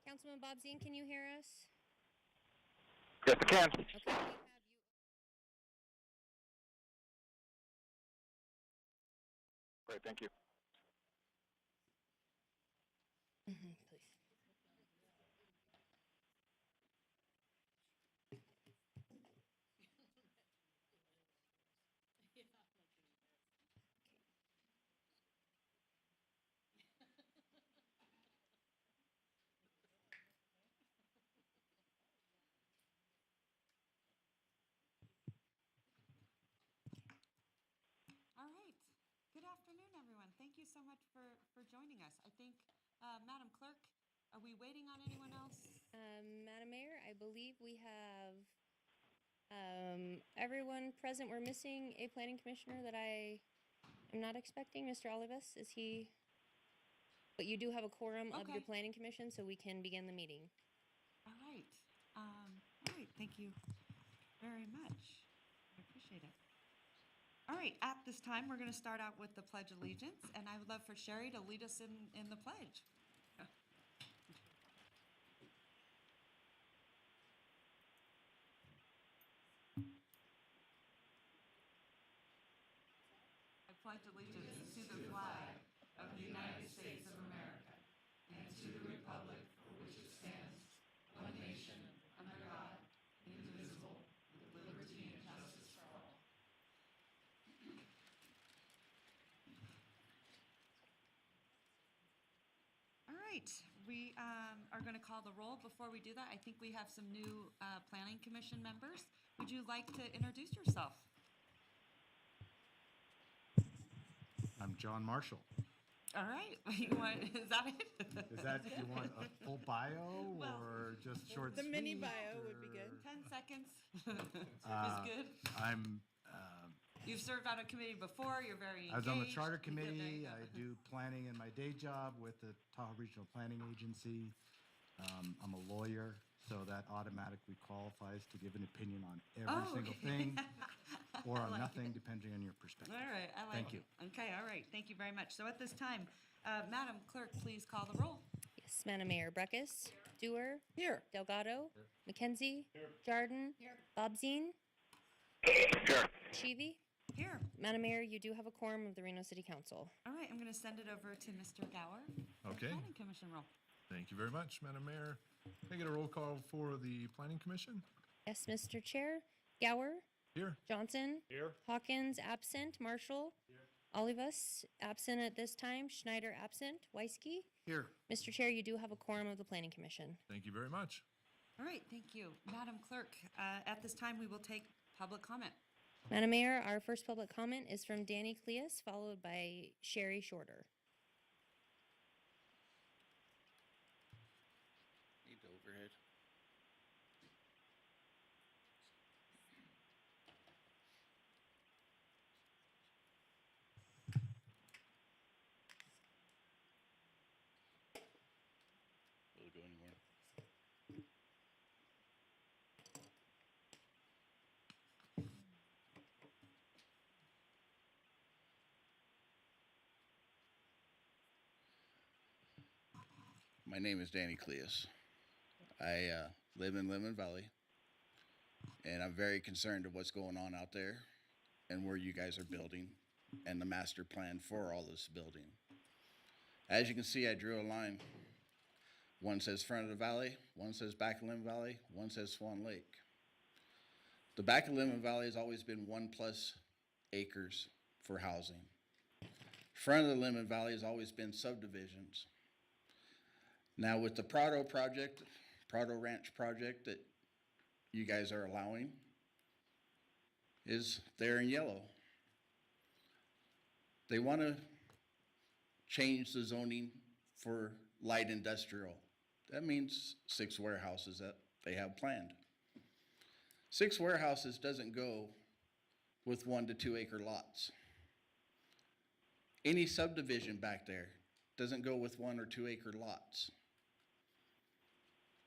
Councilman Bob Zine, can you hear us? Yes, I can. Okay, we have you. Great, thank you. Please. All right. Good afternoon, everyone. Thank you so much for joining us. I think, Madam Clerk, are we waiting on anyone else? Madam Mayor, I believe we have everyone present. We're missing a planning commissioner that I am not expecting. Mr. Olivas, is he? But you do have a quorum of your Okay. planning commission, so we can begin the meeting. All right. All right. Thank you very much. I appreciate it. All right. At this time, we're going to start out with the Pledge of Allegiance, and I would love for Sherry to lead us in the pledge. I pledge allegiance to the flag of the United States of America and to the republic for which it stands, one nation, under God, indivisible, with liberty and justice for all. All right, we are going to call the roll. Before we do that, I think we have some new Planning Commission members. Would you like to introduce yourself? I'm John Marshall. All right, is that it? Is that, you want a full bio Well, or just short, The mini sweet, bio would be good. 10 seconds is good. I'm, You've served on a committee before, you're very engaged. I was on the charter You did very committee. good. I do planning in my day job with the Tahoe Regional Planning Agency. I'm a lawyer, so that automatically qualifies to give an opinion on every single okay. thing or I on like nothing, depending on your perspective. All right, I like Thank you. it. Okay, all right, thank you very much. So at this time, Madam Clerk, please call the roll. Yes, Madam Mayor. Breckus, Dewar, Here. Delgado, McKenzie, Jarden, Bob Zine, Sure. Cheevy. Here. Madam Mayor, you do have a quorum of the Reno City Council. All right, I'm going to send it over to Mr. Gower. Okay. Planning Commission roll. Thank you very much, Madam Mayor. Can I get a roll call for the Planning Commission? Yes, Mr. Chair. Gower, Here. Johnson, Here. Hawkins absent, Marshall, Olivas absent at this time, Schneider absent, Weisky. Here. Mr. Chair, you do have a quorum of the Planning Commission. Thank you very much. All right, thank you. Madam Clerk, at this time, we will take public comment. Madam Mayor, our first public comment is from Danny Cleus, followed by Sherry Shorter. Need the overhead. Will it go anywhere? My name is Danny Cleus. I live in Lemon Valley, and I'm very concerned of what's going on out there and where you guys are building and the master plan for all this building. As you can see, I drew a line. One says front of the valley, one says back of Lemon Valley, one says Swan Lake. The back of Lemon Valley has always been 1+ acres for housing. Front of the Lemon Valley has always been subdivisions. Now with the Prado Ranch project that you guys are allowing is there in yellow. They want to change the zoning for light industrial. That means 6 warehouses that they have planned. 6 warehouses doesn't go with 1 to 2 acre lots. Any subdivision back there doesn't go with 1 or 2 acre lots.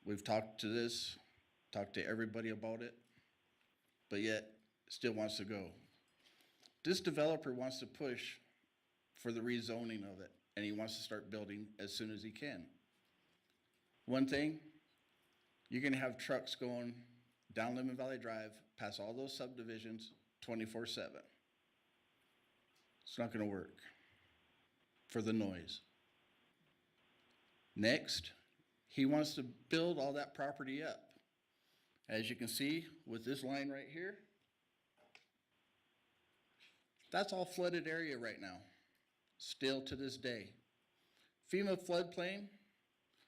We've talked to everybody about it, but yet still wants to go. This developer wants to push for the rezoning of it, and he wants to start building as soon as he can. One thing, you're gonna have trucks going down Lemon Valley Drive, past all those subdivisions, 24/7. It's not gonna work for the noise. Next, he wants to build all that property up. As you can see with this line right here, that's all flooded area right now, still to this day. FEMA floodplain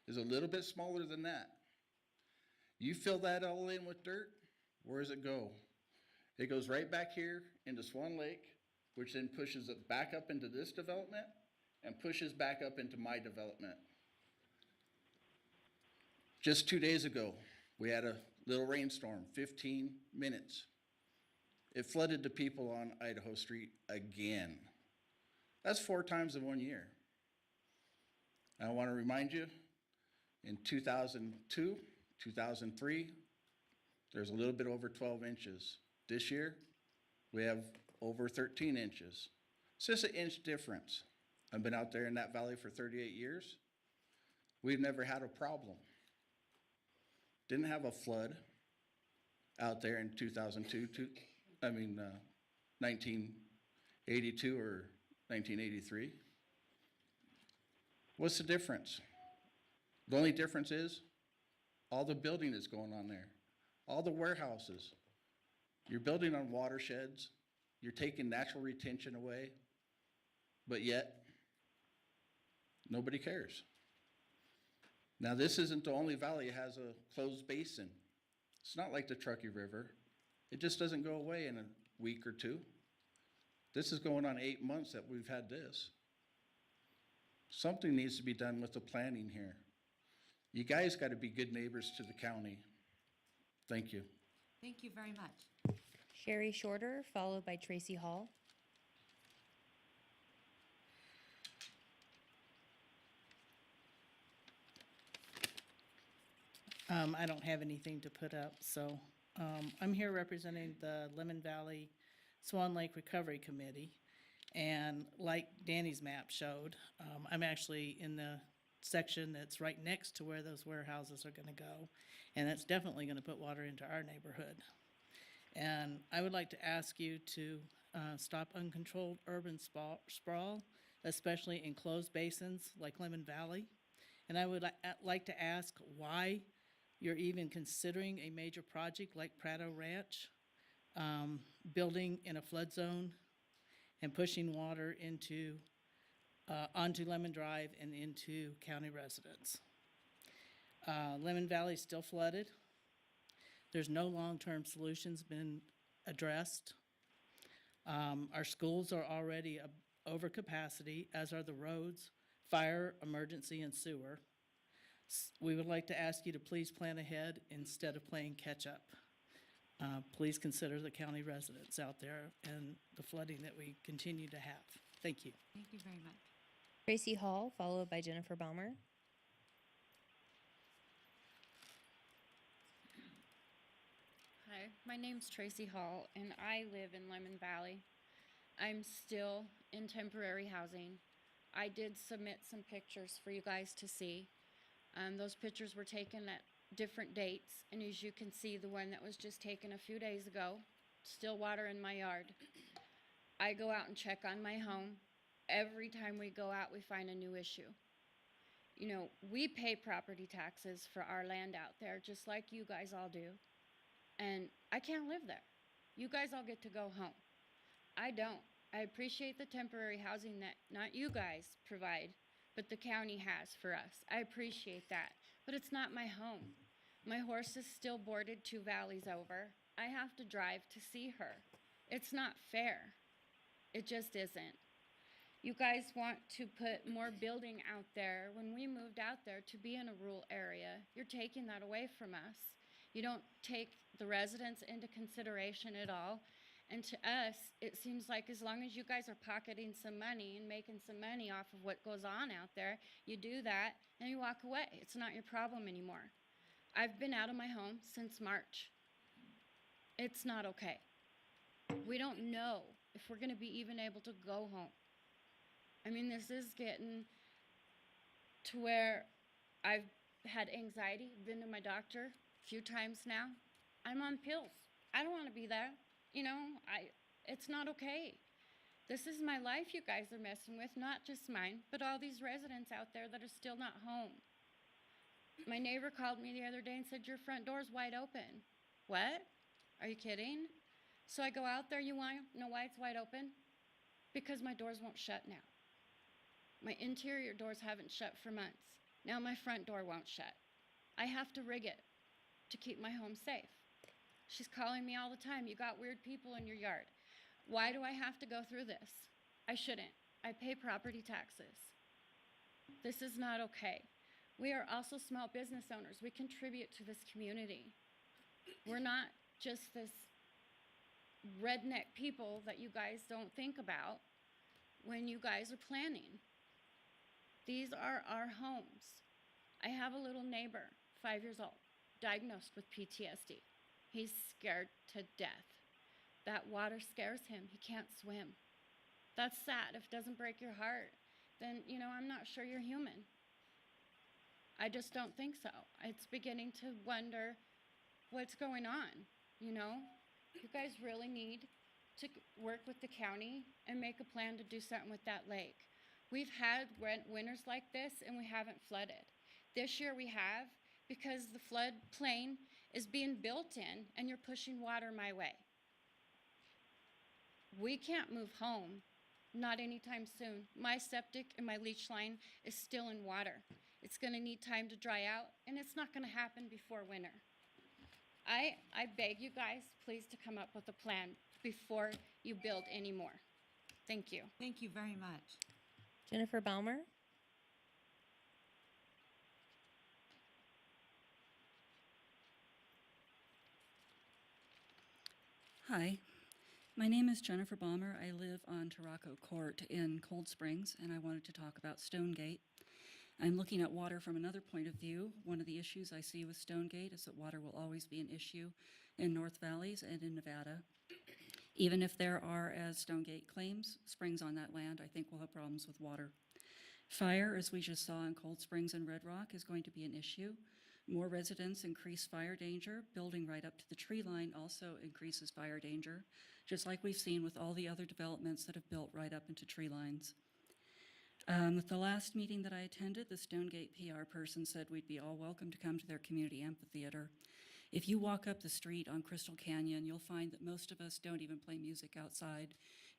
is a little bit smaller than that. You fill that all in with dirt, where does it go? It goes right back here into Swan Lake, which then pushes it back up into this development and pushes back up into my development. Just 2 days ago, we had a little rainstorm, 15 minutes. It flooded the people on Idaho Street again. That's 4 times in 1 year. I want to remind you, in 2002, 2003, there's a little bit over 12 inches. This year, we have over 13 inches. It's just an inch difference. I've been out there in that valley for 38 years. We've never had a problem. Didn't have a flood out there in 1982 or 1983. What's the difference? The only difference is all the building is going on there. All the warehouses. You're building on watersheds. You're taking natural retention away. But yet, nobody cares. Now, this isn't the only valley that has a closed basin. It's not like the Truckee River. It just doesn't go away in a week or two. This is going on 8 months that we've had this. Something needs to be done with the planning here. You guys got to be good neighbors to the county. Thank you. Thank you very much. Sherry Shorter, followed by Tracy Hall. I don't have anything to put up, so I'm here representing the Lemon Valley Swan Lake Recovery Committee. And like Danny's map showed, I'm actually in the section that's right next to where those warehouses are going to go. And that's definitely going to put water into our neighborhood. And I would like to ask you to stop uncontrolled urban sprawl, especially in closed basins like Lemon Valley. And I would like to ask why you're even considering a major project like Prado Ranch, building in a flood zone and pushing water into onto Lemon Drive and into county residents. Lemon Valley is still flooded. There's no long-term solutions been addressed. Our schools are already over capacity, as are the roads, fire, emergency, and sewer. We would like to ask you to please plan ahead instead of playing catch-up. Please consider the county residents out there and the flooding that we continue to have. Thank you. Thank you very much. Tracy Hall, followed by Jennifer Baumer. Hi, my name's Tracy Hall, and I live in Lemon Valley. I'm still in temporary housing. I did submit some pictures for you guys to see. Those pictures were taken at different dates, and as you can see, the one that was just taken a few days ago, still water in my yard. I go out and check on my home. Every time we go out, we find a new issue. You know, we pay property taxes for our land out there, just like you guys all do. And I can't live there. You guys all get to go home. I don't. I appreciate the temporary housing that not you guys provide, but the county has for us. I appreciate that. But it's not my home. My horse is still boarded 2 valleys over. I have to drive to see her. It's not fair. It just isn't. You guys want to put more building out there. When we moved out there to be in a rural area, you're taking that away from us. You don't take the residents into consideration at all. And to us, it seems like as long as you guys are pocketing some money and making some money off of what goes on out there, you do that and you walk away. It's not your problem anymore. I've been out of my home since March. It's not okay. We don't know if we're going to be even able to go home. I mean, this is getting to where I've had anxiety, been to my doctor a few times now. I'm on pills. I don't want to be there. You know, it's not okay. This is my life you guys are messing with, not just mine, but all these residents out there that are still not home. My neighbor called me the other day and said, your front door's wide open. What? Are you kidding? So I go out there, you want to know why it's wide open? Because my doors won't shut now. My interior doors haven't shut for months. Now my front door won't shut. I have to rig it to keep my home safe. She's calling me all the time. You got weird people in your yard. Why do I have to go through this? I shouldn't. I pay property taxes. This is not okay. We are also small business owners. We contribute to this community. We're not just this redneck people that you guys don't think about when you guys are planning. These are our homes. I have a little neighbor, 5 years old, diagnosed with PTSD. He's scared to death. That water scares him. He can't swim. That's sad. If it doesn't break your heart, then, you know, I'm not sure you're human. I just don't think so. It's beginning to wonder what's going on, you know? You guys really need to work with the county and make a plan to do something with that lake. We've had winters like this and we haven't flooded. This year we have, because the floodplain is being built in and you're pushing water my way. We can't move home, not anytime soon. My septic and my leach line is still in water. It's gonna need time to dry out, and it's not gonna happen before winter. I beg you guys, please, to come up with a plan before you build any more. Thank you. Thank you very much. Jennifer Baumer. Hi, my name is Jennifer Baumer. I live on Tarraco Court in Cold Springs, and I wanted to talk about Stonegate. I'm looking at water from another point of view. One of the issues I see with Stonegate is that water will always be an issue in North Valleys and in Nevada. Even if there are, as Stonegate claims, springs on that land, I think we'll have problems with water. Fire, as we just saw in Cold Springs and Red Rock, is going to be an issue. More residents increase fire danger. Building right up to the tree line also increases fire danger, just like we've seen with all the other developments that have built right up into tree lines. At the last meeting that I attended, the Stonegate PR person said we'd be all welcome to come to their community amphitheater. If you walk up the street on Crystal Canyon, you'll find that most of us don't even play music outside.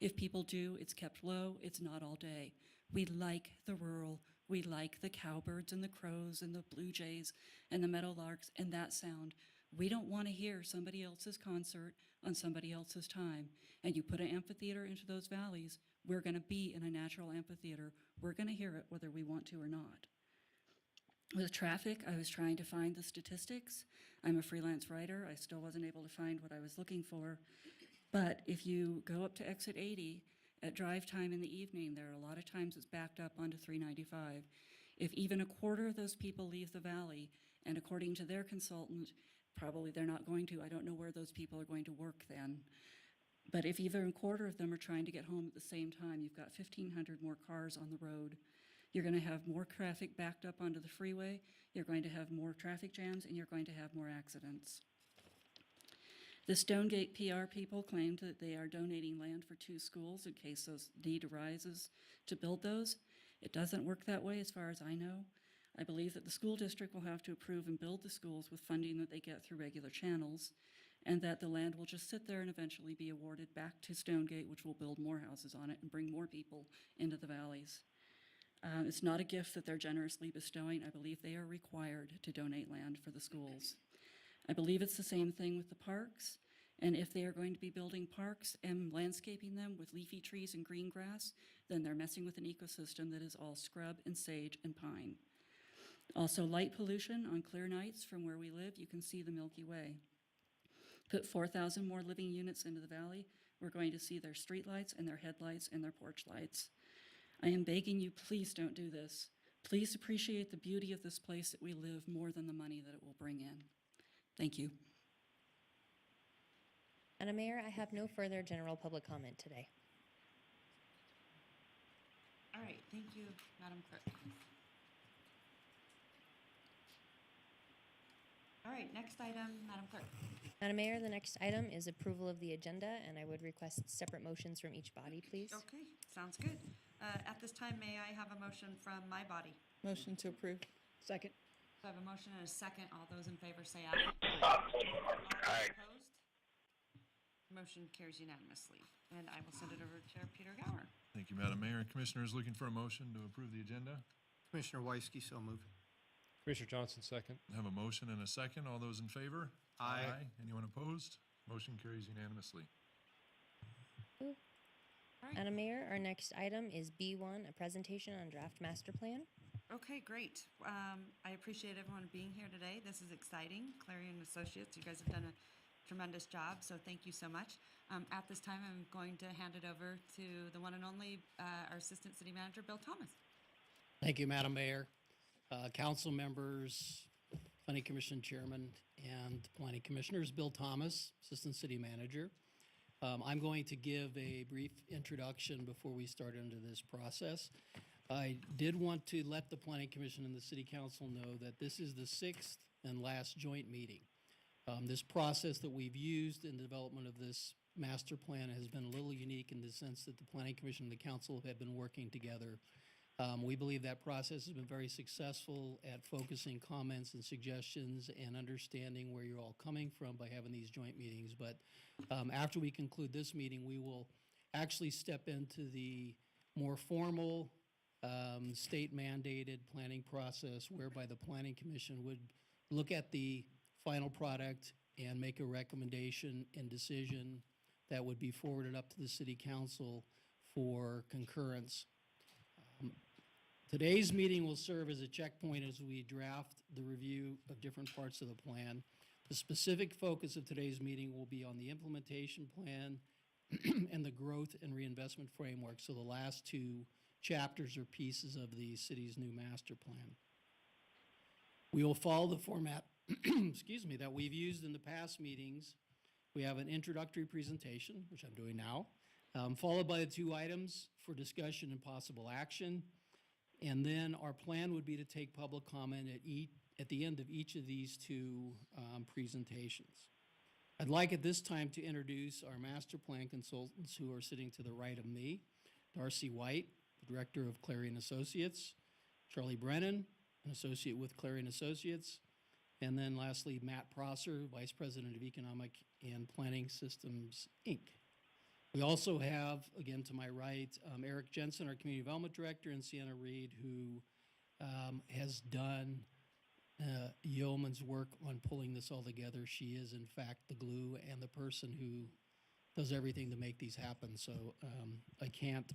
If people do, it's kept low, it's not all day. We like the rural, we like the cowbirds and the crows and the blue jays and the meadowlarks and that sound. We don't want to hear somebody else's concert on somebody else's time. And you put an amphitheater into those valleys, we're going to be in a natural amphitheater. We're going to hear it whether we want to or not. With traffic, I was trying to find the statistics. I'm a freelance writer. I still wasn't able to find what I was looking for. But if you go up to exit 80 at drive time in the evening, there are a lot of times it's backed up onto 395. If even a quarter of those people leave the valley, and according to their consultant, probably they're not going to, I don't know where those people are going to work then. But if even a quarter of them are trying to get home at the same time, you've got 1,500 more cars on the road. You're going to have more traffic backed up onto the freeway, you're going to have more traffic jams, and you're going to have more accidents. The Stonegate PR people claimed that they are donating land for 2 schools in case those need arises to build those. It doesn't work that way as far as I know. I believe that the school district will have to approve and build the schools with funding that they get through regular channels, and that the land will just sit there and eventually be awarded back to Stonegate, which will build more houses on it and bring more people into the valleys. It's not a gift that they're generously bestowing. I believe they are required to donate land for the schools. I believe it's the same thing with the parks, and if they are going to be building parks and landscaping them with leafy trees and green grass, then they're messing with an ecosystem that is all scrub and sage and pine. Also, light pollution on clear nights from where we live, you can see the Milky Way. Put 4,000 more living units into the valley, we're going to see their street lights and their headlights and their porch lights. I am begging you, please don't do this. Please appreciate the beauty of this place that we live more than the money that it will bring in. Thank you. Madam Mayor, I have no further general public comment today. All right, thank you, Madam Clerk. right, next item, Madam Clerk. Madam Mayor, the next item is approval of the agenda, and I would request separate motions from each body, please. Okay, sounds good. At this time, may I have a motion from my body? Motion to approve. Second. So I have a motion and a second. All those in favor say aye. All those opposed? Motion carries unanimously. And I will send it over to Peter Gower. Thank you, Madam Mayor. Commissioners looking for a motion to approve the agenda. Commissioner Weisky, so moved. Commissioner Johnson, second. Have a motion and a second. All those in favor? Aye. Anyone opposed? Motion carries unanimously. All right. Madam Mayor, our next item is B1, a presentation on draft master plan. Okay, great. I appreciate everyone being here today. This is exciting. Clarion Associates, you guys have done a tremendous job, so thank you so much. At this time, I'm going to hand it over to the one and only, our Assistant City Manager, Bill Thomas. Thank you, Madam Mayor, council members, Planning Commission Chairman, and Planning Commissioners. Bill Thomas, Assistant City Manager. I'm going to give a brief introduction before we start into this process. I did want to let the Planning Commission and the City Council know that this is the sixth and last joint meeting. This process that we've used in the development of this master plan has been a little unique in the sense that the Planning Commission and the Council have been working together. We believe that process has been very successful at focusing comments and suggestions and understanding where you're all coming from by having these joint meetings. But after we conclude this meeting, we will actually step into the more formal state-mandated planning process whereby the Planning Commission would look at the final product and make a recommendation and decision that would be forwarded up to the City Council for concurrence. Today's meeting will serve as a checkpoint as we draft the review of different parts of the plan. The specific focus of today's meeting will be on the implementation plan and the growth and reinvestment framework, so the last two chapters or pieces of the city's new master plan. We will follow the format excuse me, that we've used in the past meetings. We have an introductory presentation, which I'm doing now, followed by the two items for discussion and possible action. And then our plan would be to take public comment at the end of each of these two presentations. I'd like at this time to introduce our master plan consultants who are sitting to the right of me. Darcy White, the Director of Clarion Associates, Charlie Brennan, an associate with Clarion Associates, and then lastly, Matt Prosser, Vice President of Economic and Planning Systems, Inc. We also have, again to my right, Eric Jensen, our Community Development Director, and Sienna Reed, who has done yeoman's work on pulling this all together. She is, in fact, the glue and the person who does everything to make these happen. So I can't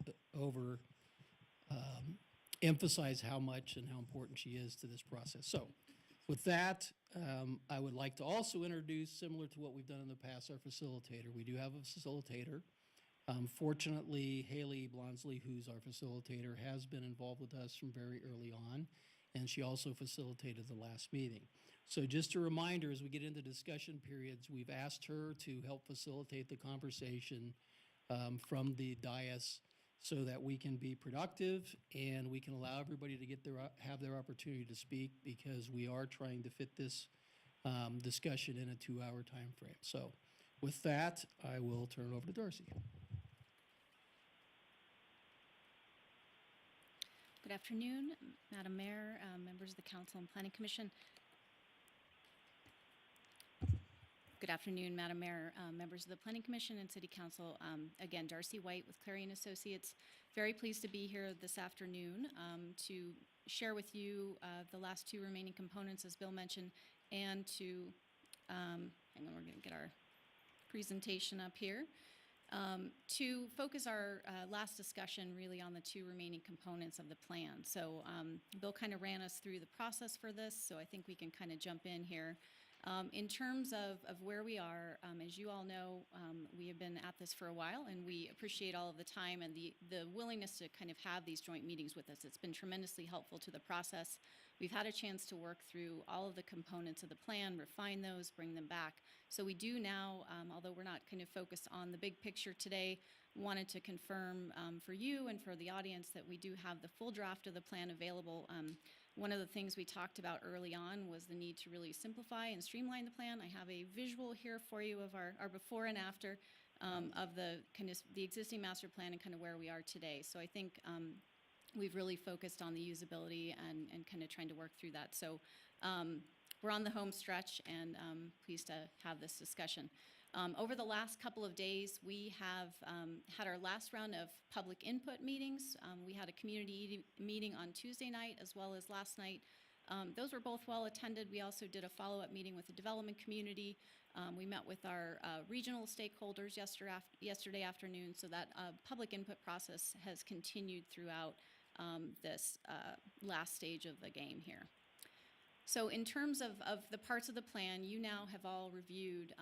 emphasize how much and how important she is to this process. So with that, I would like to also introduce, similar to what we've done in the past, our facilitator. We do have a facilitator. Fortunately, Haley Blonsley, who's our facilitator, has been involved with us from very early on, and she also facilitated the last meeting. So just a reminder, as we get into discussion periods, we've asked her to help facilitate the conversation from the dais so that we can be productive and we can allow everybody to have their opportunity to speak, because we are trying to fit this discussion in a 2-hour time frame. So with that, I will turn it over to Darcy. Good afternoon, Madam Mayor, members of the Council and Planning Commission. Good afternoon, Madam Mayor, members of the Planning Commission and City Council. Again, Darcy White with Clarion Associates. Very pleased to be here this afternoon to share with you the last two remaining components, as Bill mentioned, and to, hang on, we're going to get our presentation up here. To focus our last discussion really on the two remaining components of the plan. So Bill kind of ran us through the process for this, so I think we can kind of jump in here. In terms of where we are, as you all know, we have been at this for a while, and we appreciate all of the time and the willingness to kind of have these joint meetings with us. It's been tremendously helpful to the process. We've had a chance to work through all of the components of the plan, refine those, bring them back. So we do now, although we're not kind of focused on the big picture today, wanted to confirm for you and for the audience that we do have the full draft of the plan available one of the things we talked about early on was the need to really simplify and streamline the plan. I have a visual here for you of our before and after of the kind of the existing master plan and kind of where we are today. So I think we've really focused on the usability and kind of trying to work through that. So we're on the home stretch and pleased to have this discussion. Over the last couple of days, we have had our last round of public input meetings. We had a community meeting on Tuesday night as well as last night. Those were both well attended. We also did a follow-up meeting with the development community. We met with our regional stakeholders yesterday afternoon, so that public input process has continued throughout this last stage of the game here. So in terms of the parts of the plan, you now have all reviewed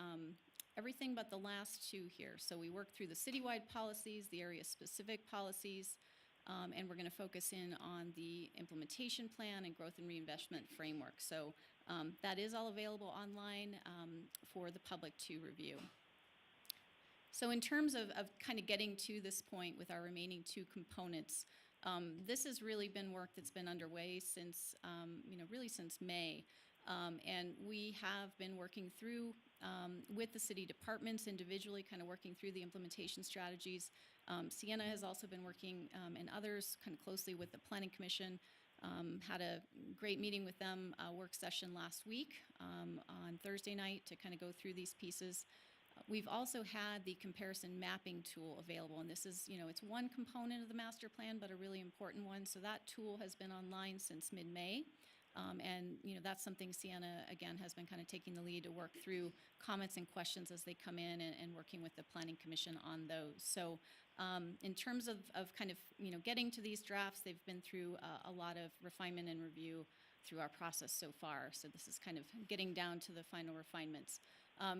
everything but the last two here. So we worked through the citywide policies, the area-specific policies, and we're going to focus in on the implementation plan and growth and reinvestment framework. So that is all available online for the public to review. So in terms of kind of getting to this point with our remaining two components, this has really been work that's been underway since, really since May. And we have been working through with the city departments individually, kind of working through the implementation strategies. Sienna has also been working, and others, kind of closely with the Planning Commission. Had a great meeting with them, work session last week on Thursday night to kind of go through these pieces. We've also had the comparison mapping tool available, and this is, it's one component of the master plan, but a really important one. So that tool has been online since mid-May. And that's something Sienna, again, has been kind of taking the lead to work through comments and questions as they come in and working with the Planning Commission on those. So in terms of kind of, getting to these drafts, they've been through a lot of refinement and review through our process so far. So this is kind of getting down to the final refinements.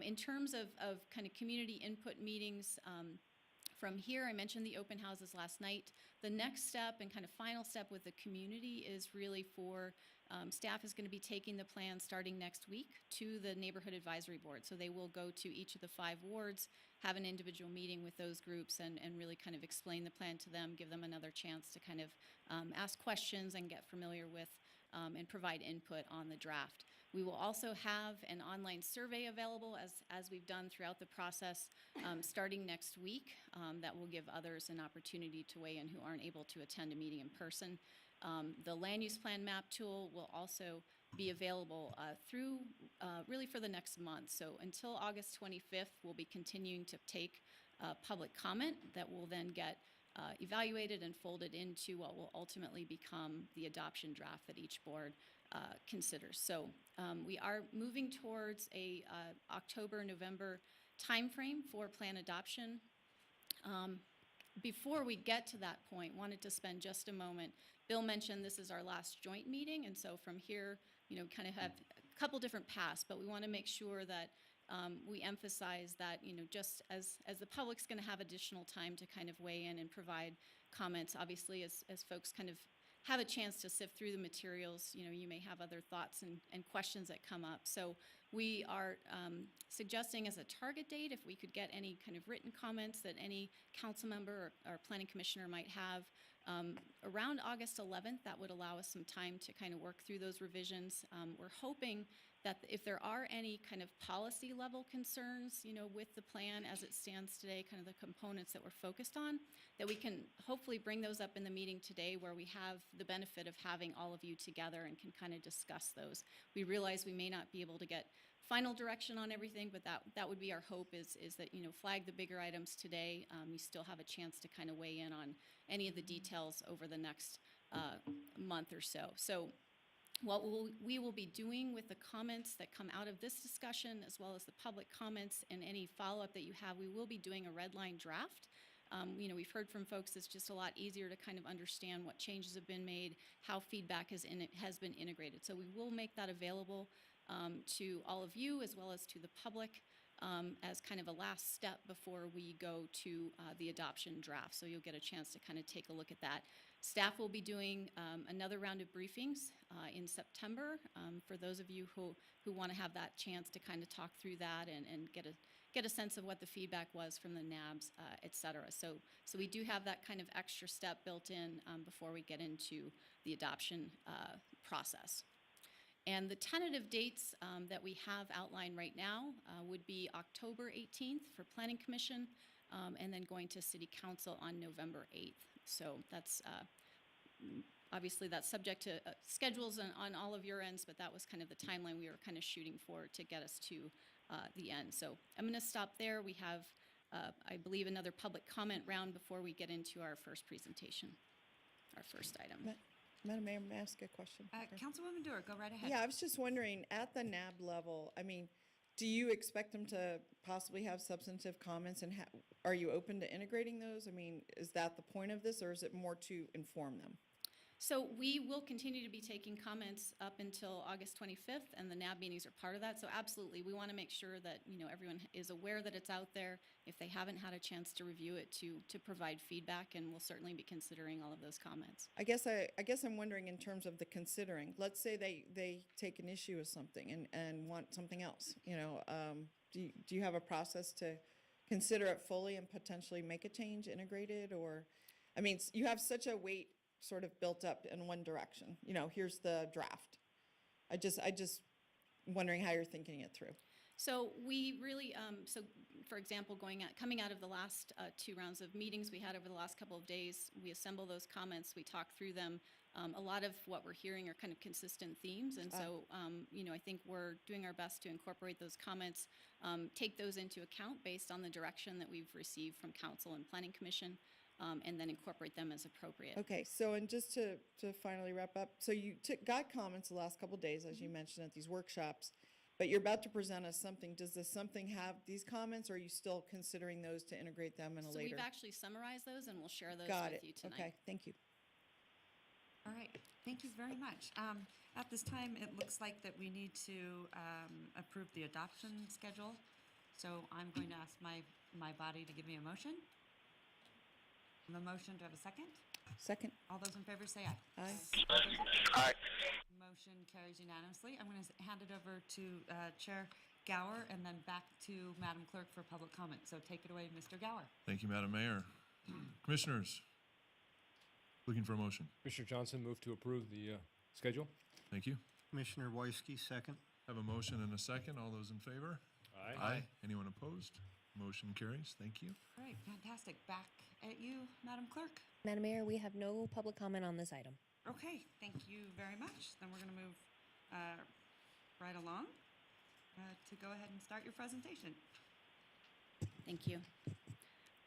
In terms of kind of community input meetings, from here, I mentioned the open houses last night. The next step and kind of final step with the community is really for staff is going to be taking the plan starting next week to the Neighborhood Advisory Board. So they will go to each of the 5 wards, have an individual meeting with those groups and really kind of explain the plan to them, give them another chance to kind of ask questions and get familiar with and provide input on the draft. We will also have an online survey available as we've done throughout the process starting next week that will give others an opportunity to weigh in who aren't able to attend a meeting in person. The land use plan map tool will also be available through really for the next month. So until August 25th, we'll be continuing to take public comment that will then get evaluated and folded into what will ultimately become the adoption draft that each board considers. So we are moving towards a October-November timeframe for plan adoption. Before we get to that point, wanted to spend just a moment. Bill mentioned this is our last joint meeting, and so from here, kind of have a couple different paths, but we want to make sure that we emphasize that, just as the public's going to have additional time to kind of weigh in and provide comments, obviously as folks kind of have a chance to sift through the materials, you may have other thoughts and questions that come up. So we are suggesting as a target date, if we could get any kind of written comments that any council member or planning commissioner might have around August 11th, that would allow us some time to kind of work through those revisions. We're hoping that if there are any kind of policy level concerns, with the plan as it stands today, kind of the components that we're focused on, that we can hopefully bring those up in the meeting today where we have the benefit of having all of you together and can kind of discuss those. We realize we may not be able to get final direction on everything, but that would be our hope is that, flag the bigger items today. You still have a chance to kind of weigh in on any of the details over the next month or so. So what we will be doing with the comments that come out of this discussion, as well as the public comments and any follow-up that you have, we will be doing a red line draft. We've heard from folks it's just a lot easier to kind of understand what changes have been made, how feedback has been integrated. So we will make that available to all of you as well as to the public as kind of a last step before we go to the adoption draft. So you'll get a chance to kind of take a look at that. Staff will be doing another round of briefings in September for those of you who want to have that chance to kind of talk through that and get a sense of what the feedback was from the NABs, et cetera. So we do have that kind of extra step built in before we get into the adoption process. And the tentative dates that we have outlined right now would be October 18th for Planning Commission, and then going to City Council on November 8th. So that's obviously that's subject to schedules on all of your ends, but that was kind of the timeline we were kind of shooting for to get us to the end. So I'm going to stop there. We have, I believe, another public comment round before we get into our first presentation, our first item. Madam Mayor, may I ask a question? Councilwoman Dewar, go right ahead. Yeah, I was just wondering, at the NAB level, I mean, do you expect them to possibly have substantive comments, and are you open to integrating those? I mean, is that the point of this, or is it more to inform them? So we will continue to be taking comments up until August 25th, and the NAB meetings are part of that. So absolutely, we want to make sure that, you know, everyone is aware that it's out there. If they haven't had a chance to review it, to provide feedback, and we'll certainly be considering all of those comments. I guess I'm wondering in terms of the considering. Let's say they take an issue with something and want something else. You know, do you have a process to consider it fully and potentially make a change, integrate it, or, I mean, you have such a weight sort of built up in one direction. You know, here's the draft. I just wondering how you're thinking it through. So we really, so for example, coming out of the last 2 rounds of meetings we had over the last couple of days, we assemble those comments, we talk through them. A lot of what we're hearing are kind of consistent themes, and so, you know, I think we're doing our best to incorporate those comments, take those into account based on the direction that we've received from Council and Planning Commission, and then incorporate them as appropriate. Okay, so and just to finally wrap up, so you got comments the last couple of days, as you mentioned, at these workshops, but you're about to present us something. Does this something have these comments, or are you still considering those to integrate them in a So later? we've actually summarized those, and we'll share those Got with it. you tonight. Okay, thank you. All right, thank you very much. At this time, it looks like that we need to approve the adoption schedule. So I'm going to ask my body to give me a motion. A motion, do I have a second? Second. All those in favor say aye. Aye. All those opposed? Aye. Motion carries unanimously. I'm going to hand it over to Chair Gower and then back to Madam Clerk for public comment. So take it away, Mr. Gower. Thank you, Madam Mayor. Commissioners, looking for a motion. Commissioner Johnson, move to approve the schedule. Thank you. Commissioner Woiski, second. Have a motion and a second. All those in favor? Aye. Anyone opposed? Motion carries. Thank you. All right, fantastic. Back at you, Madam Clerk. Madam Mayor, we have no public comment on this item. Okay, thank you very much. Then we're going to move right along to go ahead and start your presentation. Thank you.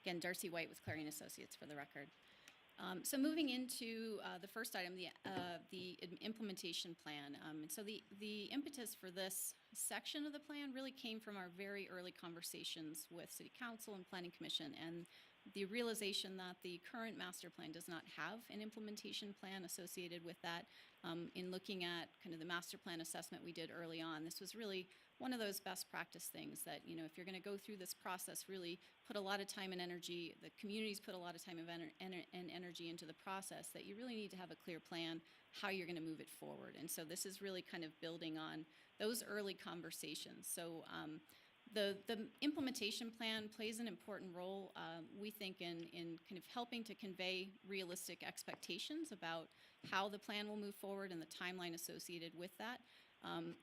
Again, Darcy White with Clarion Associates for the record. So moving into the first item, the implementation plan. And so the impetus for this section of the plan really came from our very early conversations with City Council and Planning Commission, and the realization that the current master plan does not have an implementation plan associated with that. In looking at kind of the master plan assessment we did early on, this was really one of those best practice things that, you know, if you're going to go through this process, really put a lot of time and energy, the communities put a lot of time and energy into the process, that you really need to have a clear plan how you're going to move it forward. And so this is really kind of building on those early conversations. So the implementation plan plays an important role, we think, in kind of helping to convey realistic expectations about how the plan will move forward and the timeline associated with that.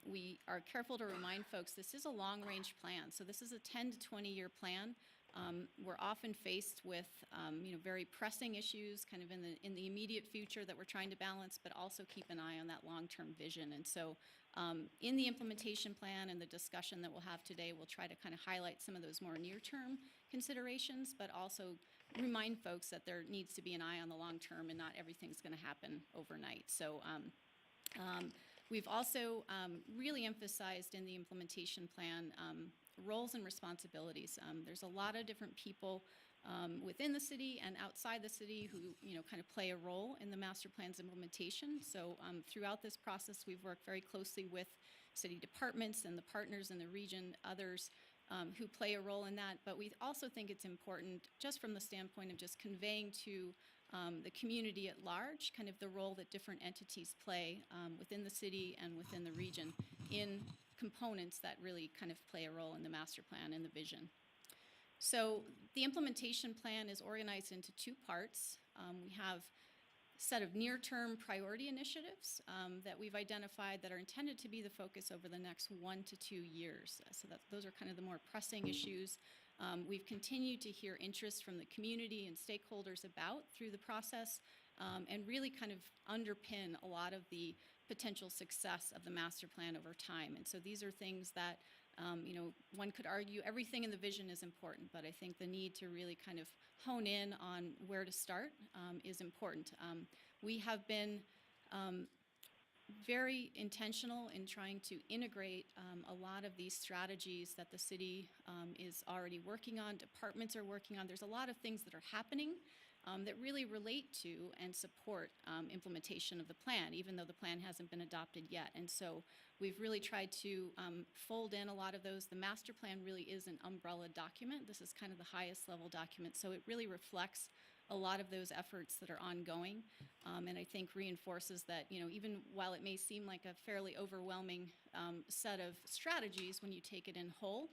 We are careful to remind folks this is a long-range plan. So this is a 10 to 20-year plan. We're often faced with you know, very pressing issues kind of in the immediate future that we're trying to balance, but also keep an eye on that long-term vision. And so in the implementation plan and the discussion that we'll have today, we'll try to kind of highlight some of those more near-term considerations, but also remind folks that there needs to be an eye on the long term and not everything's going to happen overnight. So we've also really emphasized in the implementation plan roles and responsibilities. There's a lot of different people within the city and outside the city who, you know, kind of play a role in the master plan's implementation. So throughout this process, we've worked very closely with city departments and the partners in the region, others who play a role in that. But we also think it's important, just from the standpoint of just conveying to the community at large, kind of the role that different entities play within the city and within the region in components that really kind of play a role in the master plan and the vision. So the implementation plan is organized into 2 parts. We have set of near-term priority initiatives that we've identified that are intended to be the focus over the next 1 to 2 years. So those are kind of the more pressing issues. We've continued to hear interest from the community and stakeholders about through the process, and really kind of underpin a lot of the potential success of the master plan over time. And so these are things that, one could argue everything in the vision is important, but I think the need to really kind of hone in on where to start is important. We have been very intentional in trying to integrate a lot of these strategies that the city is already working on, departments are working on. There's a lot of things that are happening that really relate to and support implementation of the plan, even though the plan hasn't been adopted yet. And so we've really tried to fold in a lot of those. The master plan really is an umbrella document. This is kind of the highest level document. So it really reflects a lot of those efforts that are ongoing, and I think reinforces that, even while it may seem like a fairly overwhelming set of strategies when you take it in whole,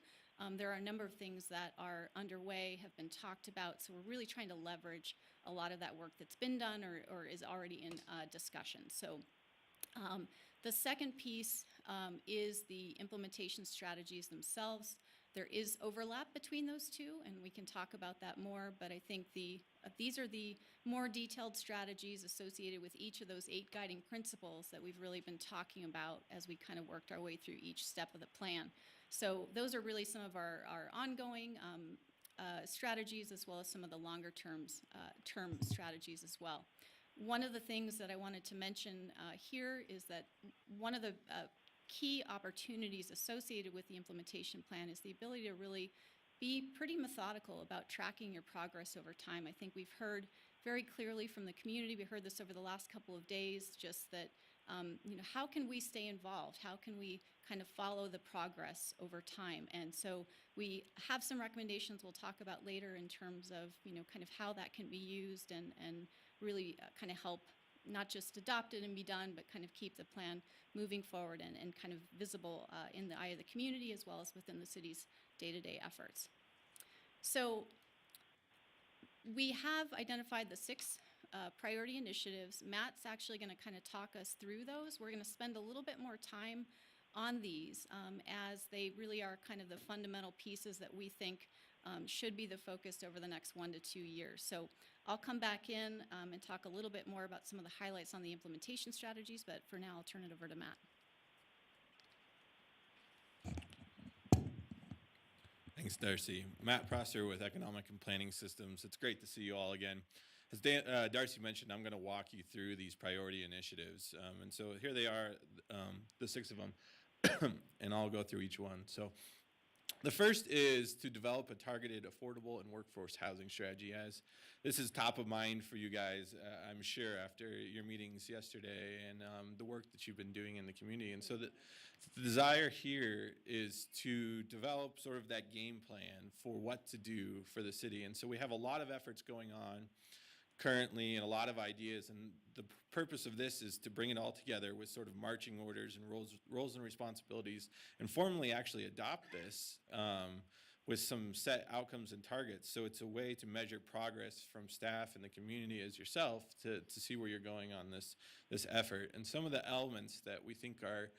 there are a number of things that are underway, have been talked about, so we're really trying to leverage a lot of that work that's been done or is already in discussion. So the second piece is the implementation strategies themselves. There is overlap between those two, and we can talk about that more, but I think these are the more detailed strategies associated with each of those 8 guiding principles that we've really been talking about as we kind of worked our way through each step of the plan. So those are really some of our ongoing strategies, as well as some of the longer term strategies as well. One of the things that I wanted to mention here is that one of the key opportunities associated with the implementation plan is the ability to really be pretty methodical about tracking your progress over time. I think we've heard very clearly from the community, we heard this over the last couple of days, just that, how can we stay involved? How can we kind of follow the progress over time? And so we have some recommendations we'll talk about later in terms of, kind of how that can be used and really kind of help not just adopt it and be done, but kind of keep the plan moving forward and kind of visible in the eye of the community as well as within the city's day-to-day efforts. So we have identified the 6 priority initiatives. Matt's actually going to kind of talk us through those. We're going to spend a little bit more time on these as they really are kind of the fundamental pieces that we think should be the focus over the next 1 to 2 years. So I'll come back in and talk a little bit more about some of the highlights on the implementation strategies, but for now I'll turn it over to Matt. Thanks, Darcy. Matt Prosser with Economic and Planning Systems. It's great to see you all again. As Darcy mentioned, I'm going to walk you through these priority initiatives. And so here they are, the 6 of them, and I'll go through each one. So the first is to develop a targeted, affordable, and workforce housing strategy. As this is top of mind for you guys, I'm sure, after your meetings yesterday and the work that you've been doing in the community. And so the desire here is to develop sort of that game plan for what to do for the city. And so we have a lot of efforts going on currently and a lot of ideas, and the purpose of this is to bring it all together with sort of marching orders and roles and responsibilities, and formally actually adopt this with some set outcomes and targets. So it's a way to measure progress from staff and the community as yourself to see where you're going on this effort. And some of the elements that we think are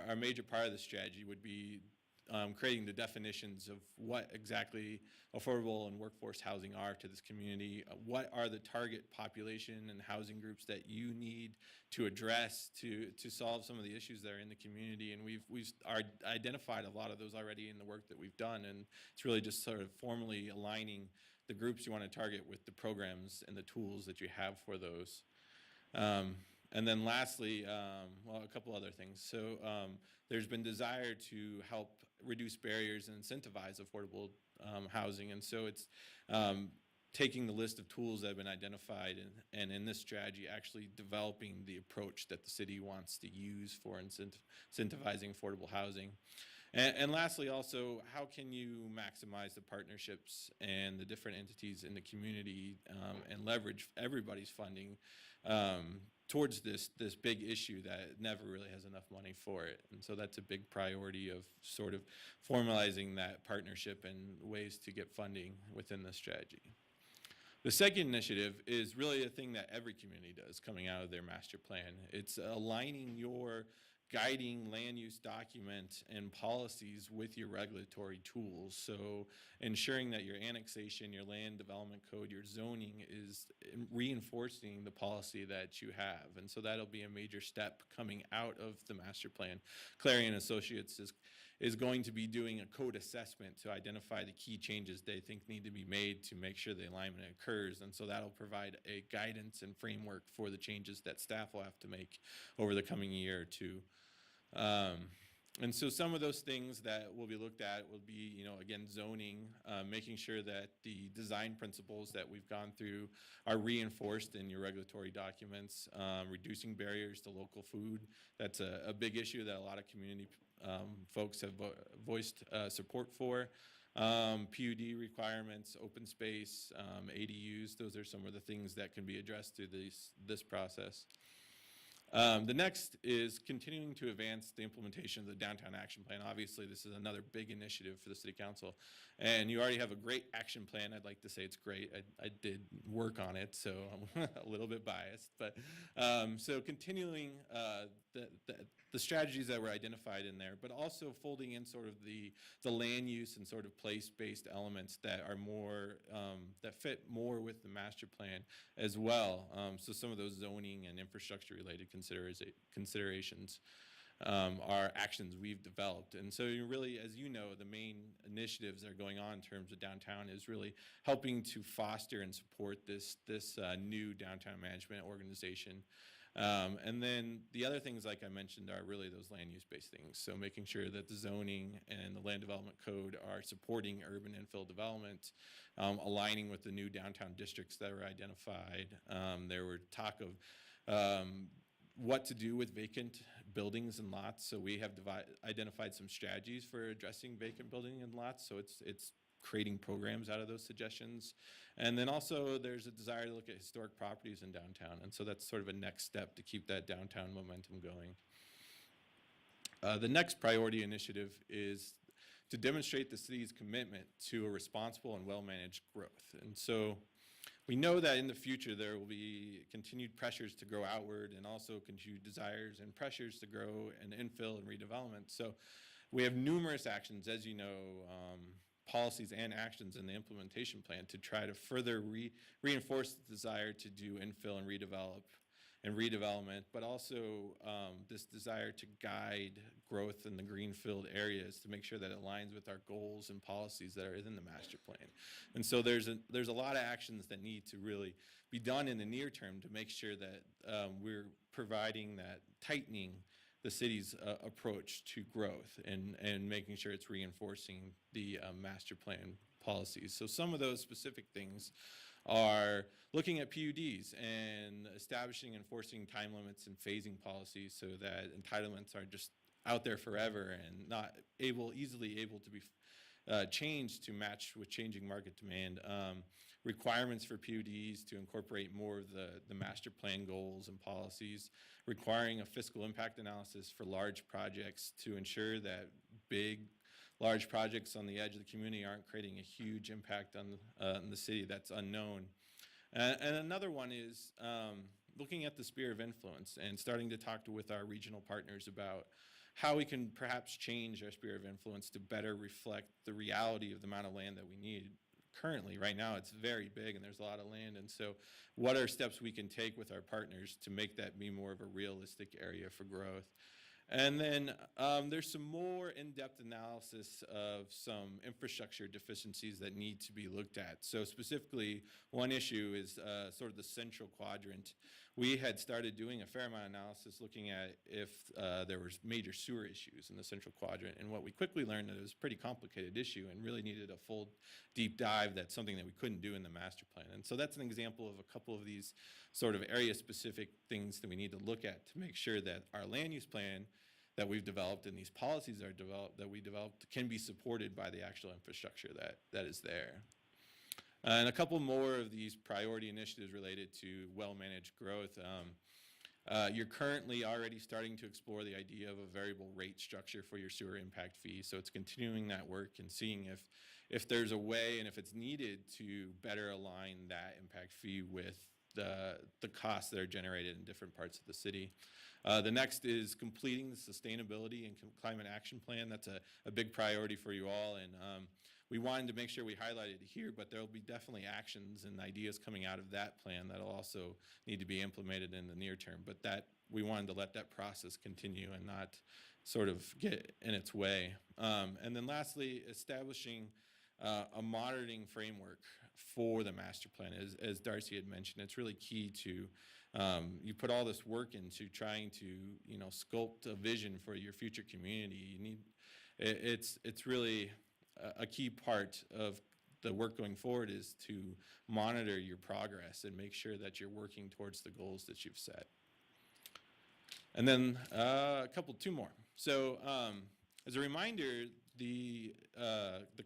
a major part of the strategy would be creating the definitions of what exactly affordable and workforce housing are to this community. What are the target population and housing groups that you need to address to solve some of the issues that are in the community? And we've identified a lot of those already in the work that we've done, and it's really just sort of formally aligning the groups you want to target with the programs and the tools that you have for those. And then lastly, a couple other things. So there's been desire to help reduce barriers and incentivize affordable housing. And so it's taking the list of tools that have been identified and in this strategy actually developing the approach that the city wants to use for incentivizing affordable housing. And lastly, also, how can you maximize the partnerships and the different entities in the community and leverage everybody's funding towards this big issue that never really has enough money for it. And so that's a big priority of sort of formalizing that partnership and ways to get funding within the strategy. The second initiative is really a thing that every community does coming out of their master plan. It's aligning your guiding land use document and policies with your regulatory tools. So ensuring that your annexation, your land development code, your zoning is reinforcing the policy that you have. And so that'll be a major step coming out of the master plan. Clarion Associates is going to be doing a code assessment to identify the key changes they think need to be made to make sure the alignment occurs. And so that'll provide a guidance and framework for the changes that staff will have to make over the coming year or two. And so some of those things that will be looked at will be, again, zoning, making sure that the design principles that we've gone through are reinforced in your regulatory documents, reducing barriers to local food. That's a big issue that a lot of community folks have voiced support for. PUD requirements, open space, ADUs, those are some of the things that can be addressed through this process. The next is continuing to advance the implementation of the Downtown Action Plan. Obviously, this is another big initiative for the City Council. And you already have a great action plan. I'd like to say it's great. I did work on it, so I'm a little bit biased. But so continuing the strategies that were identified in there, but also folding in sort of the land use and sort of place-based elements that are more, that fit more with the master plan as well. So some of those zoning and infrastructure-related considerations are actions we've developed. And so you really, as you know, the main initiatives that are going on in terms of downtown is really helping to foster and support this new downtown management organization. And then the other things, like I mentioned, are really those land use-based things. So making sure that the zoning and the land development code are supporting urban infill development, aligning with the new downtown districts that were identified. There were talk of what to do with vacant buildings and lots. So we have identified some strategies for addressing vacant building and lots. So it's creating programs out of those suggestions. And then also there's a desire to look at historic properties in downtown. And so that's sort of a next step to keep that downtown momentum going. The next priority initiative is to demonstrate the city's commitment to a responsible and well-managed growth. And so we know that in the future there will be continued pressures to grow outward and also continued desires and pressures to grow and infill and redevelopment. So we have numerous actions, as you know, policies and actions in the implementation plan to try to further reinforce the desire to do infill and redevelopment, but also this desire to guide growth in the greenfield areas to make sure that it aligns with our goals and policies that are in the master plan. And so there's a lot of actions that need to really be done in the near term to make sure that we're providing that tightening the city's approach to growth and making sure it's reinforcing the master plan policies. So some of those specific things are looking at PUDs and establishing and enforcing time limits and phasing policies so that entitlements are just out there forever and not easily able to be changed to match with changing market demand. Requirements for PUDs to incorporate more of the master plan goals and policies, requiring a fiscal impact analysis for large projects to ensure that large projects on the edge of the community aren't creating a huge impact on the city that's unknown. And another one is looking at the sphere of influence and starting to talk with our regional partners about how we can perhaps change our sphere of influence to better reflect the reality of the amount of land that we need. Currently, right now, it's very big and there's a lot of land. And so what are steps we can take with our partners to make that be more of a realistic area for growth? And then there's some more in-depth analysis of some infrastructure deficiencies that need to be looked at. So specifically, one issue is sort of the central quadrant. We had started doing a fair amount of analysis looking at if there was major sewer issues in the central quadrant. And what we quickly learned that it was a pretty complicated issue and really needed a full deep dive. That's something that we couldn't do in the master plan. And so that's an example of a couple of these sort of area-specific things that we need to look at to make sure that our land use plan that we've developed and these policies that we developed can be supported by the actual infrastructure that is there. And a couple more of these priority initiatives related to well-managed growth. You're currently already starting to explore the idea of a variable rate structure for your sewer impact fee. So it's continuing that work and seeing if there's a way and if it's needed to better align that impact fee with the costs that are generated in different parts of the city. The next is completing the sustainability and climate action plan. That's a big priority for you all, and we wanted to make sure we highlighted it here, but there will be definitely actions and ideas coming out of that plan that'll also need to be implemented in the near term. But that we wanted to let that process continue and not sort of get in its way. And then lastly, establishing a monitoring framework for the master plan. As Darcy had mentioned, it's really key to you put all this work into trying to sculpt a vision for your future community. You need it's really a key part of the work going forward is to monitor your progress and make sure that you're working towards the goals that you've set. And then two more. So as a reminder, the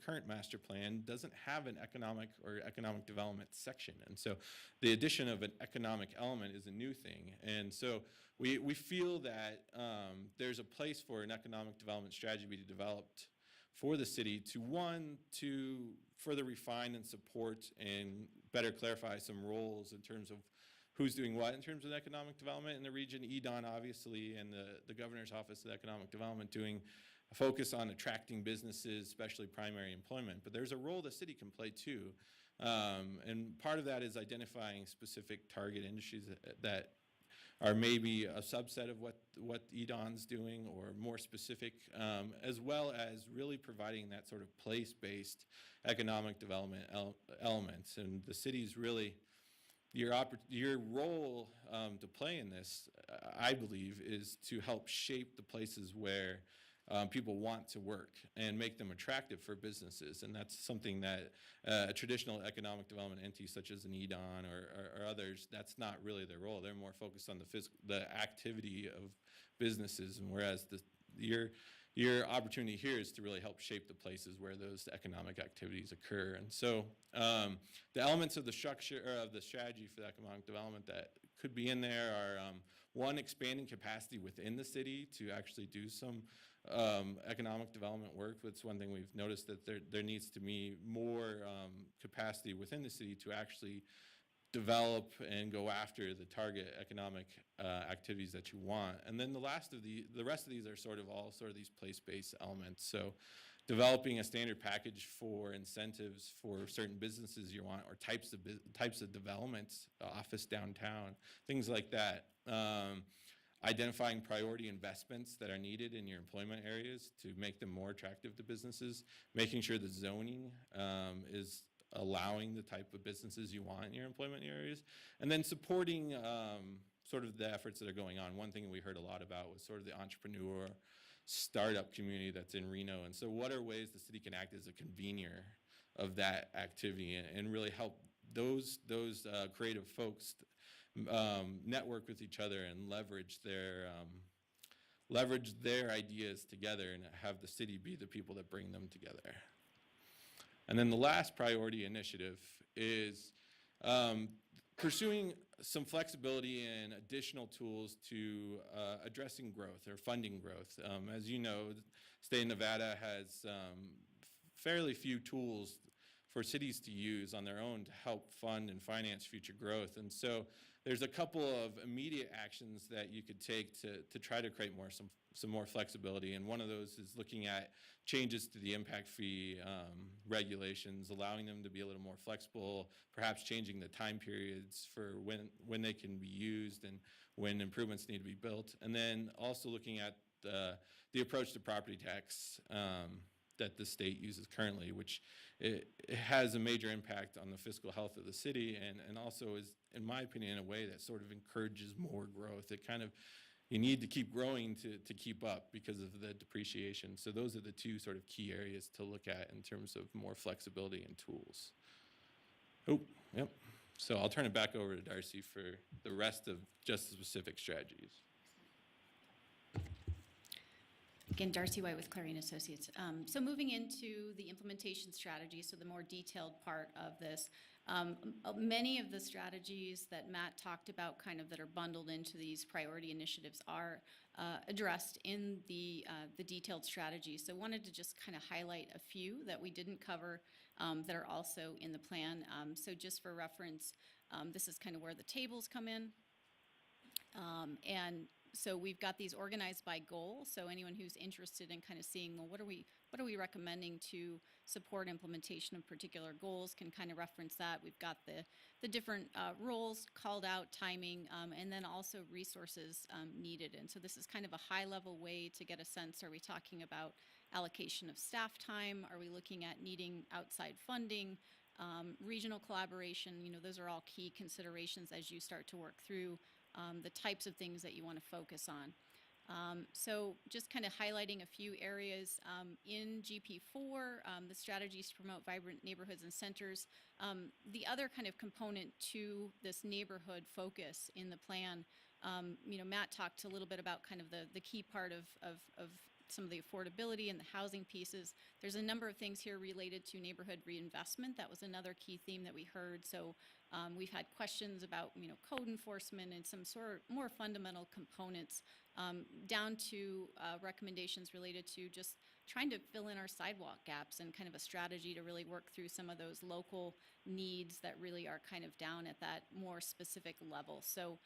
current master plan doesn't have an economic development section. And so the addition of an economic element is a new thing. And so we feel that there's a place for an economic development strategy to be developed for the city to further refine and support and better clarify some roles in terms of who's doing what in terms of economic development in the region. EDON, obviously, and the Governor's Office of Economic Development doing a focus on attracting businesses, especially primary employment. But there's a role the city can play too. And part of that is identifying specific target industries that are maybe a subset of what EDON's doing or more specific, as well as really providing that sort of place-based economic development elements. And the city's really, your role to play in this, I believe, is to help shape the places where people want to work and make them attractive for businesses. And that's something that a traditional economic development entity such as an EDON or others, that's not really their role. They're more focused on the activity of businesses, and whereas your opportunity here is to really help shape the places where those economic activities occur. And so the elements of the structure or of the strategy for the economic development that could be in there are one, expanding capacity within the city to actually do some economic development work. That's one thing we've noticed, that there needs to be more capacity within the city to actually develop and go after the target economic activities that you want. And then the rest of these are sort of these place-based elements. So developing a standard package for incentives for certain businesses you want, or types of developments, office downtown, things like that. Identifying priority investments that are needed in your employment areas to make them more attractive to businesses, making sure the zoning is allowing the type of businesses you want in your employment areas, and then supporting sort of the efforts that are going on. One thing we heard a lot about was sort of the entrepreneur startup community that's in Reno. And so what are ways the city can act as a convener of that activity and really help those creative folks network with each other and leverage their ideas together and have the city be the people that bring them together. And then the last priority initiative is pursuing some flexibility and additional tools to addressing growth or funding growth. As you know, the state of Nevada has fairly few tools for cities to use on their own to help fund and finance future growth. And so there's a couple of immediate actions that you could take to try to create some more flexibility. And one of those is looking at changes to the impact fee regulations, allowing them to be a little more flexible, perhaps changing the time periods for when they can be used and when improvements need to be built. And then also looking at the approach to property tax that the state uses currently, which it has a major impact on the fiscal health of the city, and also is, in my opinion, in a way that sort of encourages more growth. It kind of, you need to keep growing to keep up because of the depreciation. So those are the two sort of key areas to look at in terms of more flexibility and tools. Oh, yep. So I'll turn it back over to Darcy for the rest of just the specific strategies. Again, Darcy White with Clarion Associates. So moving into the implementation strategy, so the more detailed part of this, Many of the strategies that Matt talked about, kind of that are bundled into these priority initiatives, are addressed in the detailed strategy. So wanted to just kind of highlight a few that we didn't cover that are also in the plan. So just for reference, this is kind of where the tables come in. And so we've got these organized by goal. So anyone who's interested in kind of seeing, well, what are we recommending to support implementation of particular goals can kind of reference that. We've got the different roles called out, timing, and then also resources needed. And so this is kind of a high level way to get a sense. Are we talking about allocation of staff time? Are we looking at needing outside funding? Regional collaboration, those are all key considerations as you start to work through the types of things that you want to focus on. So just kind of highlighting a few areas in GP4, the strategies to promote vibrant neighborhoods and centers. The other kind of component to this neighborhood focus in the plan, Matt talked a little bit about kind of the key part of some of the affordability and the housing pieces. There's a number of things here related to neighborhood reinvestment. That was another key theme that we heard. So we've had questions about, code enforcement and some sort of more fundamental components, down to recommendations related to just trying to fill in our sidewalk gaps and kind of a strategy to really work through some of those local needs that really are kind of down at that more specific level. So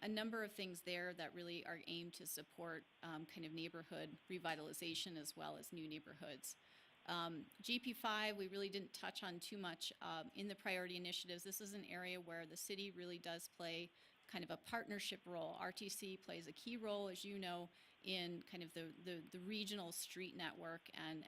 a number of things there that really are aimed to support kind of neighborhood revitalization as well as new neighborhoods. GP5, we really didn't touch on too much in the priority initiatives. This is an area where the city really does play kind of a partnership role. RTC plays a key role, as you know, in kind of the regional street network and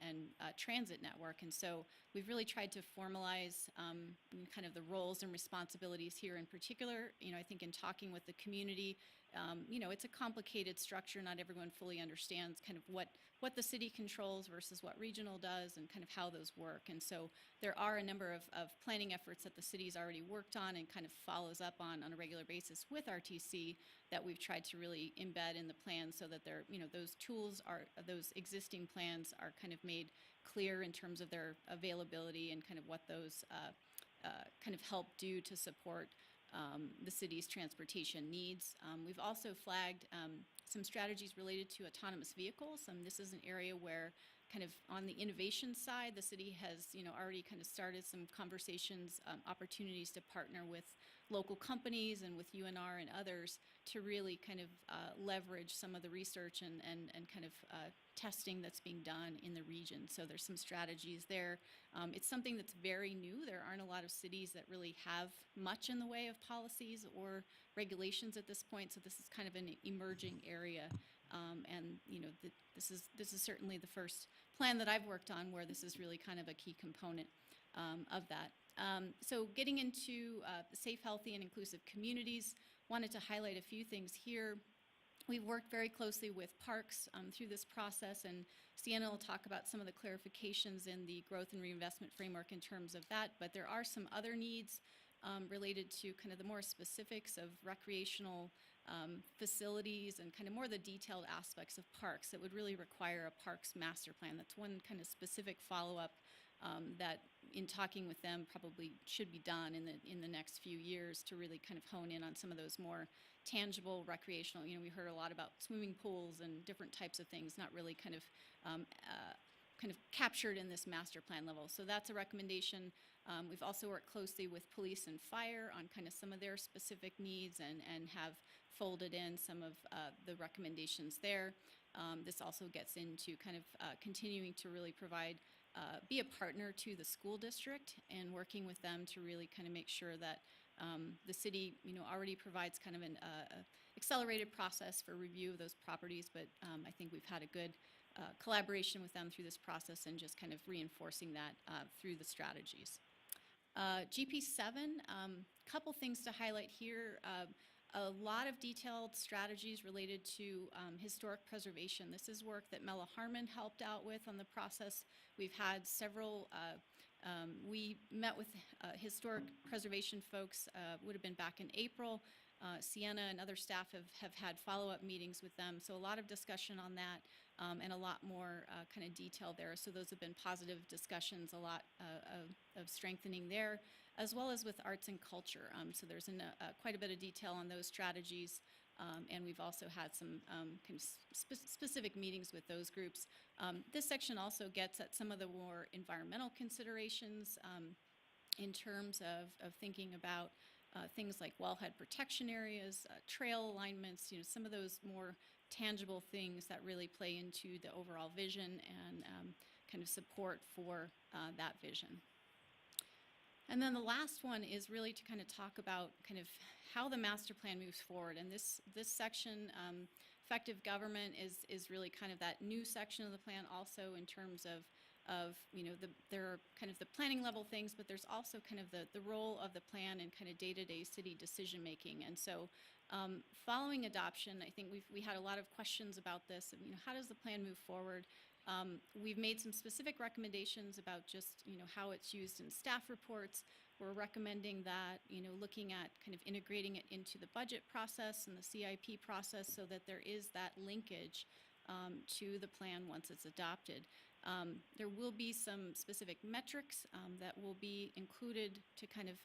transit network. And so we've really tried to formalize kind of the roles and responsibilities here in particular. I think in talking with the community, it's a complicated structure. Not everyone fully understands kind of what the city controls versus what regional does and kind of how those work. And so there are a number of planning efforts that the city's already worked on and kind of follows up on a regular basis with RTC that we've tried to really embed in the plan so that they're, those tools are, those existing plans are kind of made clear in terms of their availability and kind of what those kind of help do to support the city's transportation needs. We've also flagged some strategies related to autonomous vehicles. This is an area where kind of on the innovation side, the city has, already kind of started some conversations, opportunities to partner with local companies and with UNR and others to really kind of leverage some of the research and kind of testing that's being done in the region. So there's some strategies there. It's something that's very new. There aren't a lot of cities that really have much in the way of policies or regulations at this point. So this is kind of an emerging area. This is certainly the first plan that I've worked on where this is really kind of a key component of that. So getting into safe, healthy, and inclusive communities, wanted to highlight a few things here. We've worked very closely with parks through this process, and Sienna will talk about some of the clarifications in the growth and reinvestment framework in terms of that, but there are some other needs related to kind of the more specifics of recreational facilities and kind of more the detailed aspects of parks that would really require a parks master plan. That's one kind of specific follow-up that in talking with them probably should be done in the next few years to really kind of hone in on some of those more tangible recreational. We heard a lot about swimming pools and different types of things, not really kind of captured in this master plan level. So that's a recommendation. We've also worked closely with police and fire on kind of some of their specific needs and have folded in some of the recommendations there. This also gets into kind of continuing to really provide, be a partner to the school district and working with them to really kind of make sure that the city, already provides kind of an accelerated process for review of those properties, but I think we've had a good collaboration with them through this process and just kind of reinforcing that through the strategies. GP7, couple things to highlight here. A lot of detailed strategies related to historic preservation. This is work that Mella Harmon helped out with on the process. We've had several, we met with historic preservation folks, would have been back in April, Sienna and other staff have had follow-up meetings with them. So a lot of discussion on that and a lot more kind of detail there. So those have been positive discussions, a lot of strengthening there, as well as with arts and culture. So there's quite a bit of detail on those strategies. And we've also had some kind of specific meetings with those groups. This section also gets at some of the more environmental considerations in terms of thinking about things like wellhead protection areas, trail alignments, some of those more tangible things that really play into the overall vision and kind of support for that vision. And then the last one is really to kind of talk about kind of how the master plan moves forward. And this section, effective government, is really kind of that new section of the plan also in terms of there are kind of the planning level things, but there's also kind of the role of the plan in kind of day-to-day city decision making. And so following adoption, I think we had a lot of questions about this. How does the plan move forward? We've made some specific recommendations about just, how it's used in staff reports. We're recommending that, looking at kind of integrating it into the budget process and the CIP process so that there is that linkage to the plan once it's adopted. There will be some specific metrics that will be included to kind of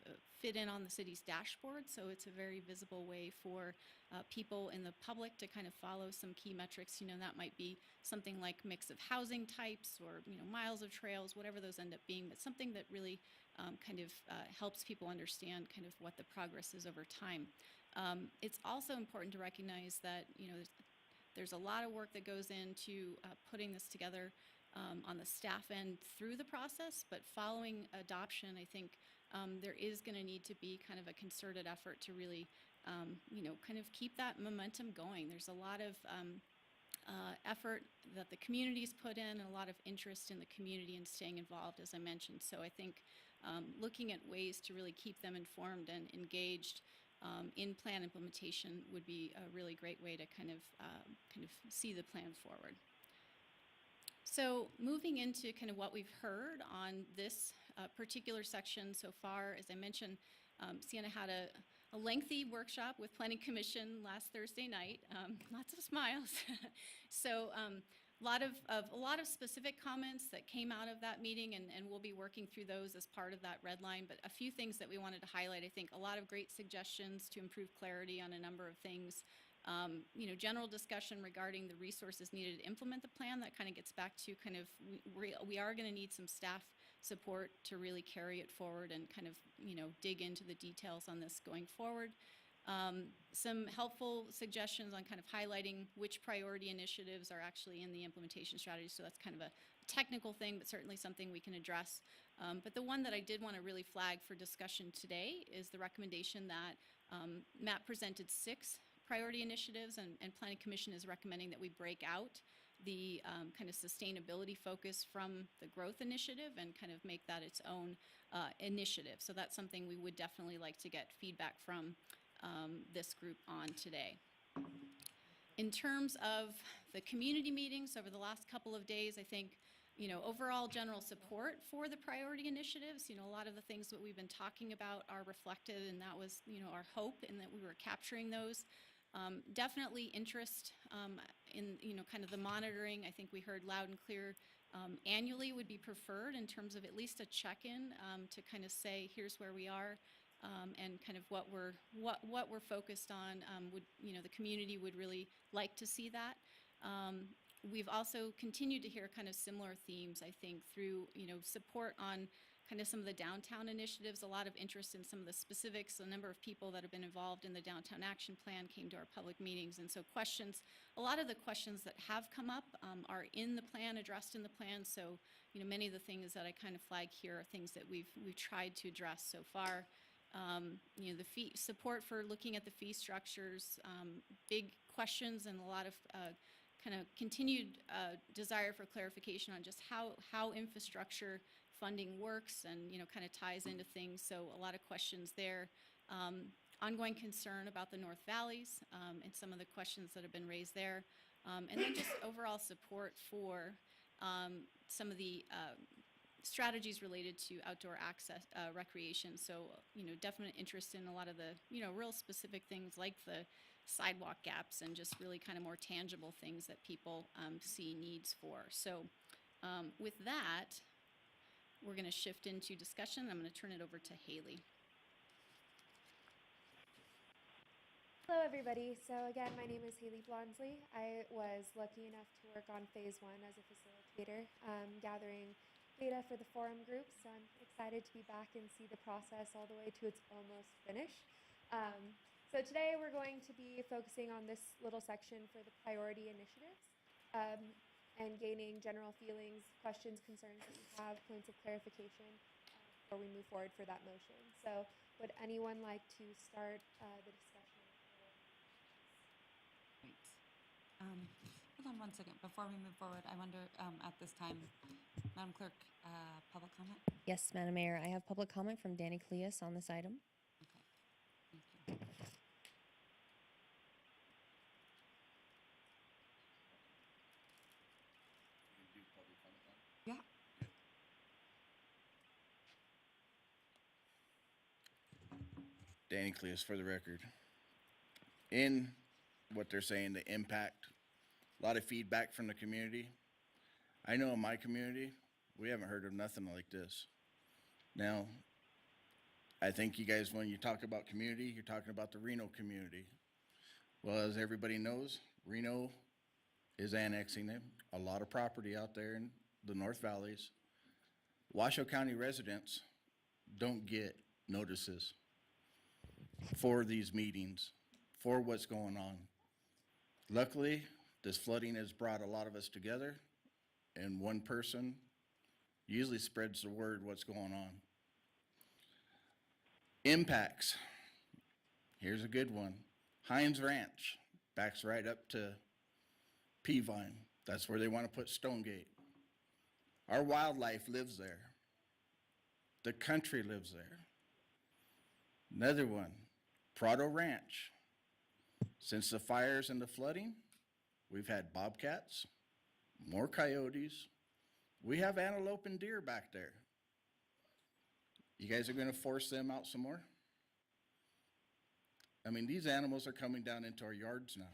fit in on the city's dashboard, so it's a very visible way for people in the public to kind of follow some key metrics. That might be something like mix of housing types or miles of trails, whatever those end up being, but something that really kind of helps people understand kind of what the progress is over time. It's also important to recognize that there's a lot of work that goes into putting this together on the staff end through the process, but following adoption, I think there is going to need to be kind of a concerted effort to really, kind of keep that momentum going. There's a lot of effort that the community's put in and a lot of interest in the community and staying involved, as I mentioned. So I think looking at ways to really keep them informed and engaged in plan implementation would be a really great way to kind of see the plan forward. So moving into kind of what we've heard on this particular section so far, as I mentioned, Sienna had a lengthy workshop with Planning Commission last Thursday night. Lots of smiles. So a lot of specific comments that came out of that meeting, and we'll be working through those as part of that red line. But a few things that we wanted to highlight. I think a lot of great suggestions to improve clarity on a number of things. General discussion regarding the resources needed to implement the plan. That kind of gets back to kind of we are going to need some staff support to really carry it forward and kind of dig into the details on this going forward. Some helpful suggestions on kind of highlighting which priority initiatives are actually in the implementation strategy. So that's kind of a technical thing, but certainly something we can address. But the one that I did want to really flag for discussion today is the recommendation that Matt presented 6 priority initiatives, and Planning Commission is recommending that we break out the kind of sustainability focus from the growth initiative and kind of make that its own initiative. So that's something we would definitely like to get feedback from this group on today. In terms of the community meetings over the last couple of days, I think overall general support for the priority initiatives. A lot of the things that we've been talking about are reflected, and that was our hope, in that we were capturing those. Definitely interest in kind of the monitoring. I think we heard loud and clear annually would be preferred in terms of at least a check-in to kind of say here's where we are and kind of what we're focused on. The community would really like to see that. We've also continued to hear kind of similar themes, I think, through support on kind of some of the downtown initiatives, a lot of interest in some of the specifics. A number of people that have been involved in the Downtown Action Plan came to our public meetings, and so a lot of the questions that have come up are in the plan, addressed in the plan. So many of the things that I kind of flag here are things that we've tried to address so far. The fee support for looking at the fee structures, big questions, and a lot of kind of continued desire for clarification on just how infrastructure funding works and kind of ties into things. So a lot of questions there. Ongoing concern about the North Valleys and some of the questions that have been raised there. And then just overall support for some of the strategies related to outdoor access, recreation. So, definite interest in a lot of the, real specific things like the sidewalk gaps and just really kind of more tangible things that people see needs for. So with that, we're going to shift into discussion. I'm going to turn it over to Haley. Hello, everybody. So again, my name is Haley Blonsley. I was lucky enough to work on phase 1 as a facilitator, gathering data for the forum group. So I'm excited to be back and see the process all the way to its almost finish. So today we're going to be focusing on this little section for the priority initiatives and gaining general feelings, questions, concerns that you have, points of clarification before we move forward for that motion. So would anyone like to start the discussion? Great. Hold on one second. Before we move forward, I wonder at this time, Madam Clerk, public comment? Yes, Madam Mayor, I have public comment from Danny Cleus on this item. Okay, thank you. Yeah. Danny Cleus for the record. In what they're saying, the impact, a lot of feedback from the community. I know in my community, we haven't heard of nothing like this. Now, I think you guys, when you talk about community, you're talking about the Reno community. Well, as everybody knows, Reno is annexing a lot of property out there in the North Valleys. Washoe County residents don't get notices for these meetings, for what's going on. Luckily, this flooding has brought a lot of us together, and one person usually spreads the word what's going on. Impacts. Here's a good one. Hines Ranch backs right up to Peavine. That's where they want to put Stonegate. Our wildlife lives there. The country lives there. Another one, Prado Ranch. Since the fires and the flooding, we've had bobcats, more coyotes. We have antelope and deer back there. You guys are going to force them out some more? I mean, these animals are coming down into our yards now.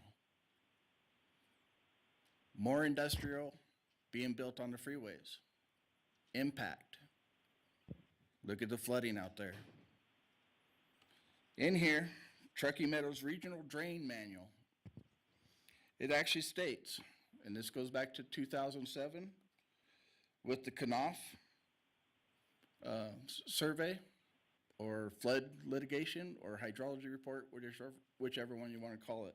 More industrial being built on the freeways. Impact. Look at the flooding out there. In here, Truckee Meadows Regional Drain Manual. It actually states, and this goes back to 2007, with the Knopf survey, or flood litigation, or hydrology report, whichever one you want to call it.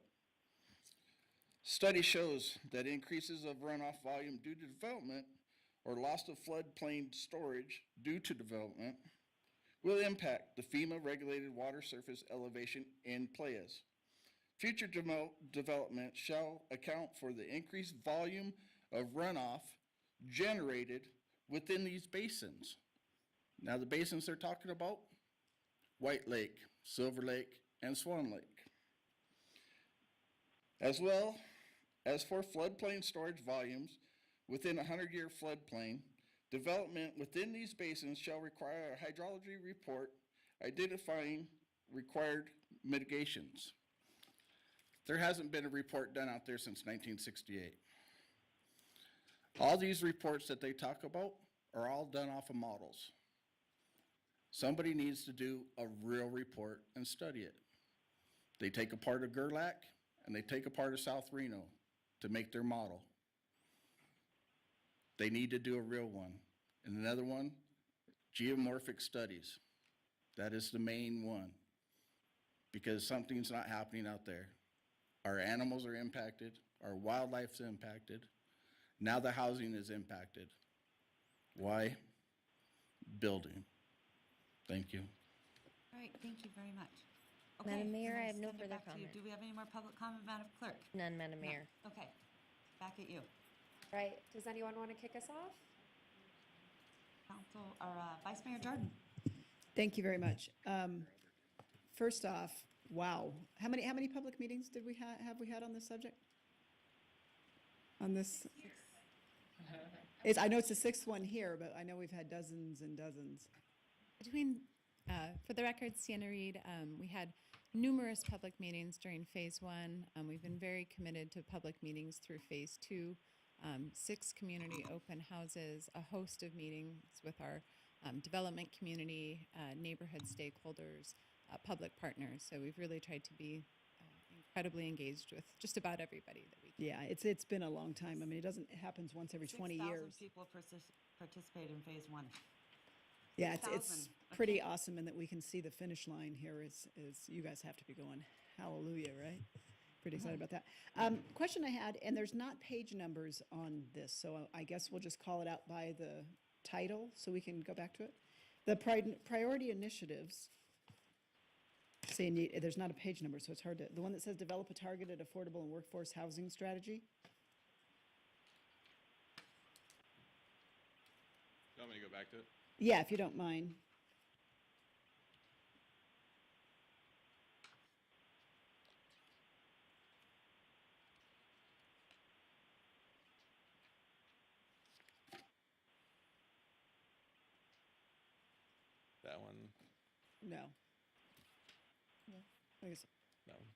Study shows that increases of runoff volume due to development or loss of floodplain storage due to development will impact the FEMA regulated water surface elevation in playas. Future development shall account for the increased volume of runoff generated within these basins. Now the basins they're talking about, White Lake, Silver Lake, and Swan Lake. As well as for floodplain storage volumes within a 100-year floodplain, development within these basins shall require a hydrology report identifying required mitigations. There hasn't been a report done out there since 1968. All these reports that they talk about are all done off of models. Somebody needs to do a real report and study it. They take a part of Gerlach and they take a part of South Reno to make their model. They need to do a real one. And another one, geomorphic studies. That is the main one, because something's not happening out there. Our animals are impacted, our wildlife's impacted. Now the housing is impacted. Why? Building. Thank you. All right, thank you very much. Madam Mayor, then I I'll have no send it further back to you. comment. Do we have any more public comment, Madam Clerk? None, Madam No. Mayor. Okay, back at you. Right, does anyone want to kick us off? Council, or Vice Mayor Jordan. Thank you very much. First off, wow, how many public meetings did we had on this subject? On this? I know it's the sixth one here, but I know we've had dozens and dozens. For the record, Sienna Reed, we had numerous public meetings during phase one. We've been very committed to public meetings through phase two. 6 community open houses, a host of meetings with our development community, neighborhood stakeholders, public partners. So we've really tried to be incredibly engaged with just about everybody that we can. Yeah, it's been a long time. I mean, it happens once every 20 years. 6,000 people participate in phase one. Yeah, it's 6,000. pretty awesome, and that we can see the finish line here is you guys have to be going, hallelujah, right? Pretty excited about that. Question I had, and there's not page numbers on this, so I guess we'll just call it out by the title so we can go back to it. The priority initiatives, saying there's not a page number, so it's hard to, the one that says develop a targeted, affordable, and workforce housing strategy. You want me to go back to it? Yeah, if you don't mind. That one, No. I guess, that one.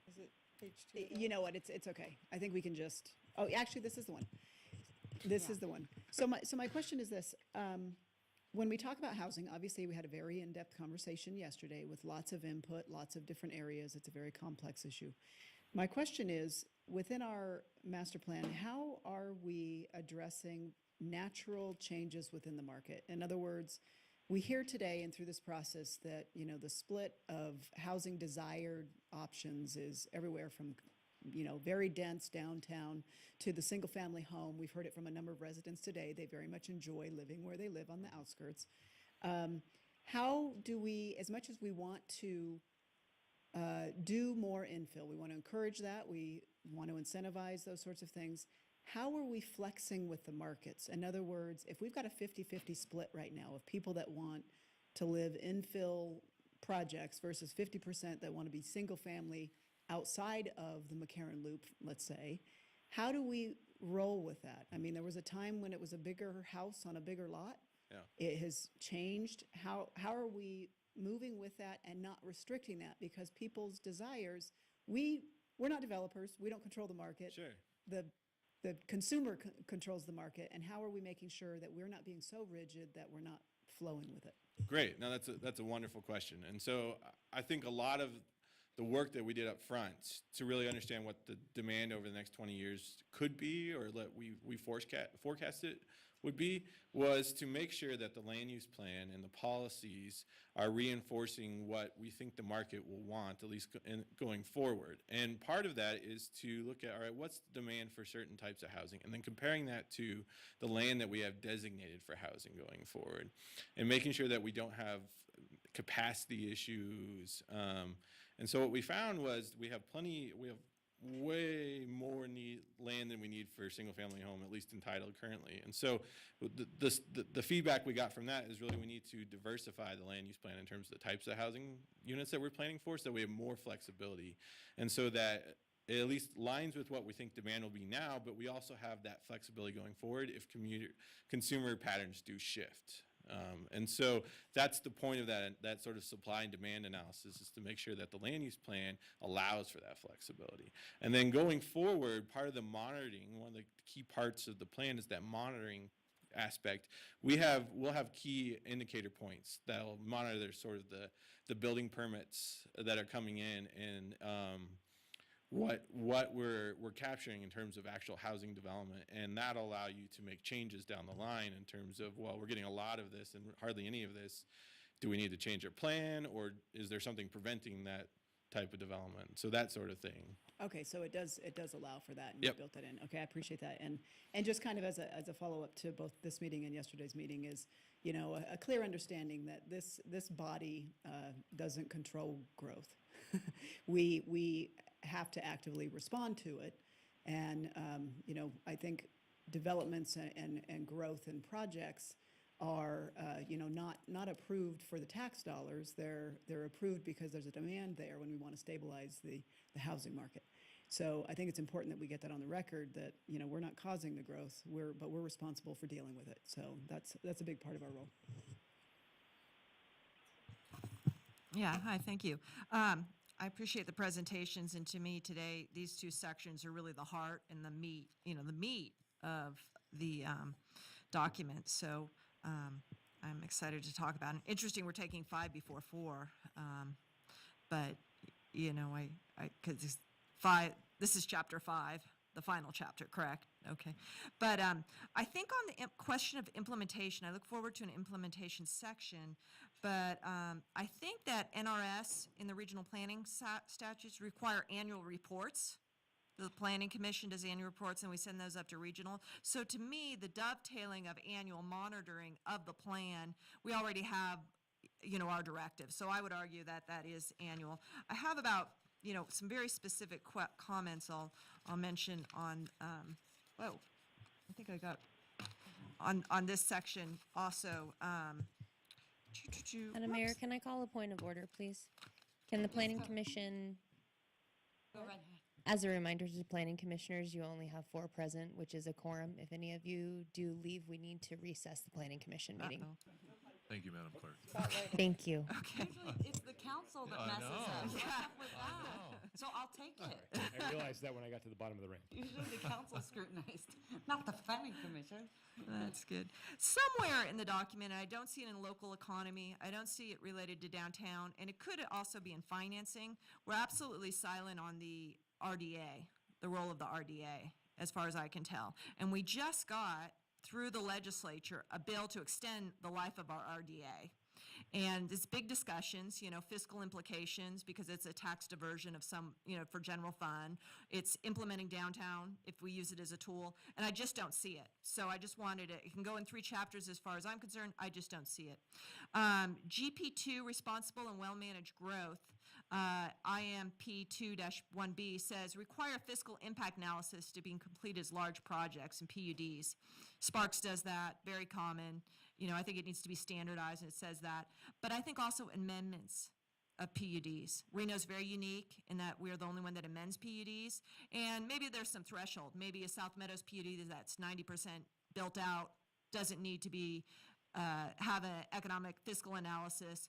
Is it page 2? you know what, it's okay. I think we can just, oh, actually, this is the one. This is the one. So my question is this. When we talk about housing, obviously, we had a very in-depth conversation yesterday with lots of input, lots of different areas. It's a very complex issue. My question is, within our master plan, how are we addressing natural changes within the market? In other words, we hear today and through this process that, the split of housing desired options is everywhere from, very dense downtown to the single family home. We've heard it from a number of residents today. They very much enjoy living where they live on the outskirts. How do we, as much as we want to do more infill, we want to encourage that, we want to incentivize those sorts of things, how are we flexing with the markets? In other words, if we've got a 50-50 split right now of people that want to live infill projects versus 50% that want to be single family outside of the McCarran Loop, let's say, how do we roll with that? I mean, there was a time when it was a bigger house on a bigger lot. Yeah. It has changed. How are we moving with that and not restricting that? Because people's desires, we're not developers. We don't control the market. Sure. The consumer controls the market, and how are we making sure that we're not being so rigid that we're not flowing with it? Great. Now that's a wonderful question. And so I think a lot of the work that we did up front to really understand what the demand over the next 20 years could be, or we forecast it would be, was to make sure that the land use plan and the policies are reinforcing what we think the market will want, at least going forward. And part of that is to look at, all right, what's the demand for certain types of housing, and then comparing that to the land that we have designated for housing going forward, and making sure that we don't have capacity issues. And so what we found was we have way more land than we need for a single-family home, at least entitled currently. And so the feedback we got from that is really we need to diversify the land use plan in terms of the types of housing units that we're planning for, so that we have more flexibility. And so that it at least lines with what we think demand will be now, but we also have that flexibility going forward if consumer patterns do shift. And so that's the point of that sort of supply and demand analysis, is to make sure that the land use plan allows for that flexibility. And then going forward, part of the monitoring, one of the key parts of the plan is that monitoring aspect. We'll have key indicator points that will monitor sort of the building permits that are coming in, and what we're capturing in terms of actual housing development, and that'll allow you to make changes down the line in terms of, well, we're getting a lot of this and hardly any of this. Do we need to change our plan, or is there something preventing that type of development? So that sort of thing. Okay, so it does allow for that, and Yep. you built that in. Okay, I appreciate that. And just kind of as a follow-up to both this meeting and yesterday's meeting is, a clear understanding that this body doesn't control growth. We have to actively respond to it. And, I think developments and growth in projects are, not approved for the tax dollars. They're approved because there's a demand there when we want to stabilize the housing market. So I think it's important that we get that on the record, that, we're not causing the growth, but we're responsible for dealing with it. So that's a big part of our role. Yeah, hi, thank you. I appreciate the presentations, and to me today, these two sections are really the heart and the meat, the meat of the document. So I'm excited to talk about it. Interesting, we're taking 5 before 4, but because this is chapter 5, the final chapter, correct? Okay. But I think on the question of implementation, I look forward to an implementation section, but I think that NRS in the regional planning statutes require annual reports. The Planning Commission does annual reports, and we send those up to regional. So to me, the dovetailing of annual monitoring of the plan, we already have, our directive. So I would argue that that is annual. I have about, some very specific comments I'll mention on, I think I got, on this section also. Madam Mayor, can I call a point of order, please? Can the Planning Commission, Go right ahead. as a reminder to planning commissioners, you only have 4 present, which is a quorum. If any of you do leave, we need to recess the Planning Commission meeting. Thank you, Madam Clerk. Thank you. Usually it's the council that messes up. What's up with that? So I'll take it. I realized that when I got to the bottom of the range. Usually the council scrutinized, not the planning commission. That's good. Somewhere in the document, and I don't see it in local economy, I don't see it related to downtown, and it could also be in financing. We're absolutely silent on the RDA, the role of the RDA, as far as I can tell. And we just got, through the legislature, a bill to extend the life of our RDA. And it's big discussions, fiscal implications, because it's a tax diversion of some, for general fund. It's implementing downtown if we use it as a tool, and I just don't see it. So I just wanted it can go in 3 chapters as far as I'm concerned. I just don't see it. GP2, responsible and well-managed growth, IMP 2-1B says require fiscal impact analysis to be completed as large projects and PUDs. Sparks does that, very common. I think it needs to be standardized, and it says that. But I think also amendments of PUDs. Reno's very unique in that we're the only one that amends PUDs, and maybe there's some threshold. Maybe a South Meadows PUD that's 90% built out doesn't need to be have an economic fiscal analysis.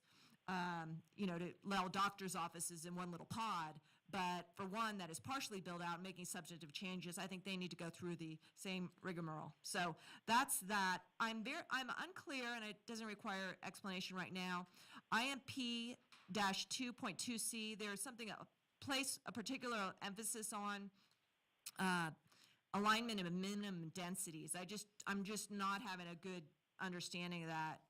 To allow doctor's offices in one little pod, but for one that is partially built out, making substantive changes, I think they need to go through the same rigmarole. So that's that. I'm unclear, and it doesn't require explanation right now. IMP-2.2C, there's something, place a particular emphasis on alignment of minimum densities. I'm just not having a good understanding of that.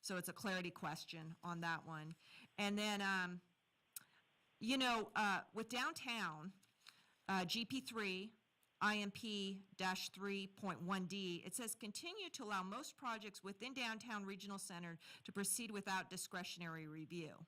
So it's a clarity question on that one. And then, with downtown, GP3, IMP-3.1D, it says continue to allow most projects within downtown regional center to proceed without discretionary review.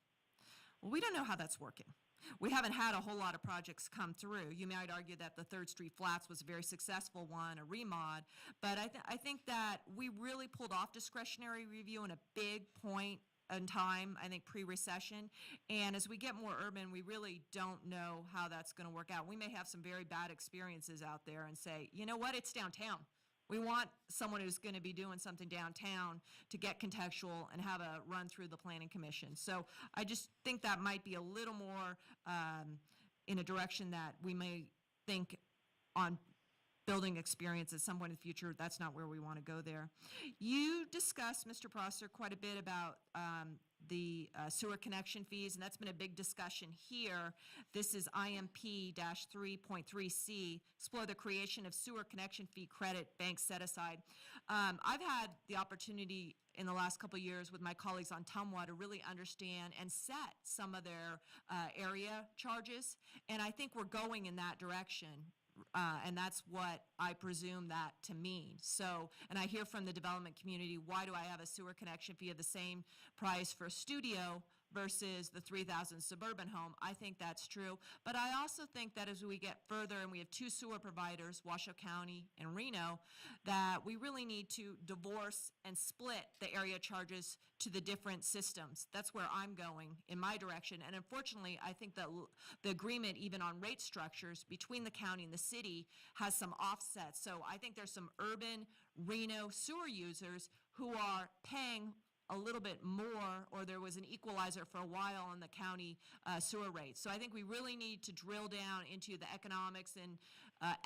Well, we don't know how that's working. We haven't had a whole lot of projects come through. You might argue that the 3rd Street Flats was a very successful one, a remod, but I think that we really pulled off discretionary review in a big point in time, I think pre-recession, and as we get more urban, we really don't know how that's going to work out. We may have some very bad experiences out there and say, you know what, it's downtown. We want someone who's going to be doing something downtown to get contextual and have a run through the Planning Commission. So I just think that might be a little more in a direction that we may think on building experience at some point in the future. That's not where we want to go there. You discussed, Mr. Prosser, quite a bit about the sewer connection fees, and that's been a big discussion here. This is IMP-3.3C, explore the creation of sewer connection fee credit bank set aside. I've had the opportunity in the last couple of years with my colleagues on Tumwa to really understand and set some of their area charges, and I think we're going in that direction. And that's what I presume that to mean. So, and I hear from the development community, why do I have a sewer connection fee of the same price for a studio versus the 3,000 suburban home. I think that's true. But I also think that as we get further, and we have two sewer providers, Washoe County and Reno, that we really need to divorce and split the area charges to the different systems. That's where I'm going in my direction. And unfortunately, I think that the agreement, even on rate structures between the county and the city, has some offsets. So I think there's some urban Reno sewer users who are paying a little bit more, or there was an equalizer for a while on the county sewer rates. So I think we really need to drill down into the economics and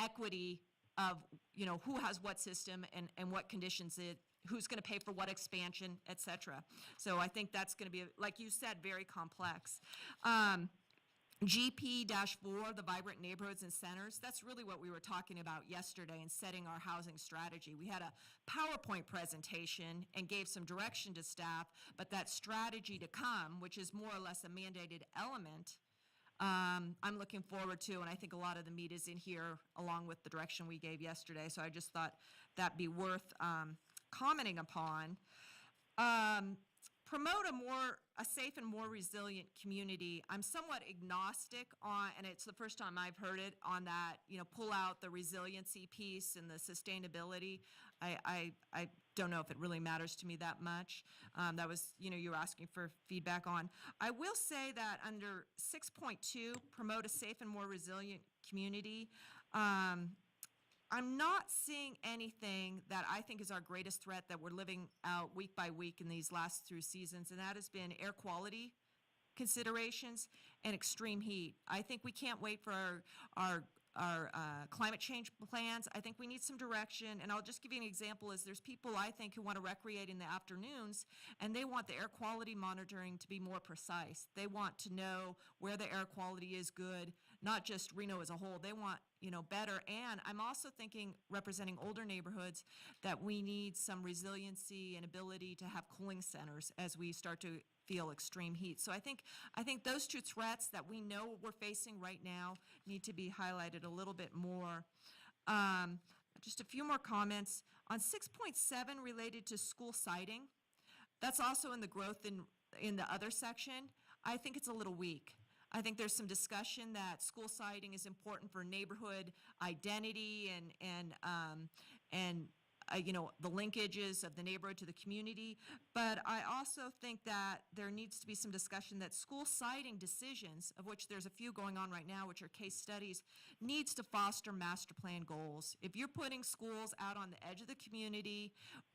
equity of, you know, who has what system and what conditions who's going to pay for what expansion, et cetera. So I think that's going to be, like you said, very complex. GP-4, the vibrant neighborhoods and centers, that's really what we were talking about yesterday in setting our housing strategy. We had a PowerPoint presentation and gave some direction to staff, but that strategy to come, which is more or less a mandated element, I'm looking forward to, and I think a lot of the meat is in here along with the direction we gave yesterday, so I just thought that'd be worth commenting upon. Promote a safe and more resilient community. I'm somewhat agnostic on, and it's the first time I've heard it, on that, you know, pull out the resiliency piece and the sustainability. I don't know if it really matters to me that much. That was, you know, you were asking for feedback on. I will say that under 6.2, promote a safe and more resilient community, I'm not seeing anything that I think is our greatest threat that we're living out week by week in these last through seasons, and that has been air quality considerations and extreme heat. I think we can't wait for our climate change plans. I think we need some direction, and I'll just give you an example. Is there's people I think who want to recreate in the afternoons, and they want the air quality monitoring to be more precise. They want to know where the air quality is good, not just Reno as a whole. They want, you know, better. And I'm also thinking, representing older neighborhoods, that we need some resiliency and ability to have cooling centers as we start to feel extreme heat. So I think those two threats that we know we're facing right now need to be highlighted a little bit more. Just a few more comments. On 6.7 related to school siting, that's also in the growth in the other section. I think it's a little weak. I think there's some discussion that school siting is important for neighborhood identity and you know, the linkages of the neighborhood to the community. But I also think that there needs to be some discussion that school siting decisions, of which there's a few going on right now, which are case studies, needs to foster master plan goals. If you're putting schools out on the edge of the community,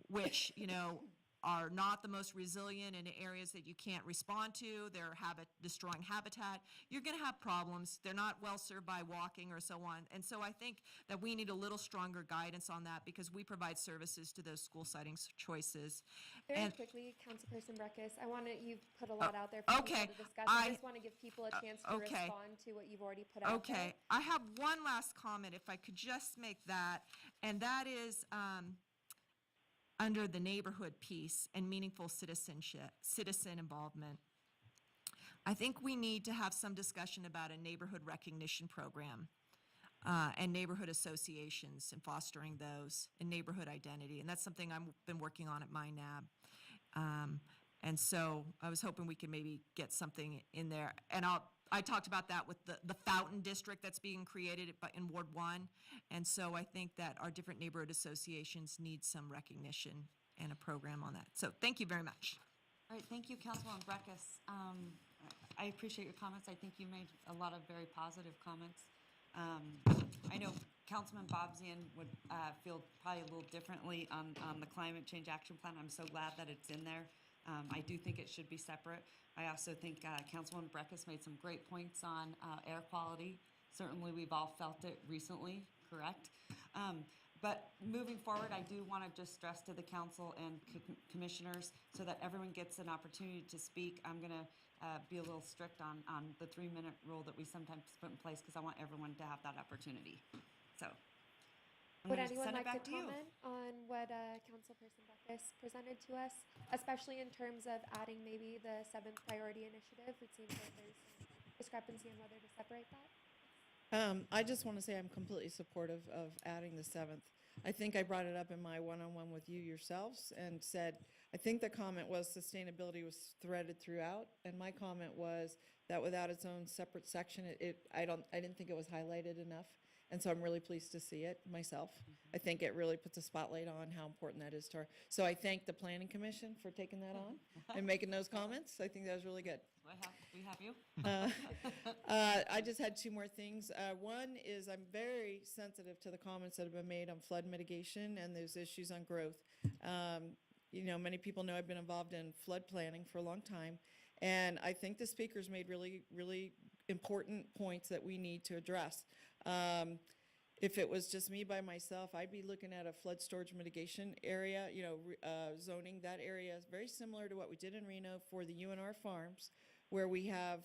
which, you know, are not the most resilient in areas that you can't respond to, they're destroying habitat, you're going to have problems. They're not well served by walking or so on. And so I think that we need a little stronger guidance on that, because we provide services to those school siting choices. Very quickly, Councilperson Breckus, you've put a lot out there for people to discuss. I just want to give people a chance to respond to what you've already put out there. Okay, I have one last comment, if I could just make that, and that is, under the neighborhood piece and meaningful citizen involvement. I think we need to have some discussion about a neighborhood recognition program and neighborhood associations and fostering those and neighborhood identity. And that's something I've been working on at MyNab. And so I was hoping we could maybe get something in there. And I talked about that with the Fountain District that's being created in Ward 1. And so I think that our different neighborhood associations need some recognition and a program on that. So thank you very much. All right, thank you, Councilwoman Breckus. I appreciate your comments. I think you made a lot of very positive comments. I know Councilman Bobzian would feel probably a little differently on the Climate Change Action Plan. I'm so glad that it's in there. I do think it should be separate. I also think Councilwoman Breckus made some great points on air quality. Certainly, we've all felt it recently, correct? But moving forward, I do want to just stress to the council and commissioners, so that everyone gets an opportunity to speak. I'm going to be a little strict on the 3-minute rule that we sometimes put in place, because I want everyone to have that opportunity. So would anyone like to comment on what Councilperson Breckus presented to us, especially in terms of adding maybe the 7th priority initiative? It seems like there's some discrepancy on whether to separate that. I just want to say I'm completely supportive of adding the 7th. I think I brought it up in my one-on-one with you yourselves and said, I think the comment was sustainability was threaded throughout, and my comment was that without its own separate section, I didn't think it was highlighted enough. And so I'm really pleased to see it myself. I think it really puts a spotlight on how important that is to our, so I thank the Planning Commission for taking that on and making those comments. I think that was really good. We have you. I just had two more things. One is I'm very sensitive to the comments that have been made on flood mitigation and those issues on growth. You know, many people know I've been involved in flood planning for a long time, and I think the speakers made really, really important points that we need to address. If it was just me by myself, I'd be looking at a flood storage mitigation area, you know, zoning that area is very similar to what we did in Reno for the UNR farms, where we have,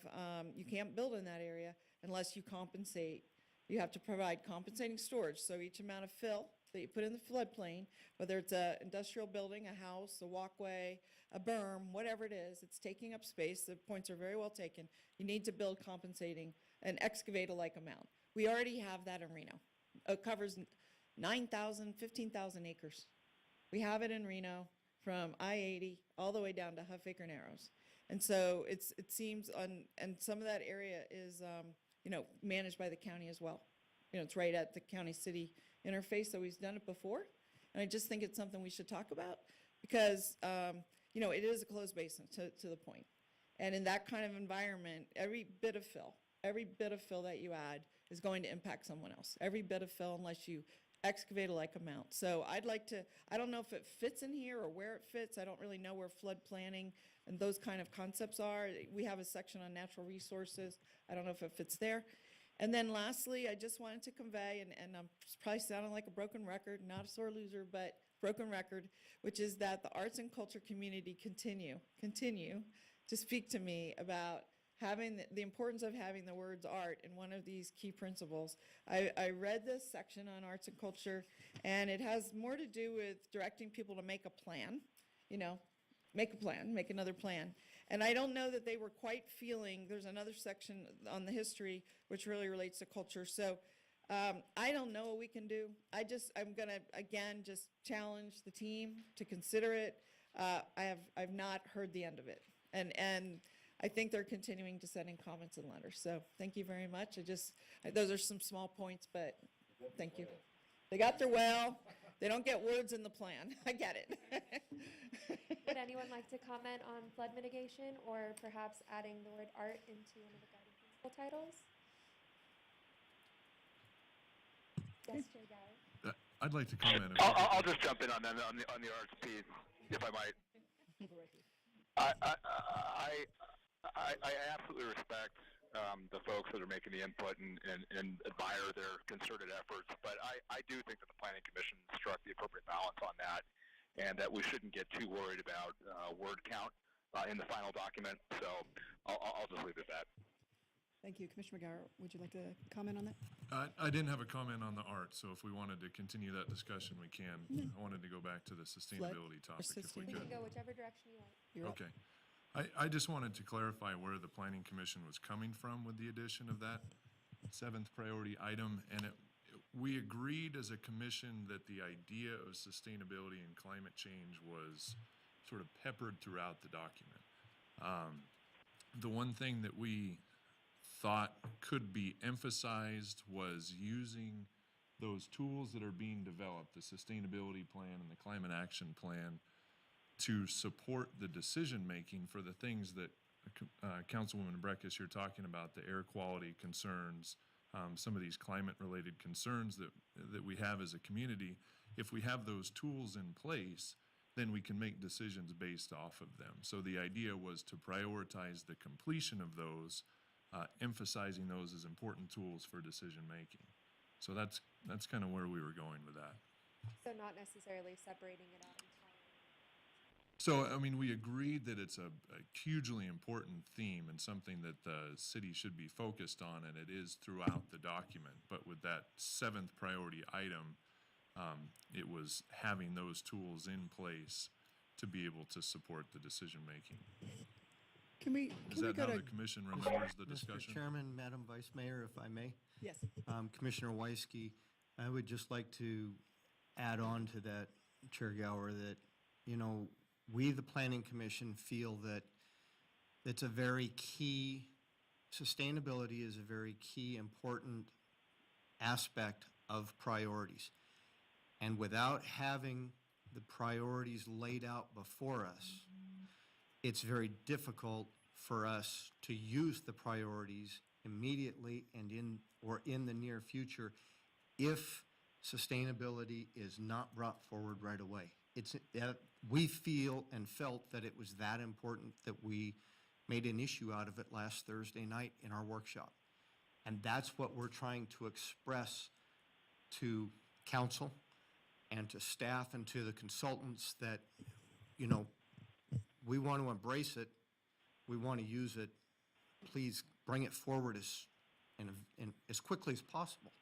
you can't build in that area unless you compensate. You have to provide compensating storage. So each amount of fill that you put in the floodplain, whether it's an industrial building, a house, a walkway, a berm, whatever it is, it's taking up space. The points are very well taken. You need to build compensating and excavate a like amount. We already have that in Reno. It covers 9,000, 15,000 acres. We have it in Reno from I-80 all the way down to Huffaker Narrows. And so it seems and some of that area is, you know, managed by the county as well. You know, it's right at the county-city interface, so he's done it before. And I just think it's something we should talk about because, you know, it is a closed basin to the point. And in that kind of environment, every bit of fill that you add is going to impact someone else. Every bit of fill, unless you excavate a like amount. So I'd like to, I don't know if it fits in here or where it fits. I don't really know where flood planning and those kind of concepts are. We have a section on natural resources. I don't know if it fits there. And then lastly, I just wanted to convey, and I'm probably sounding like a broken record, not a sore loser, but broken record, which is that the arts and culture community continue to speak to me about having the importance of having the words art in one of these key principles. I read this section on arts and culture, and it has more to do with directing people to make a plan, you know, make a plan, make another plan. And I don't know that they were quite feeling, there's another section on the history which really relates to culture. So I don't know what we can do. I'm gonna, again, just challenge the team to consider it. I've not heard the end of it. And I think they're continuing to send in comments and letters. So thank you very much. Those are some small points, but thank you. They got their well. They don't get words in the plan. I get it. Would anyone like to comment on flood mitigation or perhaps adding the word art into one of the guiding principle titles? Yes, Chair Gary. I'd like to comment. I'll just jump in on the arts piece, if I might. I absolutely respect the folks that are making the input and admire their concerted efforts, but I do think that the Planning Commission struck the appropriate balance on that, and that we shouldn't get too worried about word count in the final document. So I'll just leave it at that. Thank you. Commissioner McGower, would you like to comment on that? I didn't have a comment on the art, so if we wanted to continue that discussion, we can. I wanted to go back to the sustainability topic if we We could. can go whichever direction you want. You're up. Okay. I just wanted to clarify where the Planning Commission was coming from with the addition of that seventh priority item. And we agreed as a commission that the idea of sustainability and climate change was sort of peppered throughout the document. The one thing that we thought could be emphasized was using those tools that are being developed, the sustainability plan and the climate action plan, to support the decision-making for the things that Councilwoman Breckus, you're talking about, the air quality concerns, some of these climate-related concerns that we have as a community. If we have those tools in place, then we can make decisions based off of them. So the idea was to prioritize the completion of those, emphasizing those as important tools for decision-making. So that's kind of where we were going with that. So not necessarily separating it out entirely. So, I mean, we agreed that it's a hugely important theme and something that the city should be focused on, and it is throughout the document. But with that seventh priority item, it was having those tools in place to be able to support the decision-making. Is that how the commission remembers the discussion? Mr. Chairman, Madam Vice Mayor, if I may. Yes. Commissioner Weisky, I would just like to add on to that, Chair Gower, that, you know, we, the Planning Commission, feel that it's a very key, sustainability is a very key, important aspect of priorities. And without having the priorities laid out before us, it's very difficult for us to use the priorities immediately and in the near future if sustainability is not brought forward right away. We feel and felt that it was that important that we made an issue out of it last Thursday night in our workshop. And that's what we're trying to express to council and to staff and to the consultants, that, you know, we want to embrace it. We want to use it. Please bring it forward as quickly as possible.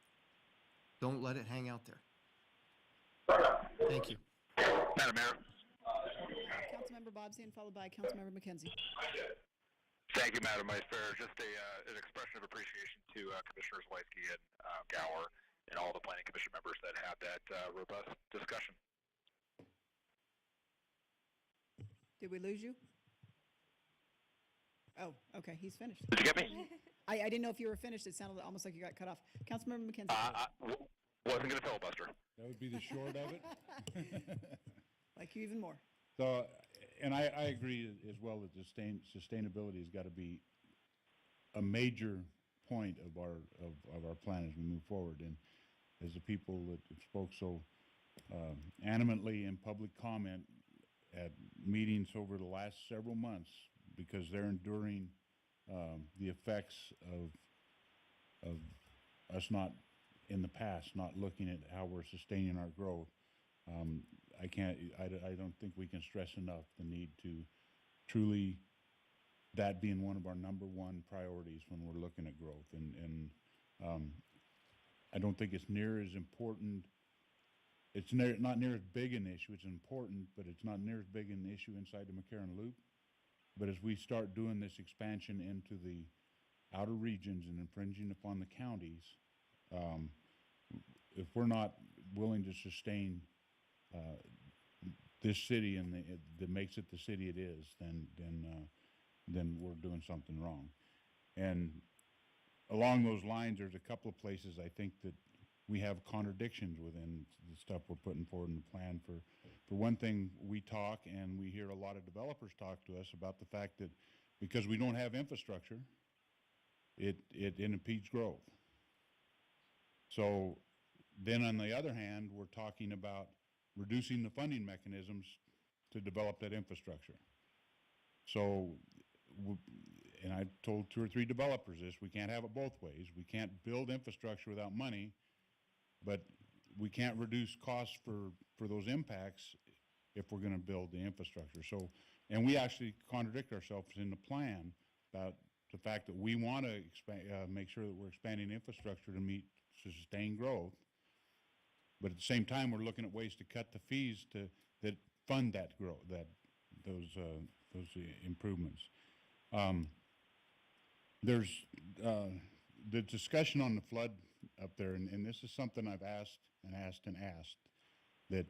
Don't let it hang out there. Thank you. Madam Mayor. Councilmember Bobzian, followed by Councilmember McKenzie. Thank you, Madam Vice Chair. Just an expression of appreciation to Commissioners Weisky and Gower and all the Planning Commission members that had that robust discussion. Did we lose you? Oh, okay, he's finished. Did you get me? I didn't know if you were finished. It sounded almost like you got cut off. Councilmember McKenzie. Wasn't going to filibuster. That would be the short of it. Like you even more. So, and I agree as well that sustainability has got to be a major point of our plan as we move forward. And as the people that spoke so animately in public comment at meetings over the last several months, because they're enduring the effects of us not in the past, not looking at how we're sustaining our growth. I don't think we can stress enough the need to truly, that being one of our number one priorities when we're looking at growth. And I don't think it's near as important. It's not near as big an issue. It's important, but it's not near as big an issue inside the McCarran Loop. But as we start doing this expansion into the outer regions and infringing upon the counties, if we're not willing to sustain this city and that makes it the city it is, then we're doing something wrong. And along those lines, there's a couple of places I think that we have contradictions within the stuff we're putting forward in the plan. For one thing, we talk and we hear a lot of developers talk to us about the fact that because we don't have infrastructure, it impedes growth. So then on the other hand, we're talking about reducing the funding mechanisms to develop that infrastructure. So, and I told 2 or 3 developers this, we can't have it both ways. We can't build infrastructure without money, but we can't reduce costs for those impacts if we're going to build the infrastructure. So, and we actually contradict ourselves in the plan about the fact that we want to make sure that we're expanding infrastructure to sustain growth, but at the same time we're looking at ways to cut the fees that fund that growth, those improvements. There's the discussion on the flood up there, and this is something I've asked, that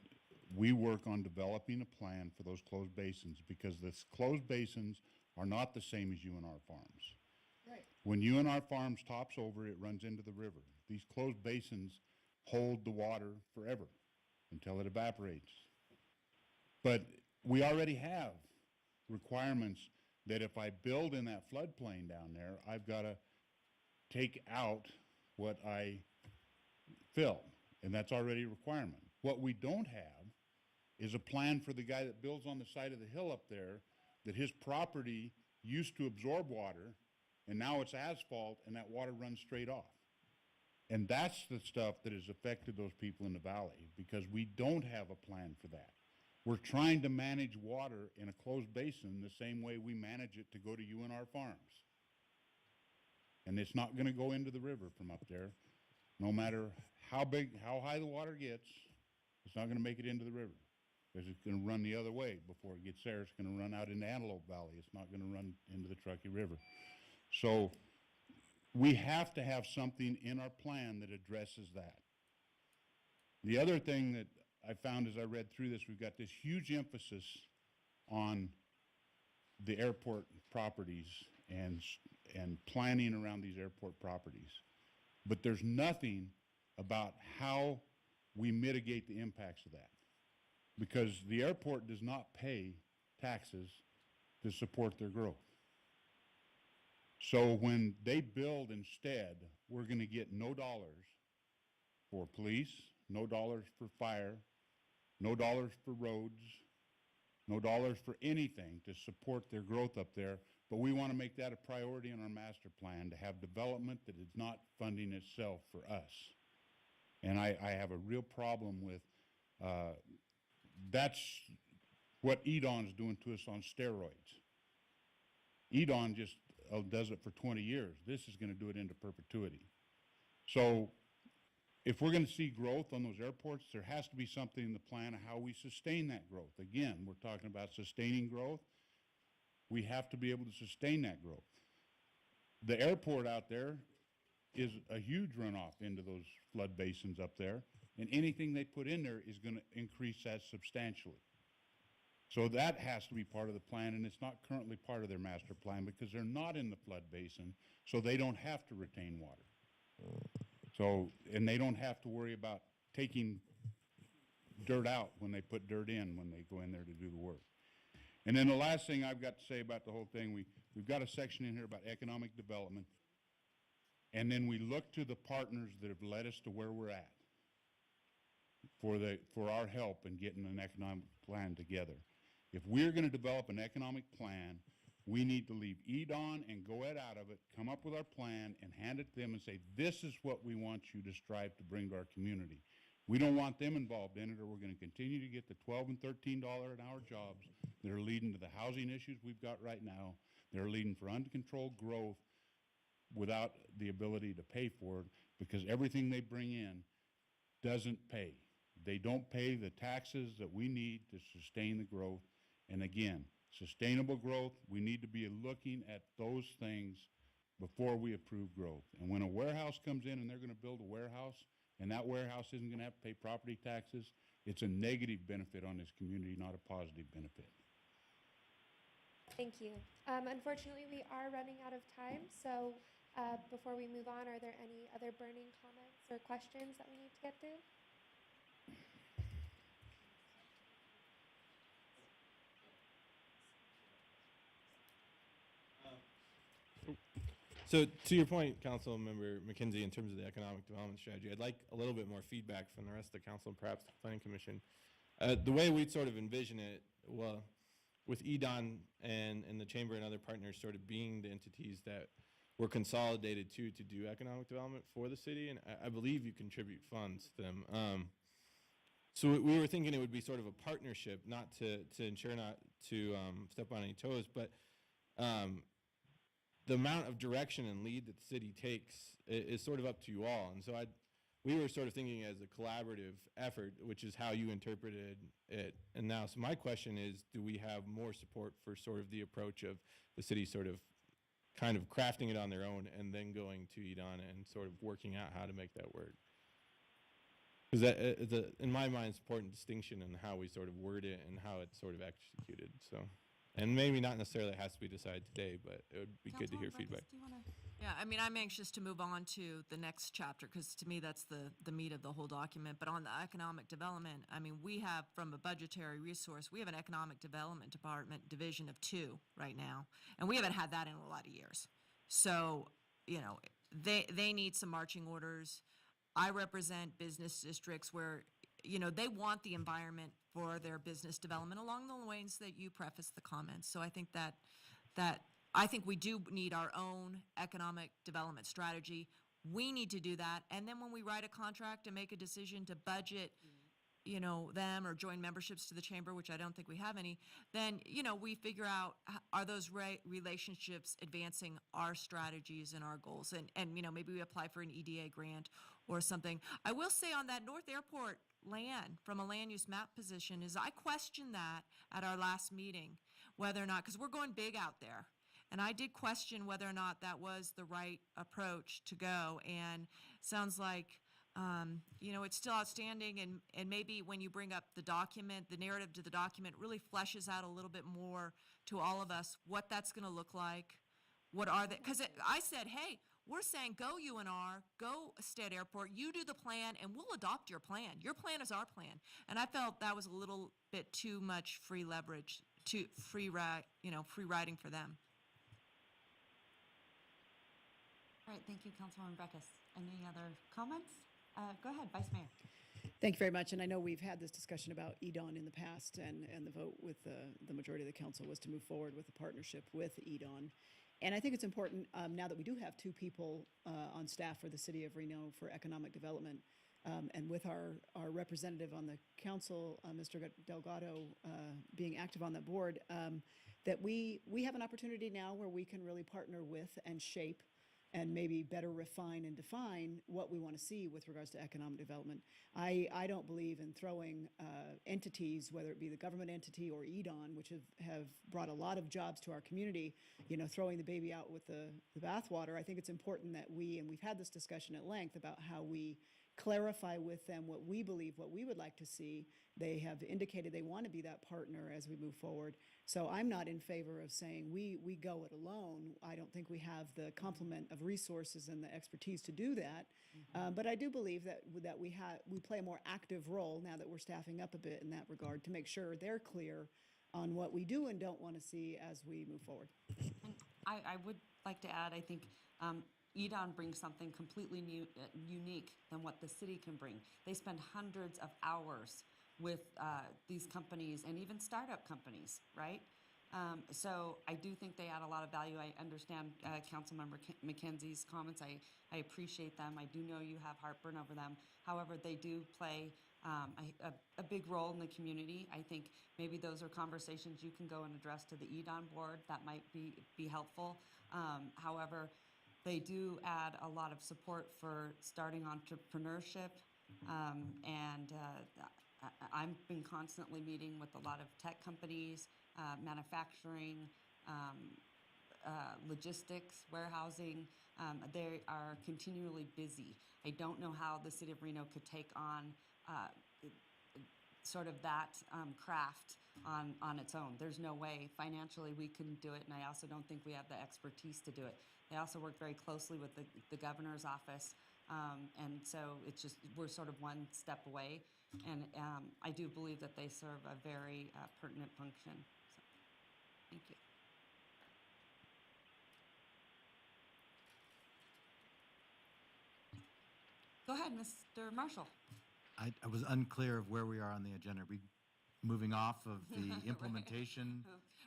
we work on developing a plan for those closed basins, because the closed basins are not the same as UNR farms. Right. When UNR farms tops over, it runs into the river. These closed basins hold the water forever until it evaporates. But we already have requirements that if I build in that floodplain down there, I've got to take out what I fill, and that's already a requirement. What we don't have is a plan for the guy that builds on the side of the hill up there, that his property used to absorb water, and now it's asphalt, and that water runs straight off. And that's the stuff that has affected those people in the valley, because we don't have a plan for that. We're trying to manage water in a closed basin the same way we manage it to go to UNR farms. And it's not going to go into the river from up there. No matter how high the water gets, it's not going to make it into the river, because it's going to run the other way. Before it gets there, it's going to run out into Antelope Valley. It's not going to run into the Truckee River. So we have to have something in our plan that addresses that. The other thing that I found as I read through this, we've got this huge emphasis on the airport properties and planning around these airport properties. But there's nothing about how we mitigate the impacts of that. Because the airport does not pay taxes to support their growth. So when they build instead, we're going to get no dollars for police, no dollars for fire, no dollars for roads, no dollars for anything to support their growth up there. But we want to make that a priority in our master plan, to have development that is not funding itself for us. And I have a real problem with, that's what EDON's doing to us on steroids. EDON just does it for 20 years. This is going to do it into perpetuity. So if we're going to see growth on those airports, there has to be something in the plan of how we sustain that growth. Again, we're talking about sustaining growth. We have to be able to sustain that growth. The airport out there is a huge runoff into those flood basins up there, and anything they put in there is going to increase that substantially. So that has to be part of the plan, and it's not currently part of their master plan because they're not in the flood basin, so they don't have to retain water. So, and they don't have to worry about taking dirt out when they put dirt in when they go in there to do the work. And then the last thing I've got to say about the whole thing, we've got a section in here about economic development, and then we look to the partners that have led us to where we're at for our help in getting an economic plan together. If we're going to develop an economic plan, we need to leave EDON and GOED out of it, come up with our plan, and hand it to them and say, this is what we want you to strive to bring to our community. We don't want them involved in it, or we're going to continue to get the $12 and $13 an hour jobs that are leading to the housing issues we've got right now. They're leading for uncontrolled growth without the ability to pay for it, because everything they bring in doesn't pay. They don't pay the taxes that we need to sustain the growth. And again, sustainable growth, we need to be looking at those things before we approve growth. And when a warehouse comes in and they're going to build a warehouse, and that warehouse isn't going to have to pay property taxes, it's a negative benefit on this community, not a positive benefit. Thank you. Unfortunately, we are running out of time, so before we move on, are there any other burning comments or questions that we need to get through? So to your point, Councilmember McKenzie, in terms of the economic development strategy, I'd like a little bit more feedback from the rest of the council and perhaps the Planning Commission. The way we sort of envision it, well, with EDON and the Chamber and other partners sort of being the entities that were consolidated to do economic development for the city, and I believe you contribute funds to them. So we were thinking it would be sort of a partnership, not to ensure not to step on any toes, but the amount of direction and lead that the city takes is sort of up to you all. And so we were sort of thinking as a collaborative effort, which is how you interpreted it. And now, so my question is, do we have more support for sort of the approach of the city sort of kind of crafting it on their own and then going to EDON and sort of working out how to make that work? Because that is, in my mind, it's an important distinction in how we sort of word it and how it's sort of executed. So, and maybe not necessarily has to be decided today, but it would be good to hear feedback. Yeah, I mean, I'm anxious to move on to the next chapter, because to me, that's the meat of the whole document. But on the economic development, I mean, we have, from a budgetary resource, we have an economic development department division of 2 right now, and we haven't had that in a lot of years. So, you know, they need some marching orders. I represent business districts where, you know, they want the environment for their business development along the lines that you prefaced the comments. So I think that I think we do need our own economic development strategy. We need to do that. And then when we write a contract and make a decision to budget, you know, them or join memberships to the chamber, which I don't think we have any, then, you know, we figure out, are those relationships advancing our strategies and our goals? And, you know, maybe we apply for an EDA grant or something. I will say on that North Airport land, from a land use map position, is I questioned that at our last meeting, whether or not, because we're going big out there. And I did question whether or not that was the right approach to go. And sounds like You know, it's still outstanding, and maybe when you bring up the document, the narrative to the document really fleshes out a little bit more to all of us what that's going to look like. What are the, because I said, hey, we're saying go UNR, go Stead Airport, you do the plan, and we'll adopt your plan. Your plan is our plan. And I felt that was a little bit too much free leverage, too free riding for them. All right, thank you, Councilwoman Breckus. Any other comments? Go ahead, Vice Mayor. Thank you very much. And I know we've had this discussion about EDON in the past, and the vote with the majority of the council was to move forward with a partnership with EDON. And I think it's important, now that we do have 2 people on staff for the city of Reno for economic development, and with our representative on the council, Mr. Delgado, being active on that board, that we have an opportunity now where we can really partner with and shape and maybe better refine and define what we want to see with regards to economic development. I don't believe in throwing entities, whether it be the government entity or EDON, which have brought a lot of jobs to our community, throwing the baby out with the bathwater. I think it's important that and we've had this discussion at length about how we clarify with them what we believe, what we would like to see. They have indicated they want to be that partner as we move forward. So I'm not in favor of saying we go it alone. I don't think we have the complement of resources and the expertise to do that. But I do believe that we play a more active role now that we're staffing up a bit in that regard to make sure they're clear on what we do and don't want to see as we move forward. And I would like to add, I think EDON brings something completely new, unique than what the city can bring. They spend hundreds of hours with these companies and even startup companies, right? So I do think they add a lot of value. I understand Councilmember McKenzie's comments. I appreciate them. I do know you have heartburn over them. However, they do play a big role in the community. I think maybe those are conversations you can go and address to the EDON board that might be helpful. However, they do add a lot of support for starting entrepreneurship, and I've been constantly meeting with a lot of tech companies, manufacturing, logistics, warehousing. They are continually busy. I don't know how the city of Reno could take on sort of that craft on its own. There's no way financially we couldn't do it, and I also don't think we have the expertise to do it. They also work very closely with the governor's office, and so it's just we're sort of one step away, and I do believe that they serve a very pertinent function. So, thank you. Go ahead, Mr. Marshall. I was unclear of where we are on the agenda. Are we moving off of the implementation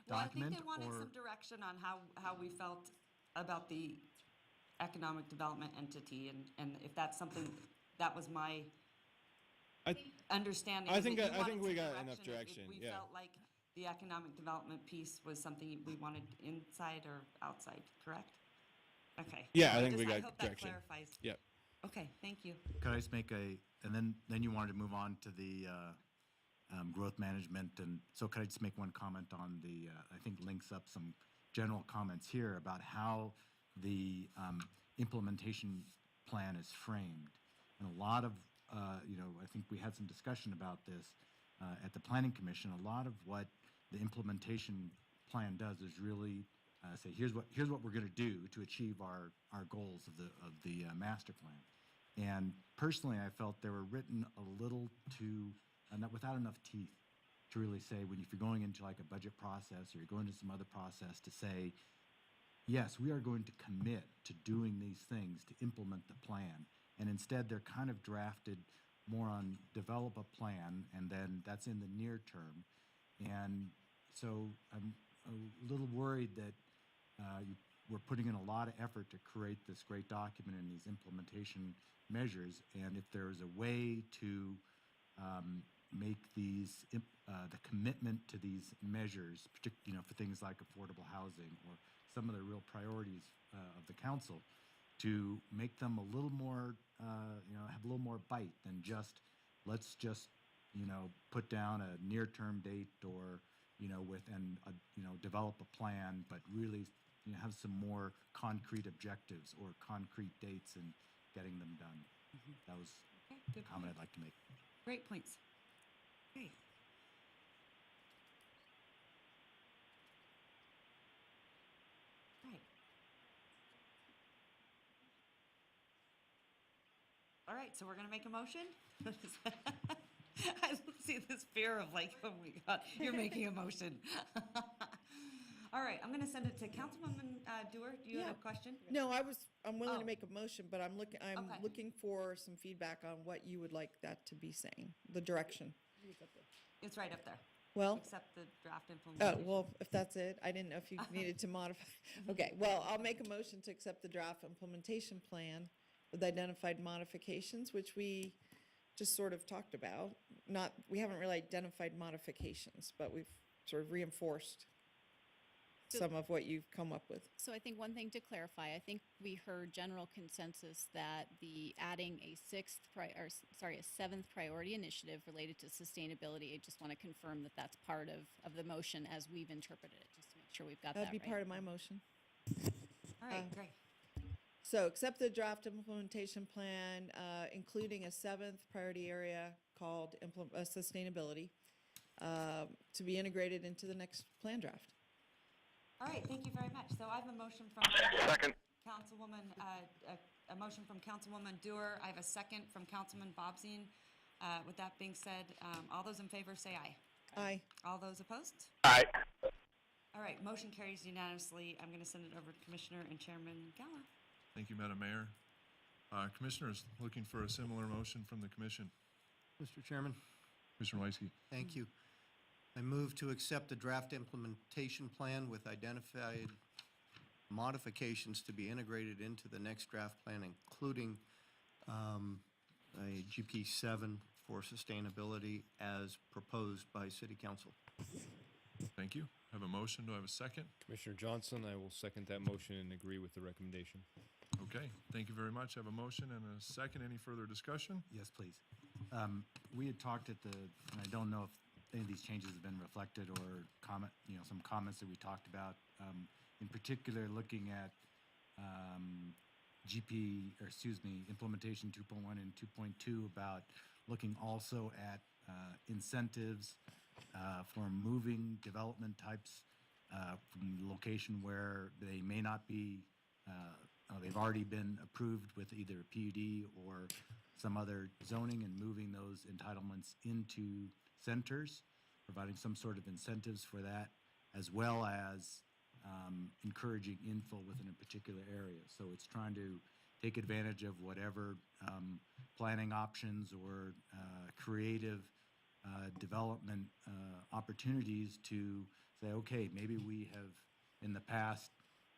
Well, document? I think they wanted some direction on how we felt about the economic development entity, and if that's something, that was my understanding. I think we we got enough direction. If we Yeah. felt like the economic development piece was something we wanted inside or outside, correct? Okay. Yeah, I think we I got hope direction. that clarifies. Yep. Okay, thank you. Could I just make and then you wanted to move on to the growth management, and so could I just make one comment on I think links up some general comments here about how the implementation plan is framed. And a lot of, I think we had some discussion about this at the Planning Commission. A lot of what the implementation plan does is really say, here's what we're going to do to achieve our goals of the master plan. And personally, I felt they were written a little too, without enough teeth to really say, if you're going into like a budget process or you're going to some other process, to say, yes, we are going to commit to doing these things to implement the plan. And instead, they're kind of drafted more on develop a plan, and then that's in the near term. And so I'm a little worried that we're putting in a lot of effort to create this great document and these implementation measures. And if there's a way to make these the commitment to these measures, particularly for things like affordable housing or some of the real priorities of the council, to make them a little more, have a little more bite than just let's just put down a near-term date or develop a plan, but really have some more concrete objectives or concrete dates in getting them done. That was Okay, good comment point. I'd like to make. Great points. Okay. Right. All right, so we're gonna make a motion? I see this fear of like, oh my God, you're making a motion. All right, I'm gonna send it to Councilwoman Dewar. Do you have a question? No, I'm willing Oh. to make a motion, but I'm Okay. looking for some feedback on what you would like that to be saying, the direction. It's right up there. Well- Accept the draft Oh, implementation. well, if that's it, I didn't know if you needed to modify. Okay, well, I'll make a motion to accept the draft implementation plan with identified modifications, which we just sort of talked about. We haven't really identified modifications, but we've sort of reinforced some of what you've come up with. So I think one thing to clarify, I think we heard general consensus that the adding a seventh priority initiative related to sustainability, I just want to confirm that that's part of the motion as we've interpreted it, just to make sure we've got that right. That'd be part of my motion. All right, great. So accept the draft implementation plan, including a seventh priority area called sustainability, to be integrated into the next plan draft. All right, thank you very much. So I have a motion from Second. Councilwoman, a motion from Councilwoman Dewar. I have a second from Councilman Bobzien. With that being said, all those in favor say aye. Aye. All those opposed? Aye. All right, motion carries unanimously. I'm going to send it over to Commissioner and Chairman Gala. Thank you, Madam Mayor. Commissioners, looking for a similar motion from the commission. Mr. Chairman, Commissioner Weisky. thank you. I move to accept the draft implementation plan with identified modifications to be integrated into the next draft plan, including a GP 7 for sustainability as proposed by City Council. Thank you. I have a motion. Do I have a second? Commissioner Johnson, I will second that motion and agree with the recommendation. Okay, thank you very much. I have a motion and a second. Any further discussion? Yes, please. We had talked and I don't know if any of these changes have been reflected or some comments that we talked about. In particular, looking at implementation 2.1 and 2.2 about looking also at incentives for moving development types from the location where they may not be, they've already been approved with either a PUD or some other zoning, and moving those entitlements into centers, providing some sort of incentives for that, as well as encouraging infill within a particular area. So it's trying to take advantage of whatever planning options or creative development opportunities to say, okay, maybe we have in the past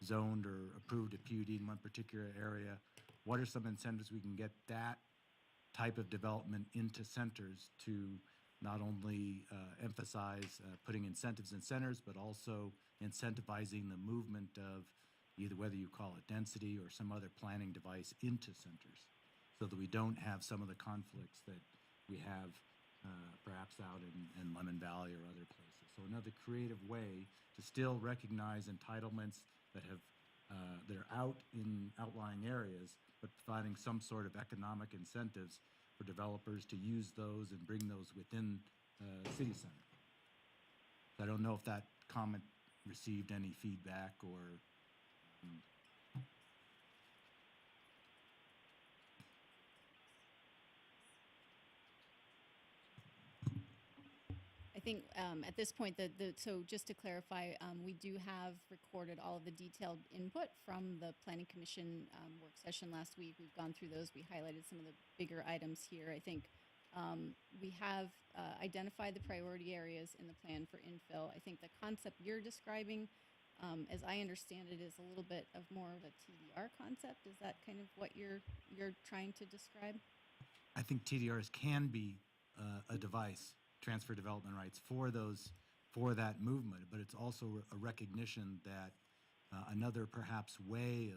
zoned or approved a PUD in one particular area. What are some incentives we can get that type of development into centers to not only emphasize putting incentives in centers, but also incentivizing the movement of either whether you call it density or some other planning device into centers, so that we don't have some of the conflicts that we have perhaps out in Lemon Valley or other places. So another creative way to still recognize entitlements that are out in outlying areas, but providing some sort of economic incentives for developers to use those and bring those within city center. I don't know if that comment received any feedback or. I think at this point, so just to clarify, we do have recorded all of the detailed input from the Planning Commission work session last week. We've gone through those. We highlighted some of the bigger items here. I think we have identified the priority areas in the plan for infill. I think the concept you're describing, as I understand it, is a little bit of more of a TDR concept. Is that kind of what you're trying to describe? I think TDRs can be a device, transfer development rights, for that movement, but it's also a recognition that another perhaps way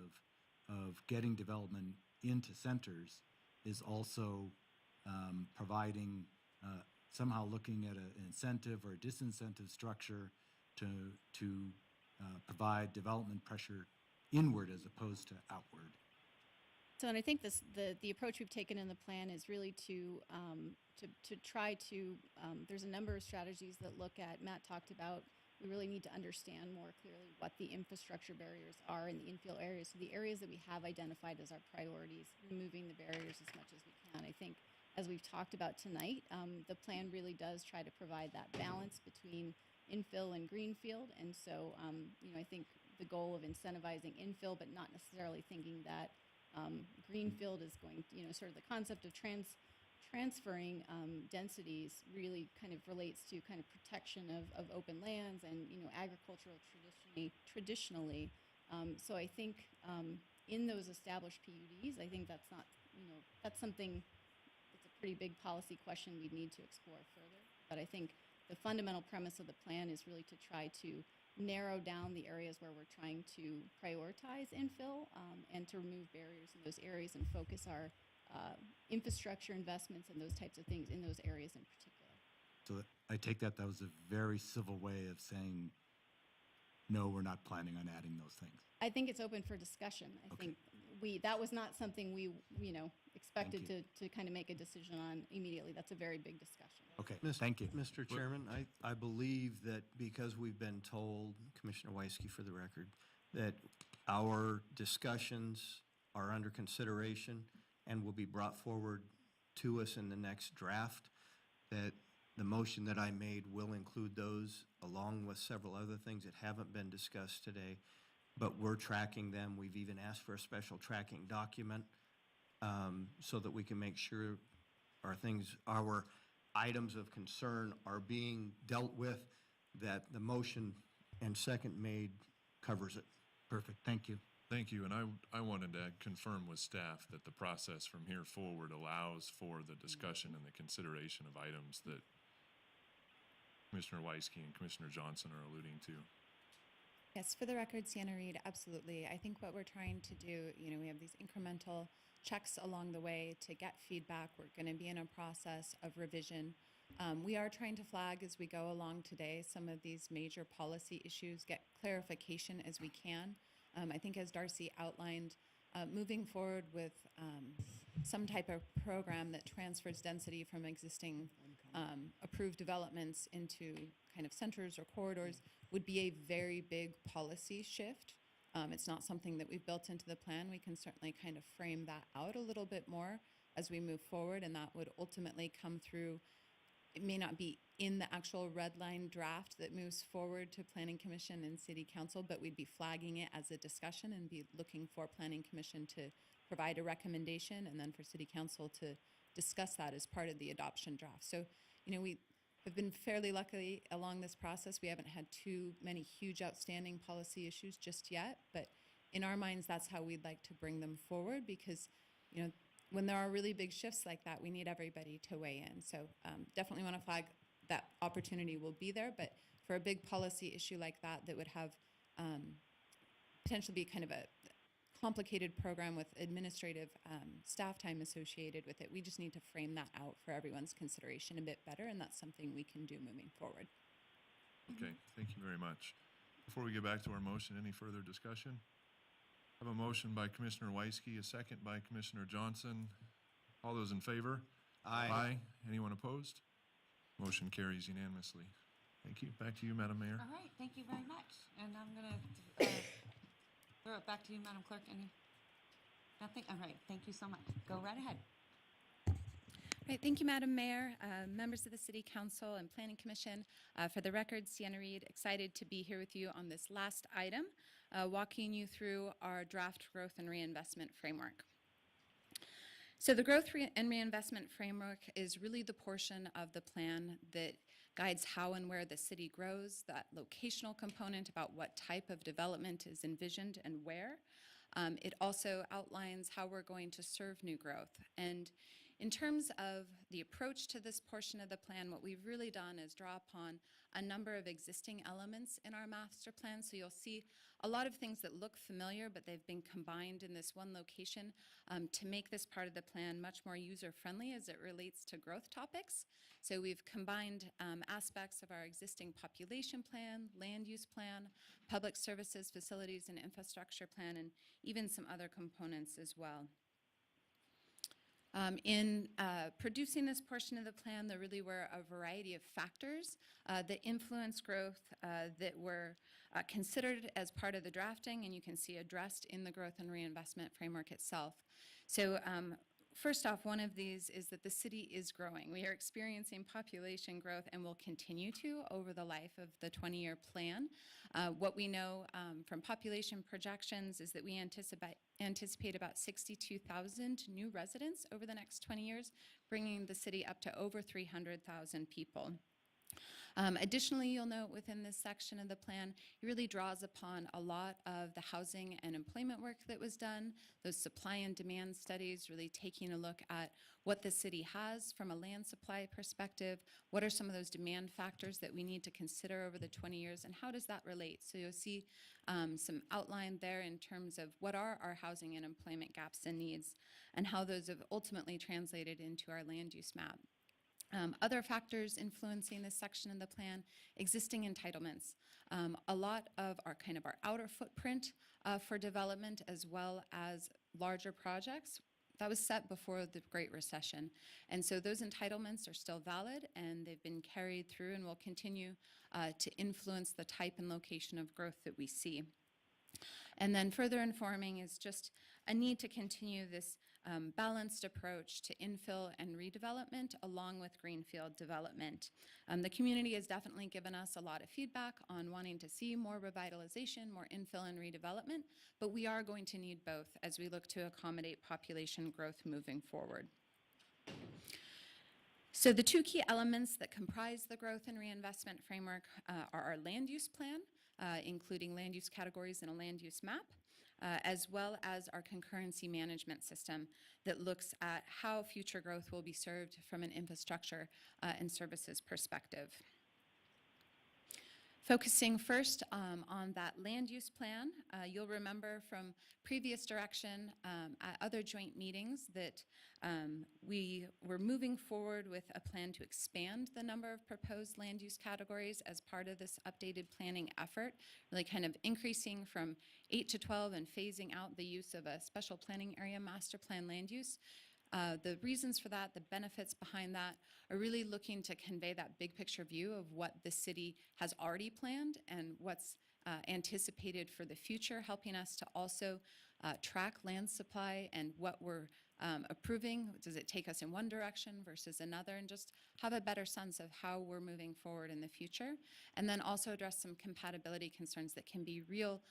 of getting development into centers is also providing, somehow looking at an incentive or a disincentive structure to provide development pressure inward as opposed to outward. So, and I think the approach we've taken in the plan is really to try to, there's a number of strategies that look at, Matt talked about, we really need to understand more clearly what the infrastructure barriers are in the infill areas. So the areas that we have identified as our priorities, removing the barriers as much as we can. I think as we've talked about tonight, the plan really does try to provide that balance between infill and greenfield. And so, I think the goal of incentivizing infill, but not necessarily thinking that greenfield is going, sort of the concept of transferring densities really kind of relates to kind of protection of open lands and, agricultural traditionally. So I think in those established PUDs, I think that's not, that's something, it's a pretty big policy question we'd need to explore further. But I think the fundamental premise of the plan is really to try to narrow down the areas where we're trying to prioritize infill and to remove barriers in those areas and focus our infrastructure investments and those types of things in those areas in particular. So I take that was a very civil way of saying, no, we're not planning on adding those things. I think it's open for discussion. I think that was not something we, expected to kind of make a decision on immediately. That's a very big discussion. Okay, thank you. Mr. Chairman, I believe that because we've been told, Commissioner Weisky for the record, that our discussions are under consideration and will be brought forward to us in the next draft, that the motion that I made will include those along with several other things that haven't been discussed today, but we're tracking them. We've even asked for a special tracking document so that we can make sure our items of concern are being dealt with, that the motion and second made covers it. Perfect, thank you. Thank you, and I wanted to confirm with staff that the process from here forward allows for the discussion and the consideration of items that Commissioner Weisky and Commissioner Johnson are alluding to. Yes, for the record, Sienna Reed, absolutely. I think what we're trying to do, we have these incremental checks along the way to get feedback. We're going to be in a process of revision. We are trying to flag as we go along today some of these major policy issues, get clarification as we can. I think as Darcy outlined, moving forward with some type of program that transfers density from existing approved developments into kind of centers or corridors would be a very big policy shift. It's not something that we've built into the plan. We can certainly kind of frame that out a little bit more as we move forward, and that would ultimately come through. It may not be in the actual red line draft that moves forward to Planning Commission and City Council, but we'd be flagging it as a discussion and be looking for Planning Commission to provide a recommendation and then for City Council to discuss that as part of the adoption draft. So, we have been fairly lucky along this process. We haven't had too many huge outstanding policy issues just yet, but in our minds, that's how we'd like to bring them forward because, when there are really big shifts like that, we need everybody to weigh in. So definitely want to flag that opportunity will be there, but for a big policy issue like that would have potentially be kind of a complicated program with administrative staff time associated with it, we just need to frame that out for everyone's consideration a bit better, and that's something we can do moving forward. Okay, thank you very much. Before we get back to our motion, any further discussion? I have a motion by Commissioner Weisky, a second by Commissioner Johnson. All those in favor? Aye. Aye. Anyone opposed? Motion carries unanimously. Thank you. Back to you, Madam Mayor. All right, thank you very much. And I'm going to throw it back to you, Madam Clerk. Nothing? All right, thank you so much. Go right ahead. Right, thank you, Madam Mayor, members of the City Council and Planning Commission. For the record, Sienna Reed, excited to be here with you on this last item, walking you through our draft growth and reinvestment framework. So the growth and reinvestment framework is really the portion of the plan that guides how and where the city grows, that locational component about what type of development is envisioned and where. It also outlines how we're going to serve new growth. And in terms of the approach to this portion of the plan, what we've really done is draw upon a number of existing elements in our master plan. So you'll see a lot of things that look familiar, but they've been combined in this one location to make this part of the plan much more user-friendly as it relates to growth topics. So we've combined aspects of our existing population plan, land use plan, public services, facilities, and infrastructure plan, and even some other components as well. In producing this portion of the plan, there really were a variety of factors that influence growth that were considered as part of the drafting, and you can see addressed in the growth and reinvestment framework itself. So first off, one of these is that the city is growing. We are experiencing population growth and will continue to over the life of the 20-year plan. What we know from population projections is that we anticipate about 62,000 new residents over the next 20 years, bringing the city up to over 300,000 people. Additionally, you'll note within this section of the plan, it really draws upon a lot of the housing and employment work that was done, those supply and demand studies, really taking a look at what the city has from a land supply perspective, what are some of those demand factors that we need to consider over the 20 years, and how does that relate? So you'll see some outline there in terms of what are our housing and employment gaps and needs, and how those have ultimately translated into our land use map. Other factors influencing this section of the plan, existing entitlements. A lot of our outer footprint for development, as well as larger projects, that was set before the Great Recession. And so those entitlements are still valid, and they've been carried through and will continue to influence the type and location of growth that we see. And then further informing is just a need to continue this balanced approach to infill and redevelopment along with greenfield development. The community has definitely given us a lot of feedback on wanting to see more revitalization, more infill and redevelopment, but we are going to need both as we look to accommodate population growth moving forward. So the two key elements that comprise the growth and reinvestment framework are our land use plan, including land use categories and a land use map, as well as our concurrency management system that looks at how future growth will be served from an infrastructure and services perspective. Focusing first on that land use plan, you'll remember from previous direction at other joint meetings that we were moving forward with a plan to expand the number of proposed land use categories as part of this updated planning effort, really kind of increasing from 8 to 12 and phasing out the use of a special planning area master plan land use. The reasons for that, the benefits behind that, are really looking to convey that big picture view of what the city has already planned and what's anticipated for the future, helping us to also track land supply and what we're approving. Does it take us in one direction versus another, and just have a better sense of how we're moving forward in the future. And then also address some compatibility concerns that can be real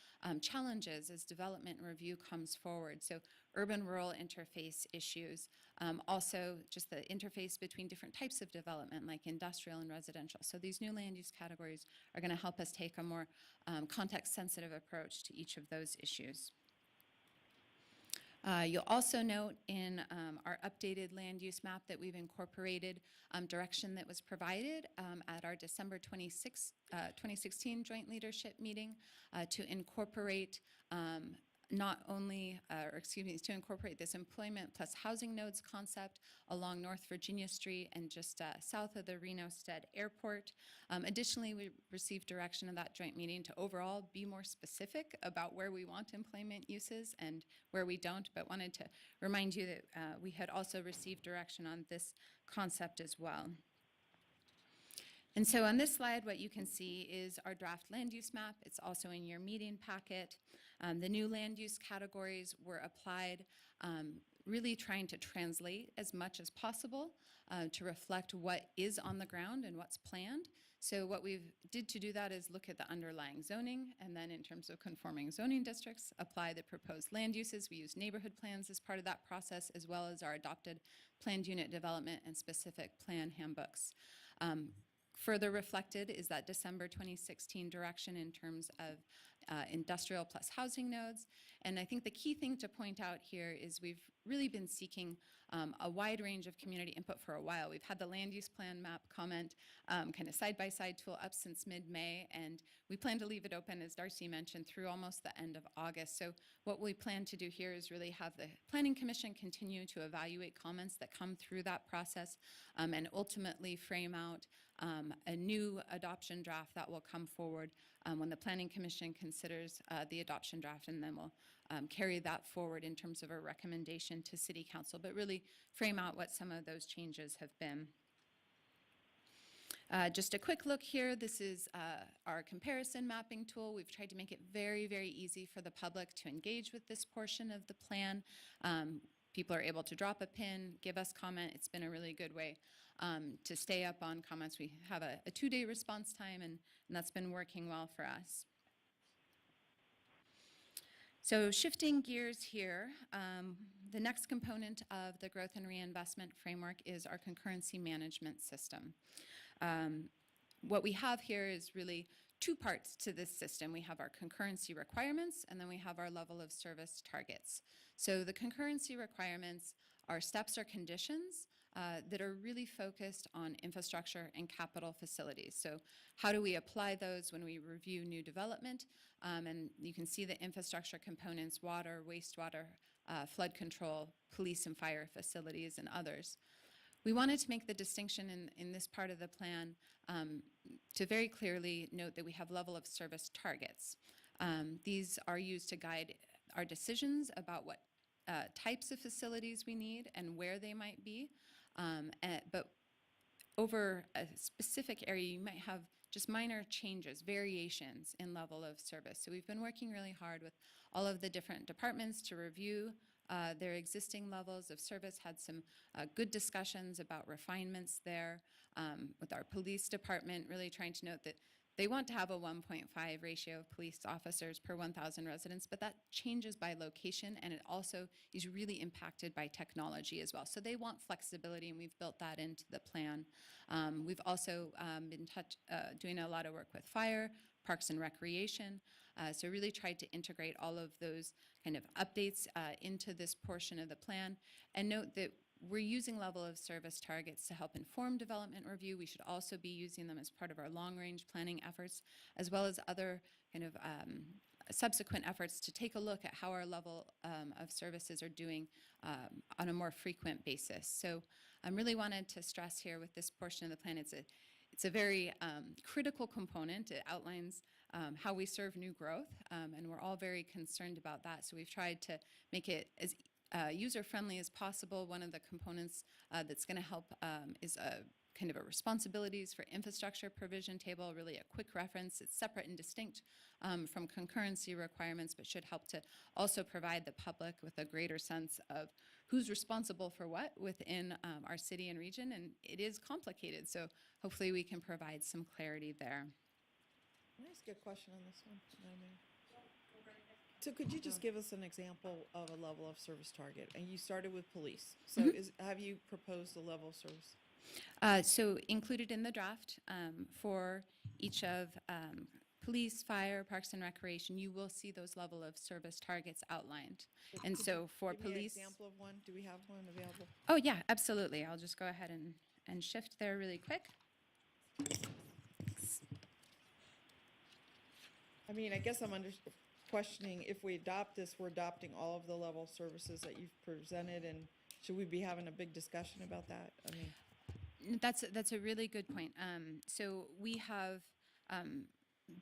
challenges as development and review comes forward. So urban-rural interface issues, also just the interface between different types of development like industrial and residential. So these new land use categories are going to help us take a more context-sensitive approach to each of those issues. You'll also note in our updated land use map that we've incorporated direction that was provided at our December 2016 joint leadership meeting to incorporate to incorporate this employment plus housing nodes concept along North Virginia Street and just south of the Reno Stead Airport. Additionally, we received direction in that joint meeting to overall be more specific about where we want employment uses and where we don't, but wanted to remind you that we had also received direction on this concept as well. And so on this slide, what you can see is our draft land use map. It's also in your meeting packet. The new land use categories were applied, really trying to translate as much as possible to reflect what is on the ground and what's planned. So what we did to do that is look at the underlying zoning, and then in terms of conforming zoning districts, apply the proposed land uses. We use neighborhood plans as part of that process, as well as our adopted planned unit development and specific plan handbooks. Further reflected is that December 2016 direction in terms of industrial plus housing nodes. And I think the key thing to point out here is we've really been seeking a wide range of community input for a while. We've had the land use plan map comment kind of side-by-side tool up since mid-May, and we plan to leave it open, as Darcy mentioned, through almost the end of August. So what we plan to do here is really have the Planning Commission continue to evaluate comments that come through that process and ultimately frame out a new adoption draft that will come forward when the Planning Commission considers the adoption draft, and then we'll carry that forward in terms of a recommendation to City Council, but really frame out what some of those changes have been. Just a quick look here. This is our comparison mapping tool. We've tried to make it very, very easy for the public to engage with this portion of the plan. People are able to drop a pin, give us comment. It's been a really good way to stay up on comments. We have a 2-day response time, and that's been working well for us. So shifting gears here, the next component of the growth and reinvestment framework is our concurrency management system. What we have here is really 2 parts to this system. We have our concurrency requirements, and then we have our level of service targets. So the concurrency requirements are steps or conditions that are really focused on infrastructure and capital facilities. So how do we apply those when we review new development? And you can see the infrastructure components: water, wastewater, flood control, police and fire facilities, and others. We wanted to make the distinction in this part of the plan to very clearly note that we have level of service targets. These are used to guide our decisions about what types of facilities we need and where they might be. But over a specific area, you might have just minor changes, variations in level of service. So we've been working really hard with all of the different departments to review their existing levels of service, had some good discussions about refinements there with our police department, really trying to note that they want to have a 1.5 ratio of police officers per 1,000 residents, but that changes by location, and it also is really impacted by technology as well. So they want flexibility, and we've built that into the plan. We've also been doing a lot of work with fire, parks and recreation, so really tried to integrate all of those kind of updates into this portion of the plan, and note that we're using level of service targets to help inform development review. We should also be using them as part of our long-range planning efforts, as well as other kind of subsequent efforts to take a look at how our level of services are doing on a more frequent basis. So I really wanted to stress here with this portion of the plan, it's a very critical component. It outlines how we serve new growth, and we're all very concerned about that. So we've tried to make it as user-friendly as possible. One of the components that's going to help is a kind of a responsibilities for infrastructure provision table, really a quick reference. It's separate and distinct from concurrency requirements, but should help to also provide the public with a greater sense of who's responsible for what within our city and region, and it is complicated, so hopefully we can provide some clarity there. Can I ask you a question on this one, Madam Mayor? So could you just give us an example of a level of service target? And you started with police. So have you proposed a level of service? So included in the draft for each of police, fire, parks and recreation, you will see those level of service targets outlined. And so for Give me an police. example of one. Do we have one available? Oh yeah, absolutely. I'll just go ahead and shift there really quick. I mean, I guess I'm questioning if we adopt this, we're adopting all of the level of services that you've presented, and should we be having a big discussion about that? I mean, That's a really good point. So we have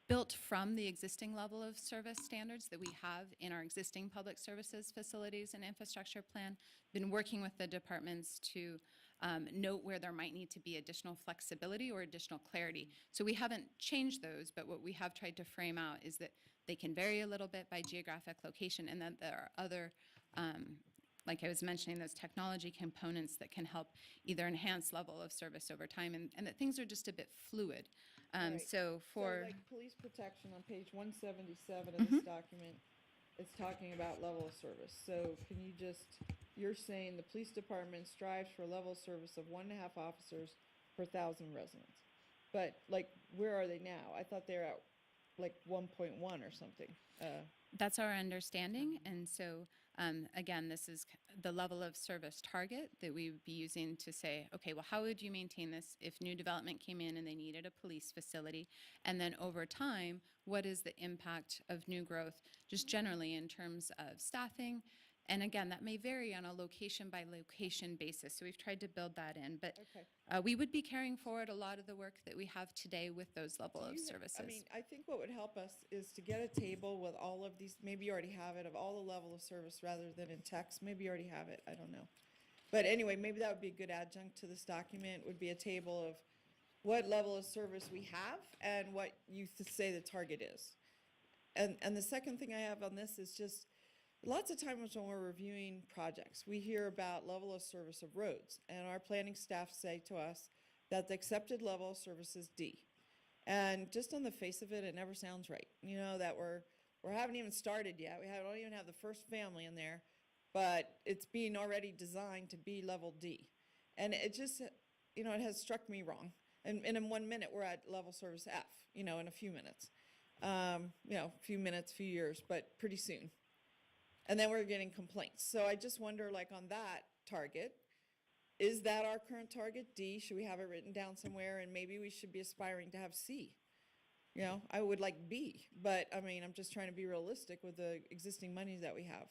built from the existing level of service standards that we have in our existing public services facilities and infrastructure plan, been working with the departments to note where there might need to be additional flexibility or additional clarity. So we haven't changed those, but what we have tried to frame out is that they can vary a little bit by geographic location, and that there are other like I was mentioning, those technology components that can help either enhance level of service over time, and that things are just a bit fluid. right. So for like police protection on page 177 of this document, it's talking about level of service. So can you you're saying the police department strives for a level of service of 1.5 officers per 1,000 residents. But like, where are they now? I thought they're at like 1.1 or something. that's our understanding, and so again, this is the level of service target that we would be using to say, okay, well, how would you maintain this if new development came in and they needed a police facility? And then over time, what is the impact of new growth just generally in terms of staffing And again, that may vary on a location by location basis, so we've tried to build that in. But Okay. we would be carrying forward a lot of the work that we have today with those level of services. I mean, I think what would help us is to get a table with all of these, maybe you already have it, of all the level of service rather than in text. Maybe you already have it, I don't know. But anyway, maybe that would be a good adjunct to this document, would be a table of what level of service we have and what you say the target is. And the second thing I have on this is just, lots of times when we're reviewing projects, we hear about level of service of roads, and our planning staff say to us that the accepted level of service is D. And just on the face of it, it never sounds right. You know, that we haven't even started yet. Don't even have the first family in there, but it's being already designed to be level D. And it just, you know, it has struck me wrong. And in 1 minute, we're at level service F, you know, in a few minutes. You know, a few minutes, few years, but pretty soon. And then we're getting complaints. So I just wonder, like, on that target, is that our current target, D? Should we have it written down somewhere? And maybe we should be aspiring to have C. You know, I would like B, but I mean, I'm just trying to be realistic with the existing monies that we have.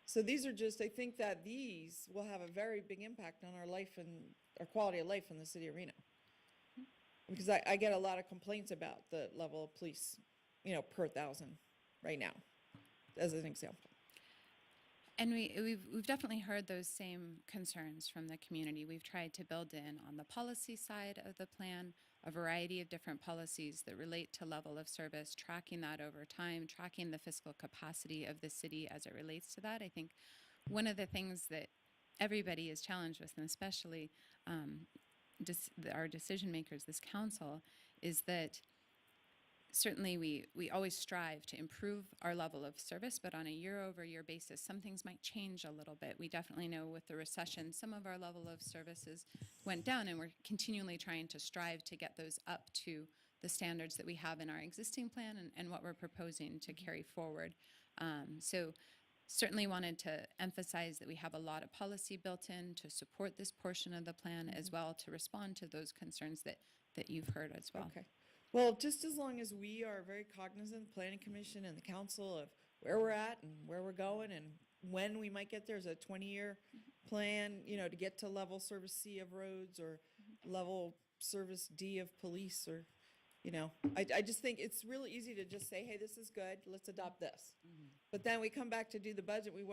So these are just, I think that these will have a very big impact on our life and our quality of life in the city of Reno. Because I get a lot of complaints about the level of police, you know, per 1,000 right now, as an example. And we've definitely heard those same concerns from the community. We've tried to build in on the policy side of the plan a variety of different policies that relate to level of service, tracking that over time, tracking the fiscal capacity of the city as it relates to that. I think one of the things that everybody is challenged with, and especially our decision makers, this council, is that certainly we always strive to improve our level of service, but on a year-over-year basis, some things might change a little bit. We definitely know with the recession, some of our level of services went down, and we're continually trying to strive to get those up to the standards that we have in our existing plan and what we're proposing to carry forward. So certainly wanted to emphasize that we have a lot of policy built in to support this portion of the plan as well, to respond to those concerns that you've heard as well. Okay. Well, just as long as we are very cognizant, the Planning Commission and the council, of where we're at and where we're going and when we might get there, is a 20-year plan, you know, to get to level service C of roads or level service D of police, or, you know, I just think it's really easy to just say, hey, this is good, let's adopt this. But then we come back to do the budget, we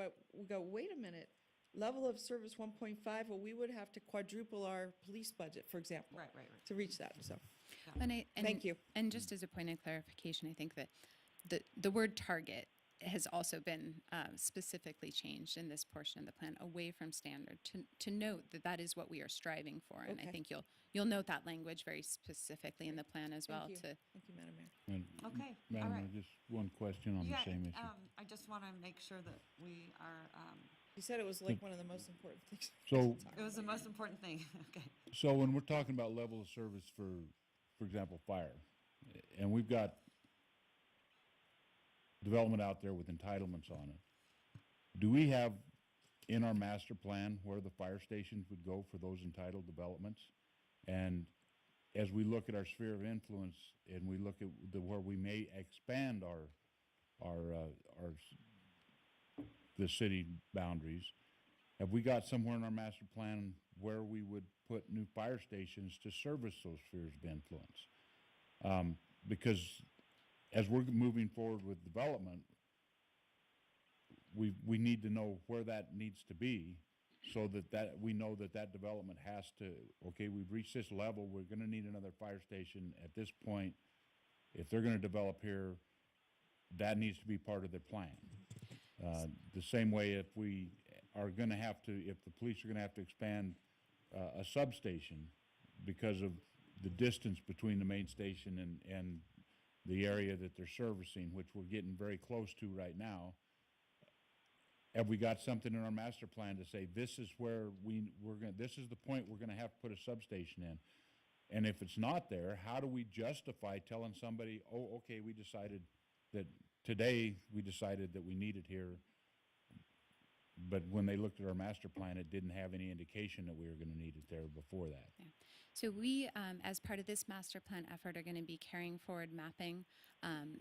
go, wait a minute, level of service 1.5, well, we would have to quadruple our police budget, for example. Right. To reach that, so. Thank you. And just as a point of clarification, I think that the word target has also been specifically changed in this portion of the plan, away from standard, to note that that is what we are striving for. And I think you'll note that language very specifically in the plan as well. Thank you, Madam Mayor. And Okay, Madam all Mayor, right. just one question on the same issue. I just want to make sure that we are, You said it was like one of the most important things. So, it was the most important thing, okay. so when we're talking about level of service for example, fire, and we've got development out there with entitlements on it, do we have in our master plan where the fire stations would go for those entitled developments? And as we look at our sphere of influence and we look at where we may expand the city boundaries, have we got somewhere in our master plan where we would put new fire stations to service those spheres of influence? Because as we're moving forward with development, we need to know where that needs to be, so that we know that development has to, okay, we've reached this level, we're gonna need another fire station at this point. If they're gonna develop here, that needs to be part of their plan. The same way if we are gonna have to, if the police are gonna have to expand a substation because of the distance between the main station and the area that they're servicing, which we're getting very close to right now, have we got something in our master plan to say, this is where this is the point we're gonna have to put a substation in? And if it's not there, how do we justify telling somebody, oh, okay, we decided that today, we decided that we need it here, but when they looked at our master plan, it didn't have any indication that we were gonna need it there before that? Yeah. So we, as part of this master plan effort, are going to be carrying forward mapping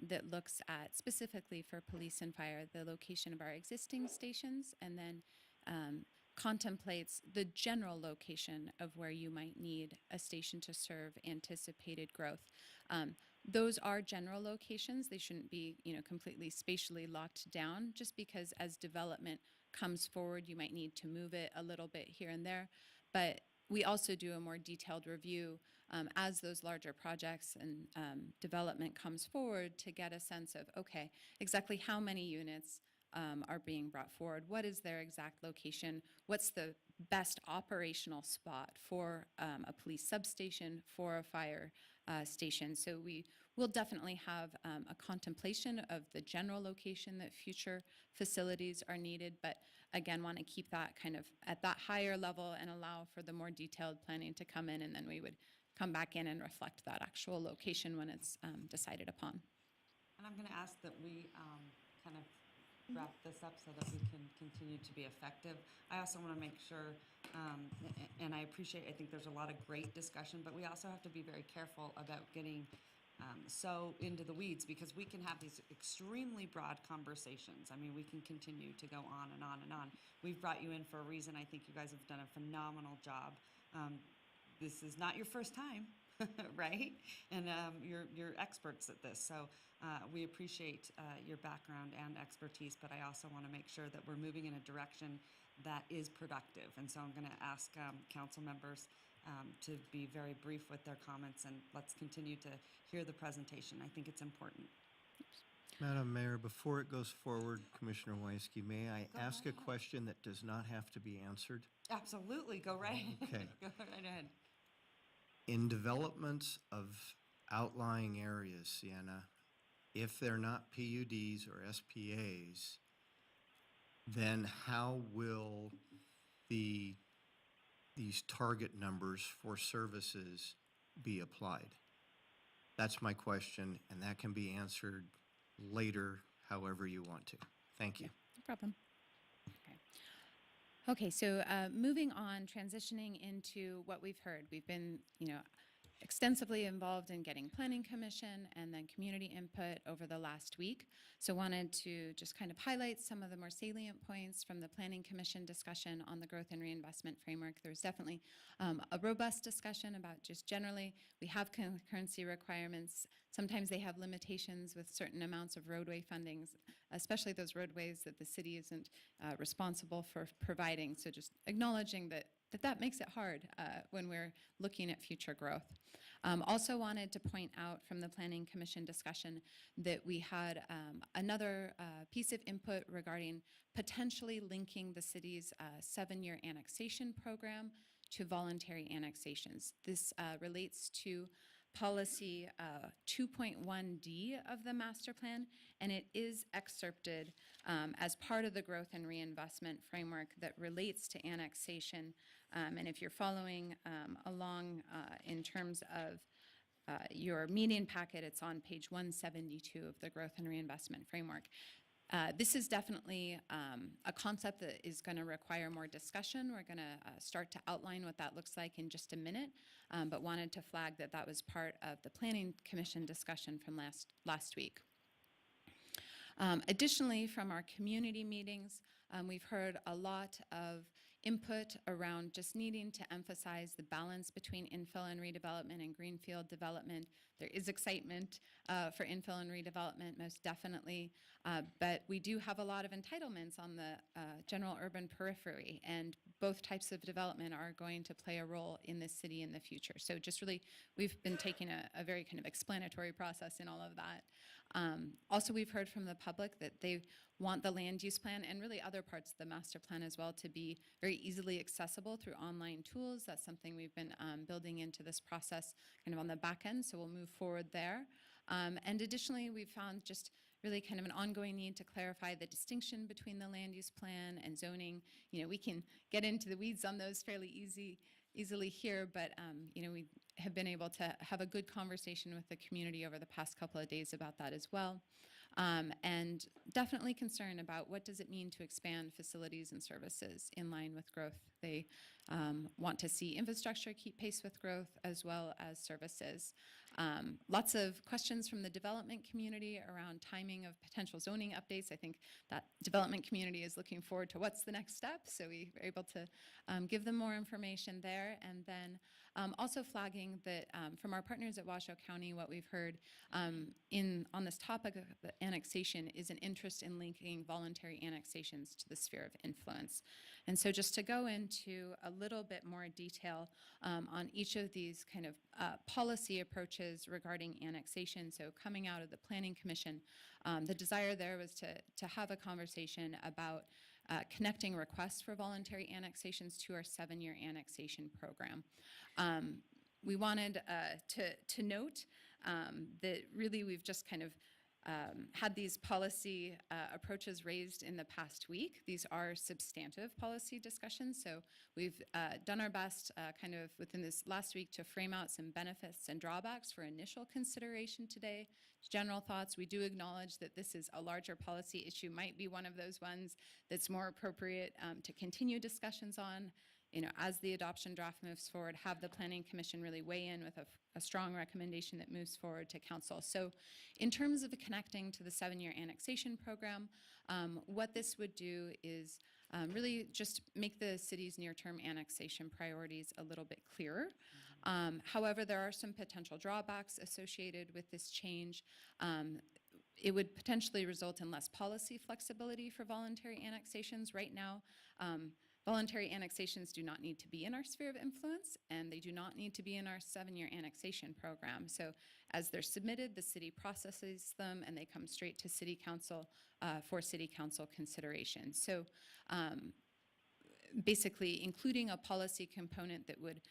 that looks at specifically for police and fire, the location of our existing stations, and then contemplates the general location of where you might need a station to serve anticipated growth. Those are general locations. They shouldn't be, completely spatially locked down, just because as development comes forward, you might need to move it a little bit here and there. But we also do a more detailed review as those larger projects and development comes forward to get a sense of, okay, exactly how many units are being brought forward, what is their exact location, what's the best operational spot for a police substation, for a fire station. So we will definitely have a contemplation of the general location that future facilities are needed, but again, want to keep that kind of at that higher level and allow for the more detailed planning to come in, and then we would come back in and reflect that actual location when it's decided upon. And I'm going to ask that we kind of wrap this up so that we can continue to be effective. I also want to make sure, and I appreciate, I think there's a lot of great discussion, but we also have to be very careful about getting so into the weeds, because we can have these extremely broad conversations. I mean, we can continue to go on and on and on. We've brought you in for a reason. I think you guys have done a phenomenal job. This is not your first time, right? And you're experts at this. So we appreciate your background and expertise, but I also want to make sure that we're moving in a direction that is productive. And so I'm going to ask council members to be very brief with their comments, and let's continue to hear the presentation. I think it's important. Madam Mayor, before it goes forward, Commissioner Wieski, may I ask a question that does not have to be answered? Absolutely. Go right, Okay. go right ahead. In developments of outlying areas, Sienna, if they're not PUDs or SPAs, then how will these target numbers for services be applied? That's my question, and that can be answered later however you want to. Thank you. No problem. Okay, so moving on, transitioning into what we've heard. We've been, extensively involved in getting Planning Commission and then community input over the last week. So wanted to just kind of highlight some of the more salient points from the Planning Commission discussion on the growth and reinvestment framework. There's definitely a robust discussion about just generally, we have concurrency requirements. Sometimes they have limitations with certain amounts of roadway fundings, especially those roadways that the city isn't responsible for providing. So just acknowledging that makes it hard when we're looking at future growth. Also wanted to point out from the Planning Commission discussion that we had another piece of input regarding potentially linking the city's 7-year annexation program to voluntary annexations. This relates to policy 2.1D of the master plan, and it is excerpted as part of the growth and reinvestment framework that relates to annexation. And if you're following along in terms of your meeting packet, it's on page 172 of the growth and reinvestment framework. This is definitely a concept that is going to require more discussion. We're going to start to outline what that looks like in just a minute, but wanted to flag that was part of the Planning Commission discussion from last week. Additionally, from our community meetings, we've heard a lot of input around just needing to emphasize the balance between infill and redevelopment and greenfield development. There is excitement for infill and redevelopment, most definitely, but we do have a lot of entitlements on the general urban periphery, and both types of development are going to play a role in this city in the future. So just really, we've been taking a very kind of explanatory process in all of that. Also, we've heard from the public that they want the land use plan and really other parts of the master plan as well to be very easily accessible through online tools. That's something we've been building into this process kind of on the back end, so we'll move forward there. And additionally, we've found just really kind of an ongoing need to clarify the distinction between the land use plan and zoning. We can get into the weeds on those fairly easily here, but we have been able to have a good conversation with the community over the past couple of days about that as well. and definitely concern about what does it mean to expand facilities and services in line with growth. They want to see infrastructure keep pace with growth as well as services. Lots of questions from the development community around timing of potential zoning updates. I think that development community is looking forward to what's the next step, so we were able to give them more information there. And then also flagging that from our partners at Washoe County, what we've heard on this topic of the annexation is an interest in linking voluntary annexations to the sphere of influence. And so just to go into a little bit more detail on each of these kind of policy approaches regarding annexation. So coming out of the Planning Commission, the desire there was to have a conversation about connecting requests for voluntary annexations to our 7-year annexation program. We wanted to note that really we've just kind of had these policy approaches raised in the past week. These are substantive policy discussions, so we've done our best kind of within this last week to frame out some benefits and drawbacks for initial consideration today. General thoughts, we do acknowledge that this is a larger policy issue, might be one of those ones that's more appropriate to continue discussions on. As the adoption draft moves forward, have the Planning Commission really weigh in with a strong recommendation that moves forward to Council. So in terms of connecting to the 7-year annexation program, what this would do is really just make the city's near-term annexation priorities a little bit clearer. However, there are some potential drawbacks associated with this change. It would potentially result in less policy flexibility for voluntary annexations. Right now, voluntary annexations do not need to be in our sphere of influence, and they do not need to be in our 7-year annexation program. So as they're submitted, the city processes them, and they come straight to City Council for City Council consideration. So basically including a policy component that would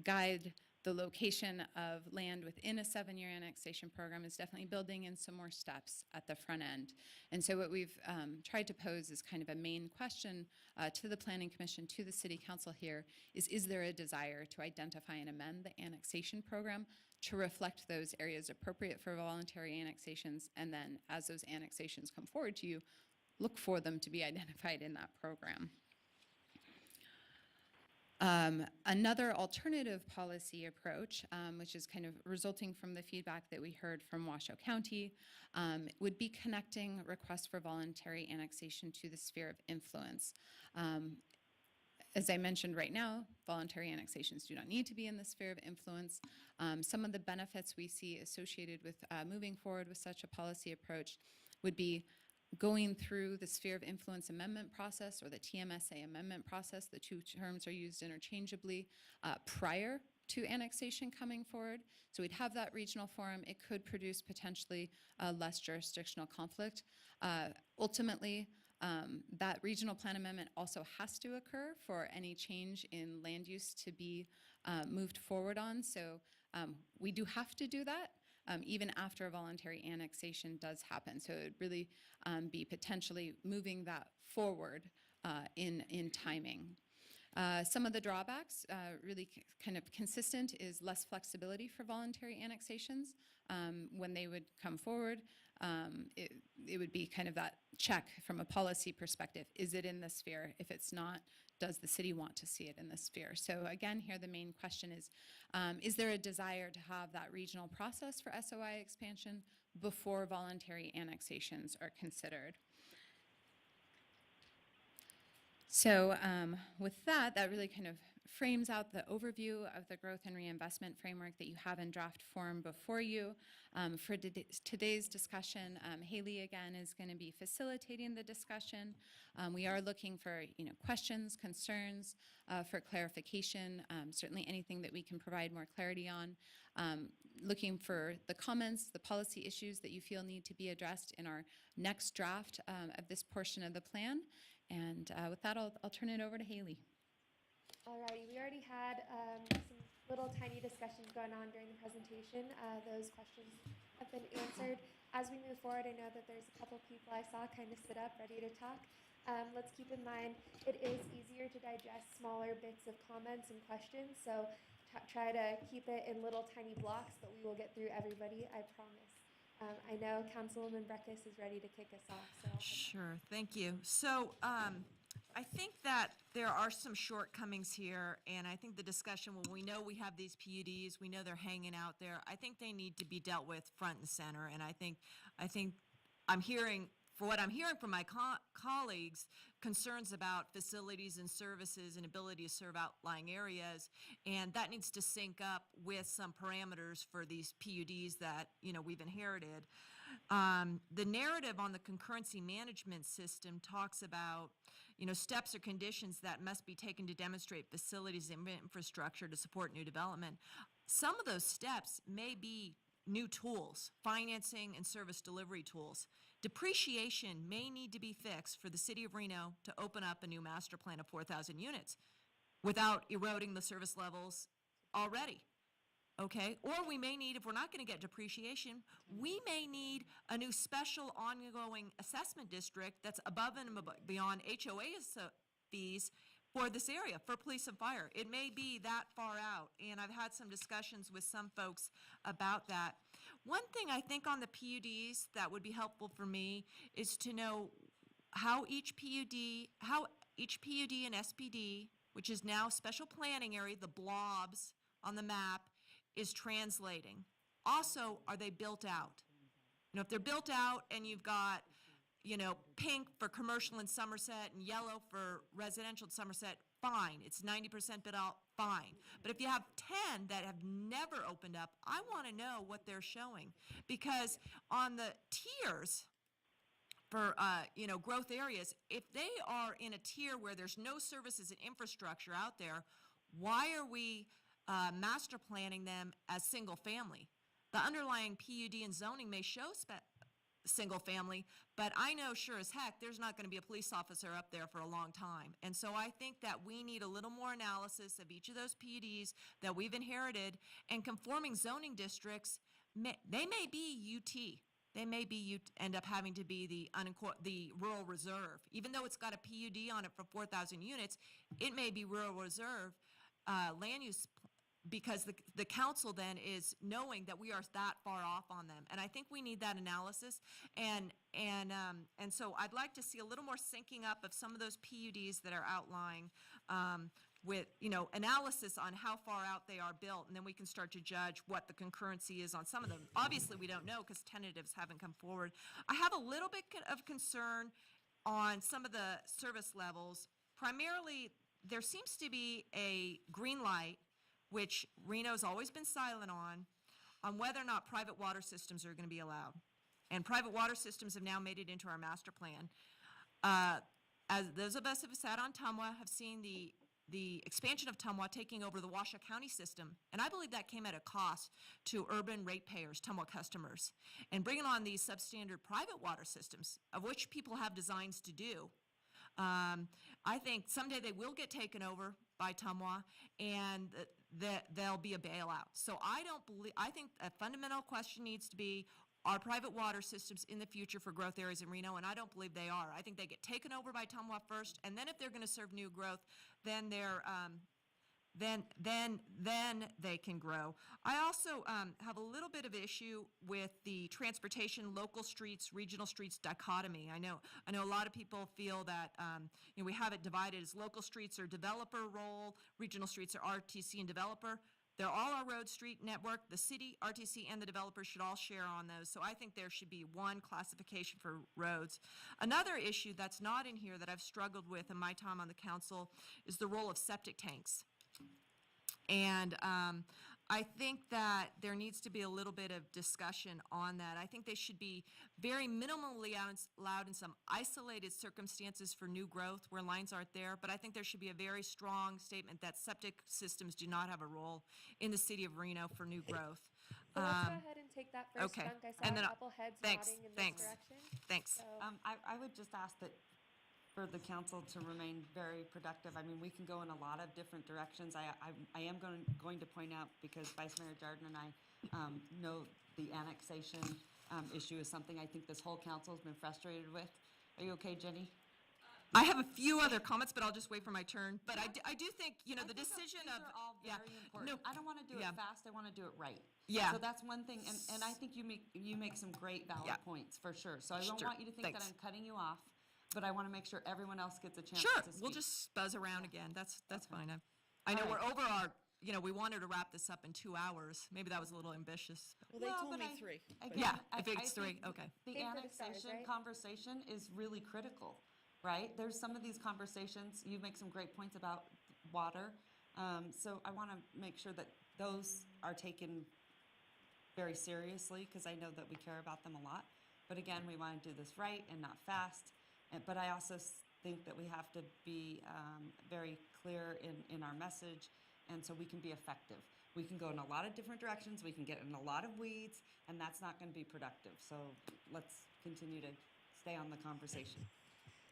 guide the location of land within a 7-year annexation program is definitely building in some more steps at the front end. And so what we've tried to pose is kind of a main question to the Planning Commission, to the City Council here, is there a desire to identify and amend the annexation program to reflect those areas appropriate for voluntary annexations, and then as those annexations come forward to you, look for them to be identified in that program. Another alternative policy approach, which is kind of resulting from the feedback that we heard from Washoe County, would be connecting requests for voluntary annexation to the sphere of influence. As I mentioned right now, voluntary annexations do not need to be in the sphere of influence. Some of the benefits we see associated with moving forward with such a policy approach would be going through the sphere of influence amendment process or the TMSA amendment process. The two terms are used interchangeably prior to annexation coming forward. So we'd have that regional forum. It could produce potentially less jurisdictional conflict. Ultimately, that regional plan amendment also has to occur for any change in land use to be moved forward on. So we do have to do that. Even after a voluntary annexation does happen. So it would really be potentially moving that forward in timing. Some of the drawbacks, really kind of consistent, is less flexibility for voluntary annexations. When they would come forward, it would be kind of that check from a policy perspective. Is it in the sphere? If it's not, does the city want to see it in the sphere? So again, here the main question is there a desire to have that regional process for SOI expansion before voluntary annexations are considered? So with that, that really kind of frames out the overview of the growth and reinvestment framework that you have in draft form before you. For today's discussion, Haley again is going to be facilitating the discussion. We are looking for questions, concerns, for clarification, certainly anything that we can provide more clarity on. Looking for the comments, the policy issues that you feel need to be addressed in our next draft of this portion of the plan. And with that, I'll turn it over to Haley. Alrighty, we already had some little tiny discussions going on during the presentation. Those questions have been answered. As we move forward, I know that there's a couple people I saw kind of sit up, ready to talk. Let's keep in mind, it is easier to digest smaller bits of comments and questions, so try to keep it in little tiny blocks, but we will get through everybody, I promise. I know Councilwoman Breckus is ready to kick us off, so I'll Sure, thank you. So I think that there are some shortcomings here, and I think the discussion, when we know we have these PUDs, we know they're hanging out there, I think they need to be dealt with front and center, and I think I'm hearing, for what I'm hearing from my colleagues, concerns about facilities and services and ability to serve outlying areas, and that needs to sync up with some parameters for these PUDs that, we've inherited. The narrative on the concurrency management system talks about, steps or conditions that must be taken to demonstrate facilities and infrastructure to support new development. Some of those steps may be new tools, financing and service delivery tools. Depreciation may need to be fixed for the city of Reno to open up a new master plan of 4,000 units without eroding the service levels already. Okay, or we may need, if we're not going to get depreciation, we may need a new special ongoing assessment district that's above and beyond HOA fees for this area, for police and fire. It may be that far out, and I've had some discussions with some folks about that. One thing I think on the PUDs that would be helpful for me is to know how each PUD and SPD, which is now special planning area, the blobs on the map, is translating. Also, are they built out? If they're built out and you've got, pink for commercial in Somerset and yellow for residential in Somerset, fine. It's 90% built out, fine. But if you have 10 that have never opened up, I want to know what they're showing. Because on the tiers for, growth areas, if they are in a tier where there's no services and infrastructure out there, why are we master planning them as single family? The underlying PUD and zoning may show single family, but I know sure as heck there's not going to be a police officer up there for a long time. And so I think that we need a little more analysis of each of those PUDs that we've inherited, and conforming zoning districts, they may be UT. They may be end up having to be the rural reserve. Even though it's got a PUD on it for 4,000 units, it may be rural reserve land use, because the council then is knowing that we are that far off on them. And I think we need that analysis. And so I'd like to see a little more syncing up of some of those PUDs that are outlying with, analysis on how far out they are built. And then we can start to judge what the concurrency is on some of them. Obviously, we don't know because tentatives haven't come forward. I have a little bit of concern on some of the service levels. Primarily, there seems to be a green light, which Reno's always been silent on whether or not private water systems are going to be allowed. And private water systems have now made it into our master plan. As those of us who have sat on Tumwa have seen the expansion of Tumwa taking over the Washoe County system, and I believe that came at a cost to urban ratepayers, Tumwa customers, and bringing on these substandard private water systems, of which people have designs to do. I think someday they will get taken over by Tumwa, and that there'll be a bailout. So I think a fundamental question needs to be, are private water systems in the future for growth areas in Reno? And I don't believe they are. I think they get taken over by Tumwa first, and then if they're going to serve new growth, then they're then they can grow. I also have a little bit of issue with the transportation, local streets, regional streets dichotomy. I know a lot of people feel that we have it divided as local streets are developer role, regional streets are RTC and developer. They're all our road street network. The city, RTC, and the developer should all share on those. So I think there should be one classification for roads. Another issue that's not in here that I've struggled with in my time on the council is the role of septic tanks. And I think that there needs to be a little bit of discussion on that. I think they should be very minimally allowed in some isolated circumstances for new growth where lines aren't there, but I think there should be a very strong statement that septic systems do not have a role in the city of Reno for new growth. So let's go ahead and take that first okay. chunk. I saw And then a couple heads nodding in this direction. Thanks. So, I would just ask that for the council to remain very productive. I mean, we can go in a lot of different directions. I am going to point out, because Vice Mayor Jordan and I know the annexation issue is something I think this whole council has been frustrated with. Are you okay, Jenny? I have a few other comments, but I'll just wait for my turn. But I do think, the I think decision these of. are all very important. No, I don't want to do yeah. it fast, I want to do it right. Yeah. So that's one thing, and I think you make some great valid points, for sure. So I don't Sure. want you to think that Thanks. I'm cutting you off, but I want to make sure everyone else gets a chance Sure, to speak. we'll just buzz around again. That's fine. I know we're over our, we wanted to wrap this up in 2 hours. Maybe that was a little ambitious. Well, they Well, told but me I- 3. Again, Yeah, I- if it's I 3, think okay. The Aim for the stars, annexation right? conversation is really critical, right? There's some of these conversations, you make some great points about water. So I want to make sure that those are taken very seriously, because I know that we care about them a lot. But again, we want to do this right and not fast. But I also think that we have to be very clear in our message, and so we can be effective. We can go in a lot of different directions, we can get in a lot of weeds, and that's not going to be productive. So let's continue to stay on the conversation.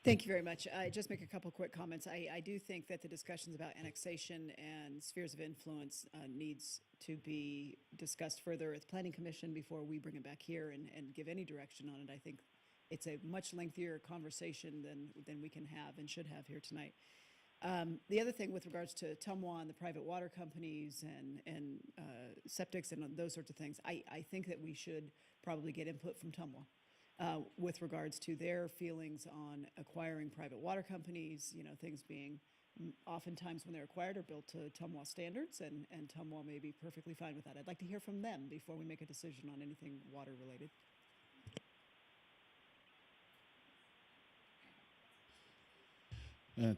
Thank you very much. I just make a couple quick comments. I do think that the discussions about annexation and spheres of influence needs to be discussed further at the Planning Commission before we bring it back here and give any direction on it. I think it's a much lengthier conversation than we can have and should have here tonight. The other thing with regards to Tumwa and the private water companies and septics and those sorts of things, I think that we should probably get input from Tumwa with regards to their feelings on acquiring private water companies, things being oftentimes when they're acquired are built to Tumwa standards, and Tumwa may be perfectly fine with that. I'd like to hear from them before we make a decision on anything water related.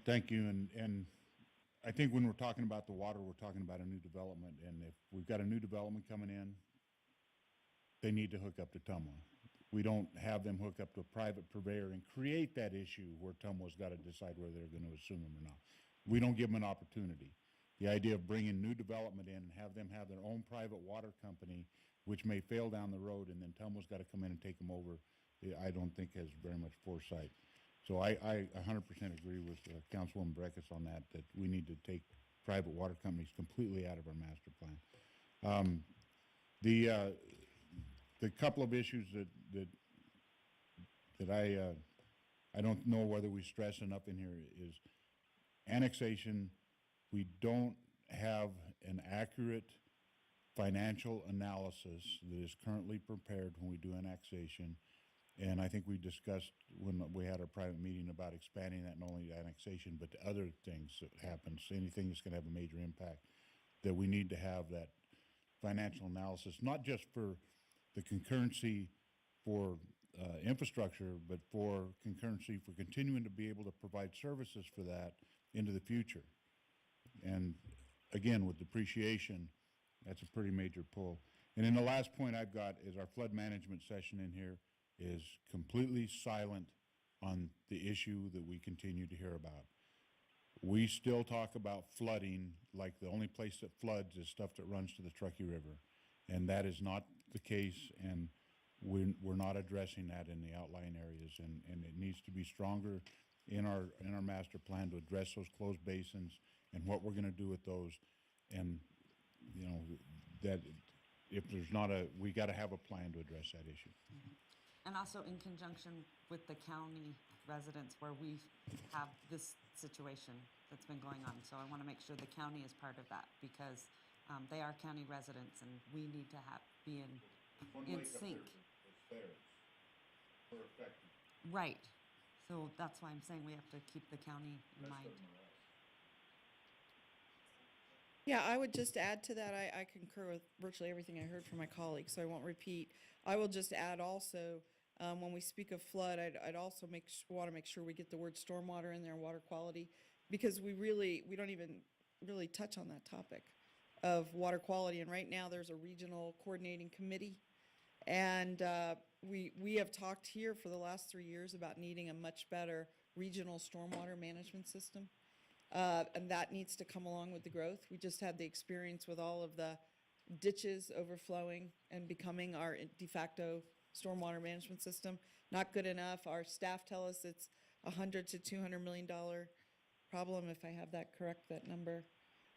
Thank you, and I think when we're talking about the water, we're talking about a new development, and if we've got a new development coming in, they need to hook up to Tumwa. We don't have them hook up to a private purveyor and create that issue where Tumwa's got to decide whether they're going to assume them or not. We don't give them an opportunity. The idea of bringing new development in and have them have their own private water company, which may fail down the road, and then Tumwa's got to come in and take them over, I don't think has very much foresight. So I 100% agree with Councilwoman Breckus on that we need to take private water companies completely out of our master plan. The couple of issues that I don't know whether we stress enough in here is annexation. We don't have an accurate financial analysis that is currently prepared when we do annexation. And I think we discussed when we had our private meeting about expanding that not only to annexation, but to other things that happen. So anything that's going to have a major impact, that we need to have that financial analysis, not just for the concurrency for infrastructure, but for concurrency for continuing to be able to provide services for that into the future. And again, with depreciation, that's a pretty major pull. And then the last point I've got is our flood management session in here is completely silent on the issue that we continue to hear about. We still talk about flooding like the only place that floods is stuff that runs to the Truckee River. And that is not the case, and we're not addressing that in the outlying areas, and it needs to be stronger in our master plan to address those closed basins and what we're going to do with those. And that if there's not we got to have a plan to address that issue. And also in conjunction with the county residents where we have this situation that's been going on. So I want to make sure the county is part of that, because they are county residents, and we need to be in sync. Right. So that's why I'm saying we have to keep the county in mind. Yeah, I would just add to that, I concur with virtually everything I heard from my colleagues, so I won't repeat. I will just add also, when we speak of flood, I'd also want to make sure we get the word stormwater in there, water quality, because we don't even really touch on that topic of water quality. And right now, there's a regional coordinating committee, and we have talked here for the last 3 years about needing a much better regional stormwater management system. And that needs to come along with the growth. We just had the experience with all of the ditches overflowing and becoming our de facto stormwater management system. Not good enough. Our staff tell us it's $100 to $200 million problem, if I have that correct, that number,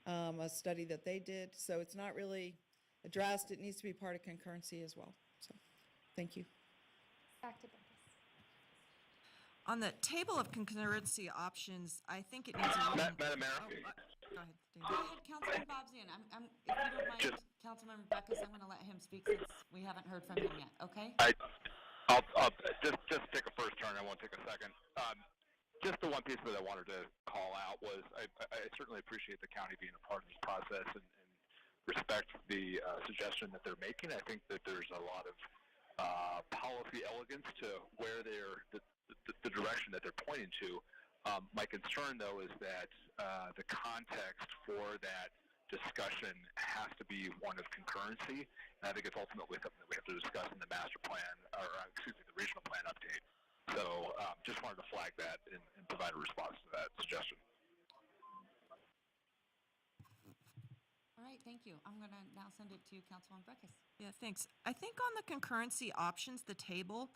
a study that they did. So it's not really addressed. It needs to be part of concurrency as well. So thank you. Back to Breckus. On the table of concurrency options, I think it needs a little. Madam Mayor? Go ahead, David. Go ahead, Councilman Bobzian. If you don't mind, Councilman Beckus, I'm going to let him speak since we haven't heard from him yet, okay? I'll just take a first turn. I won't take a second. Just the one piece that I wanted to call out was I certainly appreciate the county being a part of this process and respect the suggestion that they're making. I think that there's a lot of policy elegance to where the direction that they're pointing to. My concern, though, is that the context for that discussion has to be one of concurrency, and I think it's ultimately something that we have to discuss in the master plan, or excuse me, the regional plan update. So just wanted to flag that and provide a response to that suggestion. All right, thank you. I'm going to now send it to Councilman Beckus. Yeah, thanks. I think on the concurrency options, the table,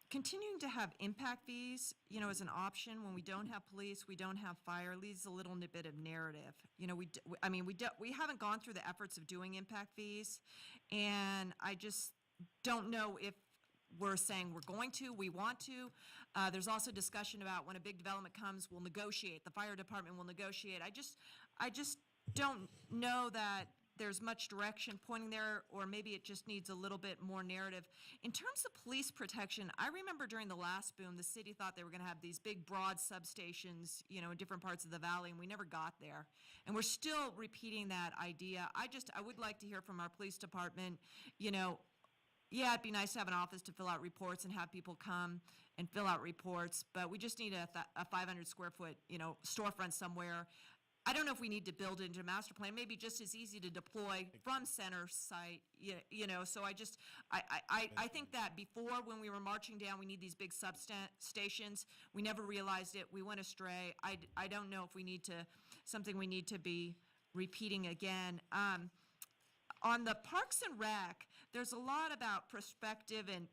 continuing to have impact fees, as an option when we don't have police, we don't have fire, leaves a little bit of narrative. We haven't gone through the efforts of doing impact fees, and I just don't know if we're saying we're going to, we want to. There's also discussion about when a big development comes, we'll negotiate. The fire department will negotiate. I just don't know that there's much direction pointing there, or maybe it just needs a little bit more narrative. In terms of police protection, I remember during the last boom, the city thought they were going to have these big, broad substations, in different parts of the valley, and we never got there. And we're still repeating that idea. I would like to hear from our police department, yeah, it'd be nice to have an office to fill out reports and have people come and fill out reports, but we just need a 500 square foot, storefront somewhere. I don't know if we need to build it into a master plan, maybe just as easy to deploy from center site, so I think that before, when we were marching down, we need these big substations. We never realized it. We went astray. I don't know if we need something we need to be repeating again. On the Parks and Rec, there's a lot about perspective and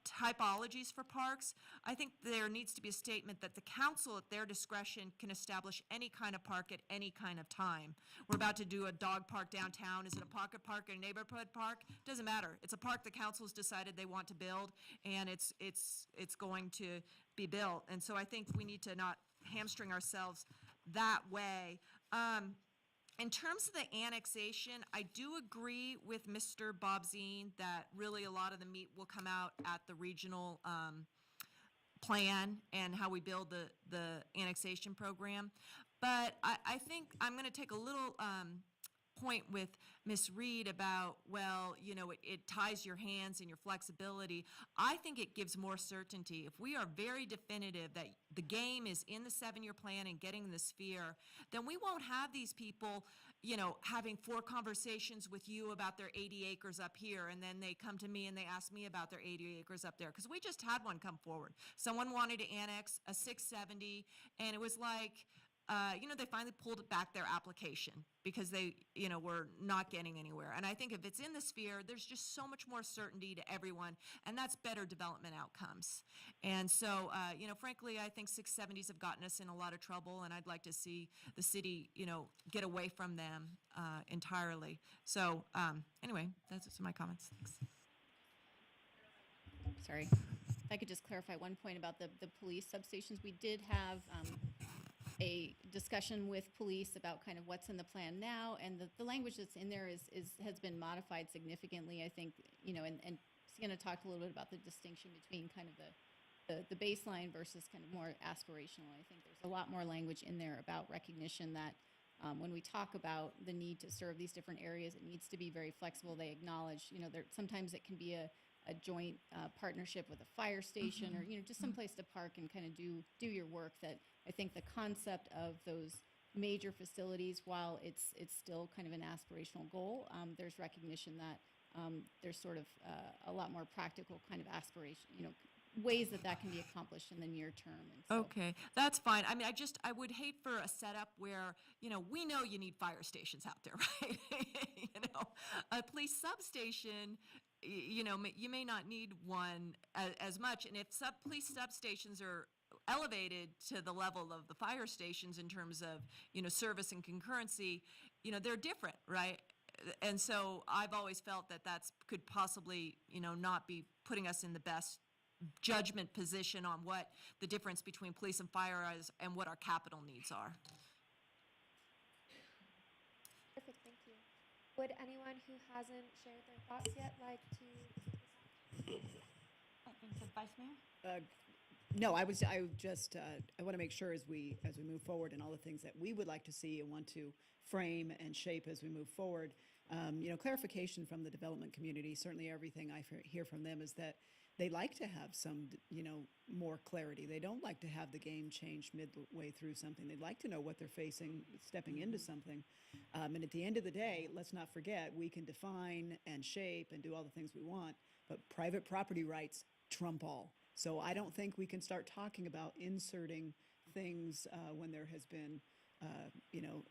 typologies for parks. I think there needs to be a statement that the council, at their discretion, can establish any kind of park at any kind of time. We're about to do a dog park downtown. Is it a pocket park or a neighborhood park? Doesn't matter. It's a park the council's decided they want to build, and it's going to be built. And so I think we need to not hamstring ourselves that way. In terms of the annexation, I do agree with Mr. Bobzien that really a lot of the meat will come out at the regional plan and how we build the annexation program. But I think I'm going to take a little point with Ms. Reed about, it ties your hands and your flexibility. I think it gives more certainty. If we are very definitive that the game is in the 7-year plan and getting the sphere, then we won't have these people, having 4 conversations with you about their 80 acres up here, and then they come to me and they ask me about their 80 acres up there. Because we just had one come forward. Someone wanted to annex a 670, and it was like, they finally pulled back their application because they, were not getting anywhere. And I think if it's in the sphere, there's just so much more certainty to everyone, and that's better development outcomes. And so, frankly, I think 670s have gotten us in a lot of trouble, and I'd like to see the city, get away from them entirely. So, anyway, that's my comments. Thanks. Sorry. If I could just clarify one point about the police substations. We did have a discussion with police about kind of what's in the plan now, and the language that's in there has been modified significantly, I think, and Sienna talked a little bit about the distinction between kind of the baseline versus kind of more aspirational. I think there's a lot more language in there about recognition that when we talk about the need to serve these different areas, it needs to be very flexible. They acknowledge, sometimes it can be a joint partnership with a fire station, or just some place to park and kind of do your work. That I think the concept of those major facilities, while it's still kind of an aspirational goal, there's recognition that there's sort of a lot more practical kind of aspiration, ways that can be accomplished in the near term. And so, okay, that's fine. I mean, I would hate for a setup where, we know you need fire stations out there, right? A police substation, you may not need one as much. And if police substations are elevated to the level of the fire stations in terms of, service and concurrency, they're different, right? And so I've always felt that could possibly, not be putting us in the best judgment position on what the difference between police and fire is and what our capital needs are. Perfect, thank you. Would anyone who hasn't shared their thoughts yet like to take this on? That being said, Vice Mayor? No, I just, I want to make sure as we move forward and all the things that we would like to see and want to frame and shape as we move forward, clarification from the development community, certainly everything I hear from them is that they like to have some, more clarity. They don't like to have the game change midway through something. They'd like to know what they're facing, stepping into something. And at the end of the day, let's not forget, we can define and shape and do all the things we want, but private property rights trump all. So I don't think we can start talking about inserting things when there has been,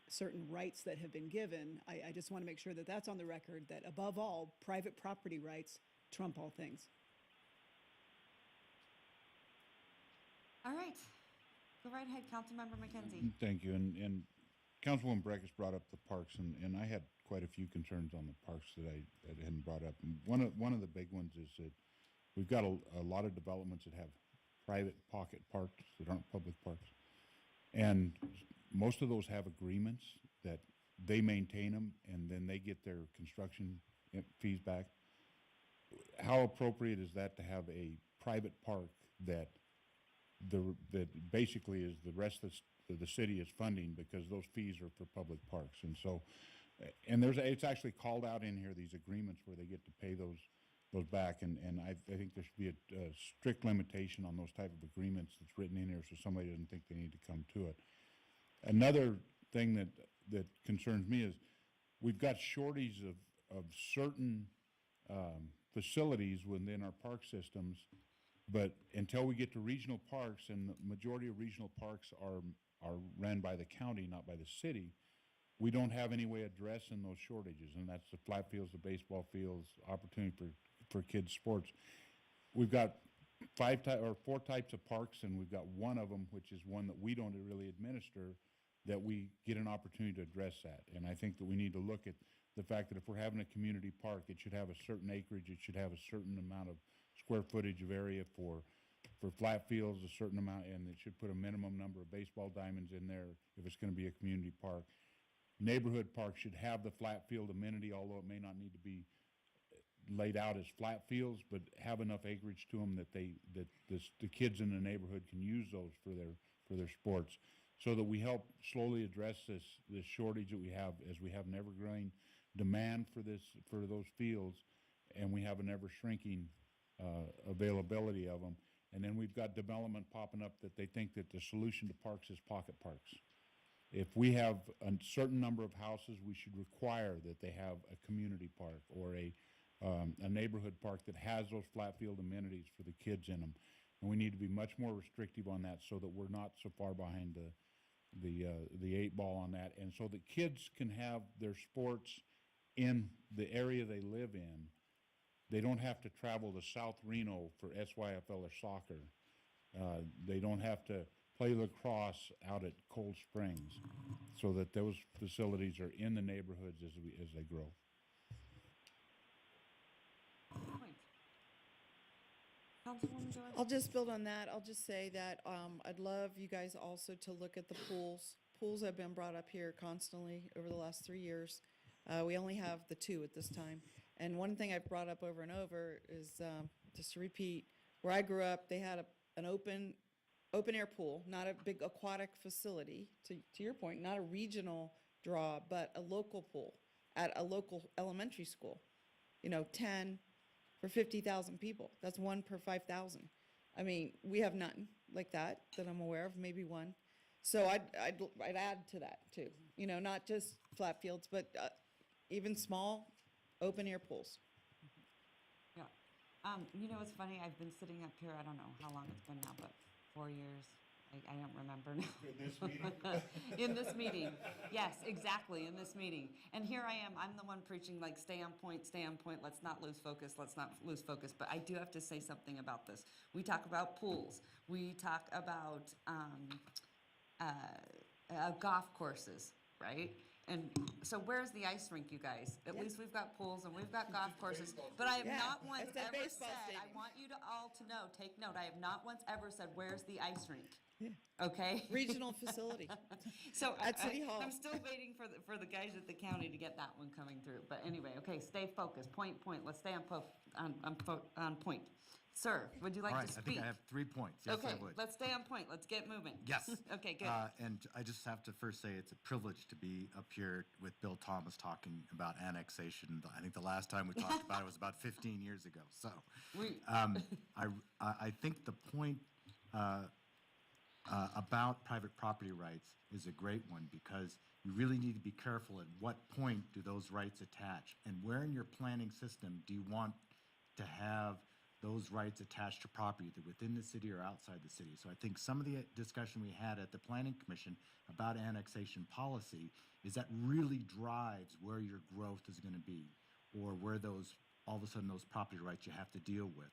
certain rights that have been given. I just want to make sure that that's on the record, that above all, private property rights trump all things. All right. Go right ahead, Councilmember McKenzie. Thank you. And Councilwoman Breckus brought up the parks, and I had quite a few concerns on the parks that I hadn't brought up. And one of the big ones is that we've got a lot of developments that have private pocket parks that aren't public parks. And most of those have agreements that they maintain them and then they get their construction fees back. How appropriate is that to have a private park that basically is the rest of the city is funding because those fees are for public parks? And so, and it's actually called out in here, these agreements where they get to pay those back, and I think there should be a strict limitation on those type of agreements that's written in here so somebody doesn't think they need to come to it. Another thing that concerns me is we've got shortage of certain facilities within our park systems, but until we get to regional parks, and the majority of regional parks are ran by the county, not by the city, we don't have any way of addressing those shortages, and that's the flat fields, the baseball fields, opportunity for kids' sports. We've got 4 types of parks, and we've got one of them, which is one that we don't really administer, that we get an opportunity to address that. And I think that we need to look at the fact that if we're having a community park, it should have a certain acreage, it should have a certain amount of square footage of area for flat fields, a certain amount, and it should put a minimum number of baseball diamonds in there if it's going to be a community park. Neighborhood parks should have the flat field amenity, although it may not need to be laid out as flat fields, but have enough acreage to them that the kids in the neighborhood can use those for their sports, so that we help slowly address this shortage that we have, as we have an ever-growing demand for those fields, and we have an ever-shrinking availability of them. And then we've got development popping up that they think that the solution to parks is pocket parks. If we have a certain number of houses, we should require that they have a community park or a neighborhood park that has those flat field amenities for the kids in them. And we need to be much more restrictive on that so that we're not so far behind the 8 ball on that. And so that kids can have their sports in the area they live in. They don't have to travel to South Reno for SYFL or soccer. They don't have to play lacrosse out at Cold Springs, so that those facilities are in the neighborhoods as they grow. Councilwoman Dorr? I'll just build on that. I'll just say that I'd love you guys also to look at the pools. Pools have been brought up here constantly over the last 3 years. We only have the 2 at this time. And one thing I've brought up over and over is, just to repeat, where I grew up, they had an open air pool, not a big aquatic facility, to your point, not a regional draw, but a local pool at a local elementary school. 10 for 50,000 people. That's 1 per 5,000. I mean, we have none like that I'm aware of, maybe 1. So I'd add to that too. Not just flat fields, but even small open air pools. Yeah. It's funny, I've been sitting up here, I don't know how long it's been now, but 4 years. I don't remember now. In this meeting? In this meeting. Yes, exactly, in this meeting. And here I am, I'm the one preaching, like, stay on point, let's not lose focus. But I do have to say something about this. We talk about pools. We talk about golf courses, right? And so where's the ice rink, you guys? At least we've got pools and we've got golf courses. But I have Yeah, not once it's that ever baseball said, I stadium. want you to all to know, take note, I have not once ever said, where's the ice rink? Okay? Regional facility. So At City Hall. I'm still waiting for the guys at the county to get that one coming through. But anyway, okay, stay focused. Point. Let's stay on point. Sir, would you like All right, to I speak? think I have 3 points. Yes, Okay, I would. let's stay on point. Let's get moving. Yes. Okay, good. And I just have to first say it's a privilege to be up here with Bill Thomas talking about annexation. I think the last time we talked about it was about 15 years ago. So I think the point about private property rights is a great one, because you really need to be careful at what point do those rights attach, and where in your planning system do you want to have those rights attached to property, either within the city or outside the city. So I think some of the discussion we had at the Planning Commission about annexation policy is that really drives where your growth is going to be, or where those, all of a sudden, those property rights you have to deal with.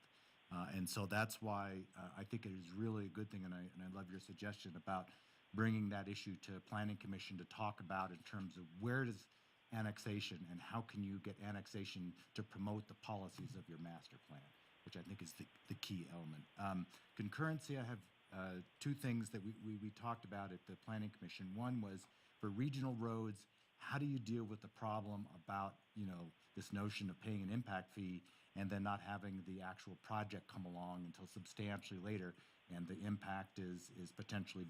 And so that's why I think it is really a good thing, and I love your suggestion about bringing that issue to Planning Commission to talk about in terms of where does annexation and how can you get annexation to promote the policies of your master plan, which I think is the key element. Concurrency, I have two things that we talked about at the Planning Commission. One was for regional roads, how do you deal with the problem about, this notion of paying an impact fee and then not having the actual project come along until substantially later, and the impact is potentially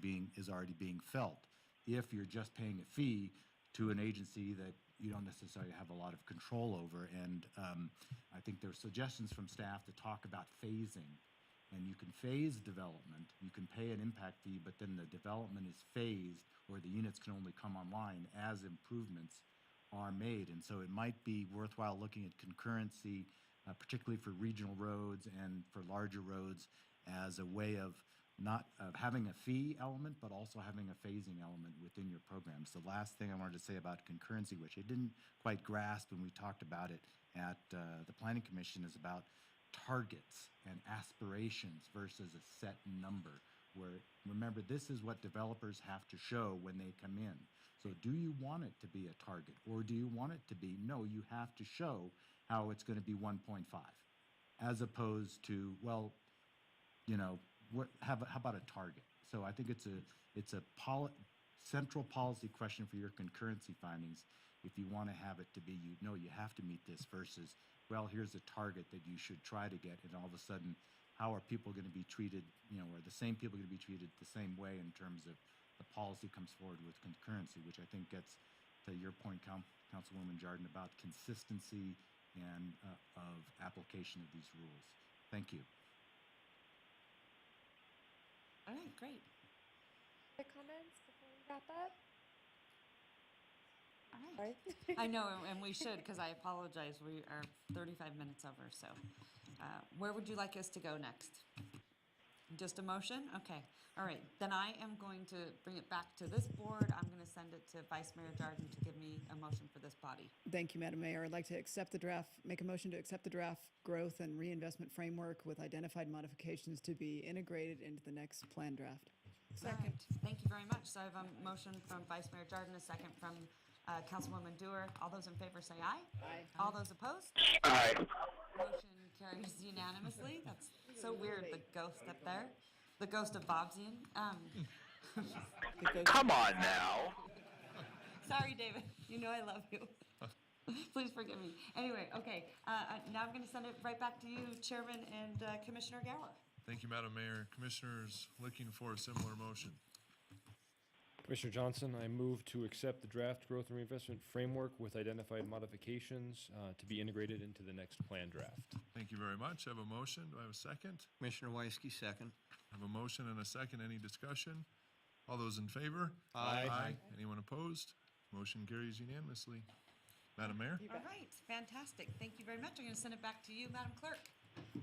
already being felt. If you're just paying a fee to an agency that you don't necessarily have a lot of control over. And I think there are suggestions from staff to talk about phasing. And you can phase development, you can pay an impact fee, but then the development is phased, or the units can only come online as improvements are made. And so it might be worthwhile looking at concurrency, particularly for regional roads and for larger roads, as a way of not of having a fee element, but also having a phasing element within your programs. The last thing I wanted to say about concurrency, which I didn't quite grasp when we talked about it at the Planning Commission, is about targets and aspirations versus a set number. Where, remember, this is what developers have to show when they come in. So do you want it to be a target, or do you want it to be, no, you have to show how it's going to be 1.5, as opposed to, well, how about a target? So I think it's a central policy question for your concurrency findings. If you want to have it to be, you have to meet this, versus, well, here's a target that you should try to get, and all of a sudden, how are people going to be treated, are the same people going to be treated the same way in terms of the policy comes forward with concurrency, which I think gets to your point, Councilwoman Jardin, about consistency and of application of these rules. Thank you. All right, great. Quick comments before we wrap up? All right. I know, and we should, because I apologize. We are 35 minutes over, so where would you like us to go next? Just a motion? Okay. All right. Then I am going to bring it back to this board. I'm going to send it to Vice Mayor Jardin to give me a motion for this body. Thank you, Madam Mayor. I'd like to make a motion to accept the draft growth and reinvestment framework with identified modifications to be integrated into the next plan draft. Second. Right. Thank you very much. So I have a motion from Vice Mayor Jardin, a second from Councilwoman Dewar. All those in favor say aye. Aye. All those opposed? Aye. Motion carries unanimously. That's so weird, the ghost up there. The ghost of Bobsian. Come on now. Sorry, David. You know I love you. Please forgive me. Anyway, okay. Now I'm going to send it right back to you, Chairman and Commissioner Gower. Thank you, Madam Mayor. Commissioners looking for a similar motion. Commissioner Johnson, I move to accept the draft growth and reinvestment framework with identified modifications to be integrated into the next plan draft. Thank you very much. I have a motion. Do I have a second? Commissioner Weisky, second. I have a motion and a second. Any discussion? All those in favor? Aye. Aye. Anyone opposed? Motion carries unanimously. Madam Mayor? All right. Fantastic. Thank you very much. I'm going to send it back to you, Madam Clerk.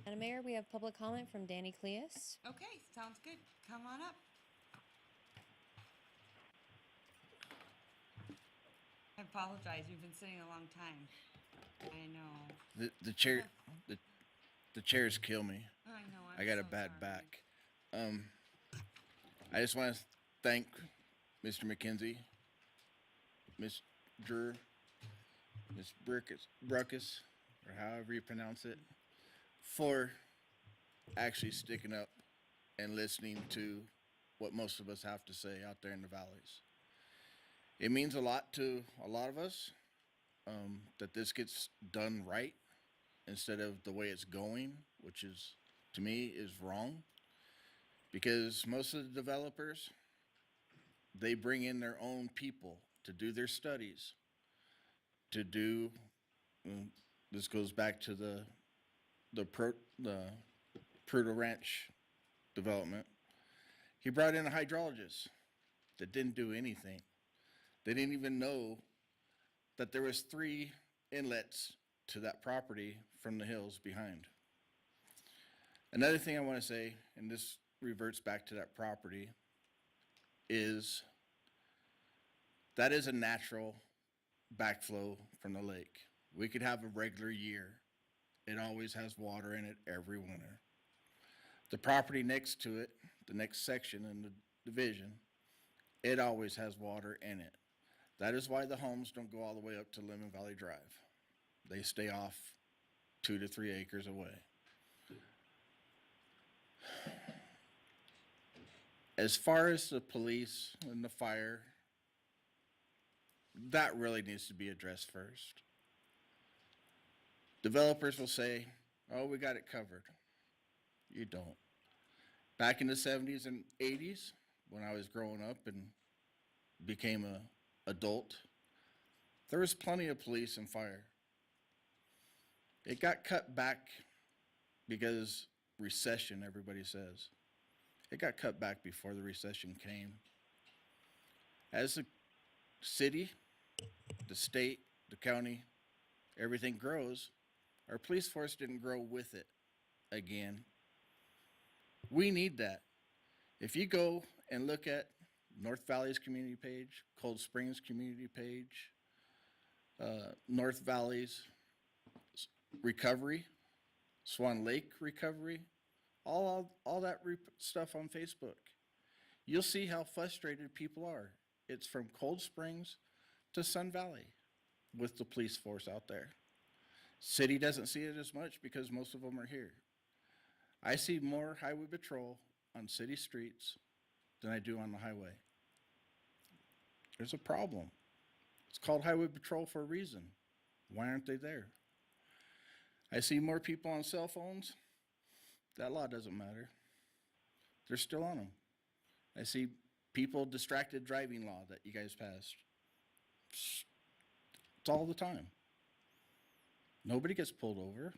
Madam Mayor, we have public comment from Danny Cleus. Okay. Sounds good. Come on up. I apologize. You've been sitting a long time. I know. The chairs kill me. I know. I got a bad back. I just want to thank Mr. McKenzie, Ms. Bruckus, or however you pronounce it, for actually sticking up and listening to what most of us have to say out there in the valleys. It means a lot to a lot of us that this gets done right instead of the way it's going, which is, to me, is wrong. Because most of the developers, they bring in their own people to do their studies, to do, this goes back to the Prudhoe Ranch development. He brought in a hydrologist that didn't do anything. They didn't even know that there was 3 inlets to that property from the hills behind. Another thing I want to say, and this reverts back to that property, is that is a natural backflow from the lake. We could have a regular year. It always has water in it every winter. The property next to it, the next section in the division, it always has water in it. That is why the homes don't go all the way up to Lemon Valley Drive. They stay off 2 to 3 acres away. As far as the police and the fire, that really needs to be addressed first. Developers will say, oh, we got it covered. You don't. Back in the 70s and 80s, when I was growing up and became an adult, there was plenty of police and fire. It got cut back because recession, everybody says. It got cut back before the recession came. As the city, the state, the county, everything grows, our police force didn't grow with it again. We need that. If you go and look at North Valley's community page, Cold Springs community page, North Valley's recovery, Swan Lake recovery, all that stuff on Facebook, you'll see how frustrated people are. It's from Cold Springs to Sun Valley with the police force out there. City doesn't see it as much because most of them are here. I see more highway patrol on city streets than I do on the highway. There's a problem. It's called highway patrol for a reason. Why aren't they there? I see more people on cell phones. That law doesn't matter. They're still on them. I see people distracted driving law that you guys passed. It's all the time. Nobody gets pulled over.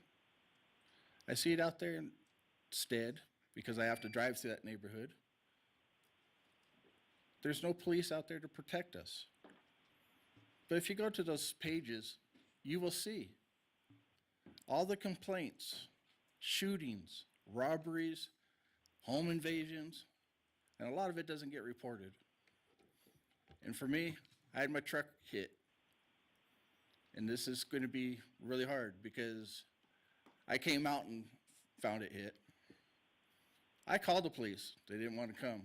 I see it out there instead because I have to drive through that neighborhood. There's no police out there to protect us. But if you go to those pages, you will see all the complaints, shootings, robberies, home invasions, and a lot of it doesn't get reported. And for me, I had my truck hit. And this is going to be really hard because I came out and found it hit. I called the police. They didn't want to come.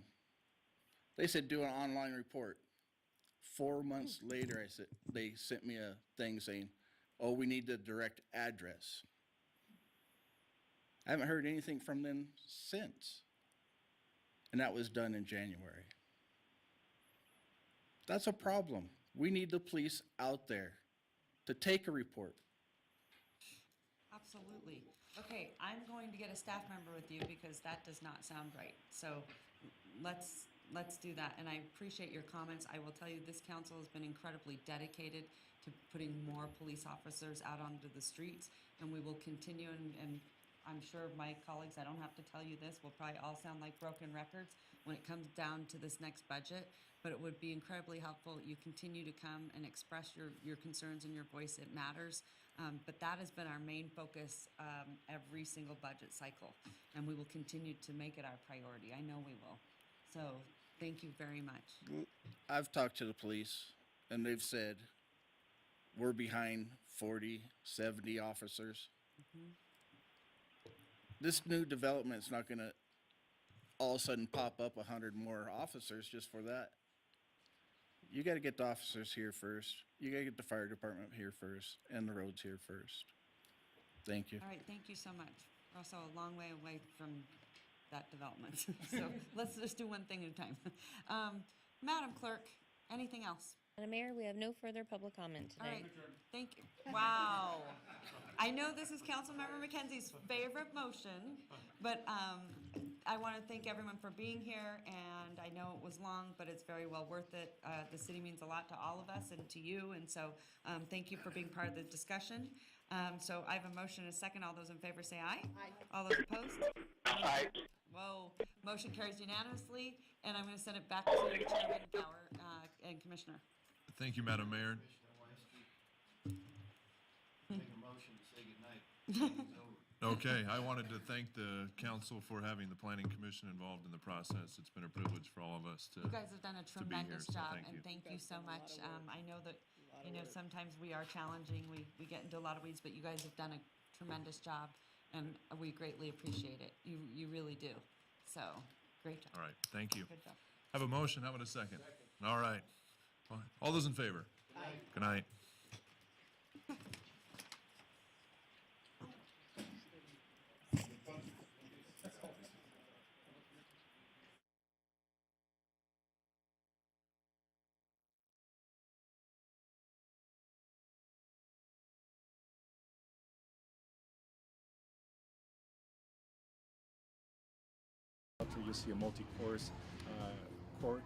They said, do an online report. 4 months later, they sent me a thing saying, oh, we need the direct address. I haven't heard anything from them since. And that was done in January. That's a problem. We need the police out there to take a report. Absolutely. Okay, I'm going to get a staff member with you because that does not sound right. So let's do that. And I appreciate your comments. I will tell you this council has been incredibly dedicated to putting more police officers out onto the streets, and we will continue. And I'm sure my colleagues, I don't have to tell you this, will probably all sound like broken records when it comes down to this next budget. But it would be incredibly helpful. You continue to come and express your concerns and your voice. It matters. But that has been our main focus every single budget cycle. And we will continue to make it our priority. I know we will. So thank you very much. I've talked to the police, and they've said we're behind 40, 70 officers. Mm-hmm. This new development is not going to all of a sudden pop up 100 more officers just for that. you gotta get the officers here first. You gotta get the fire department here first and the roads here first. Thank you. All right, thank you so much. We're also a long way away from that development. So let's just do one thing at a time. Madam Clerk, anything else? Madam Mayor, we have no further public comment All today. right, thank you. Wow. I know this is Councilmember McKenzie's favorite motion, but I want to thank everyone for being here, and I know it was long, but it's very well worth it. The city means a lot to all of us and to you, and so thank you for being part of the discussion. So I have a motion and a second. All those in favor say aye. Aye. All those opposed? Aye. Whoa, motion carries unanimously, and I'm going to send it back to Chairman Gower and Commissioner. Thank you, Madam Mayor. Make a motion to say goodnight. Okay, I wanted to thank the council for having the planning commission involved in the process. It's been a privilege for all of us to. You guys have done a to be here, tremendous so job, thank and you. thank you so much. I know that, sometimes we are challenging, we get into a lot of weeds, but you guys have done a tremendous job, and we greatly appreciate it. You really do. So, great job. All right, thank you. Good job. Have a motion, how about a second? All right. All those in favor? Aye. Good night. You'll see a multi-course court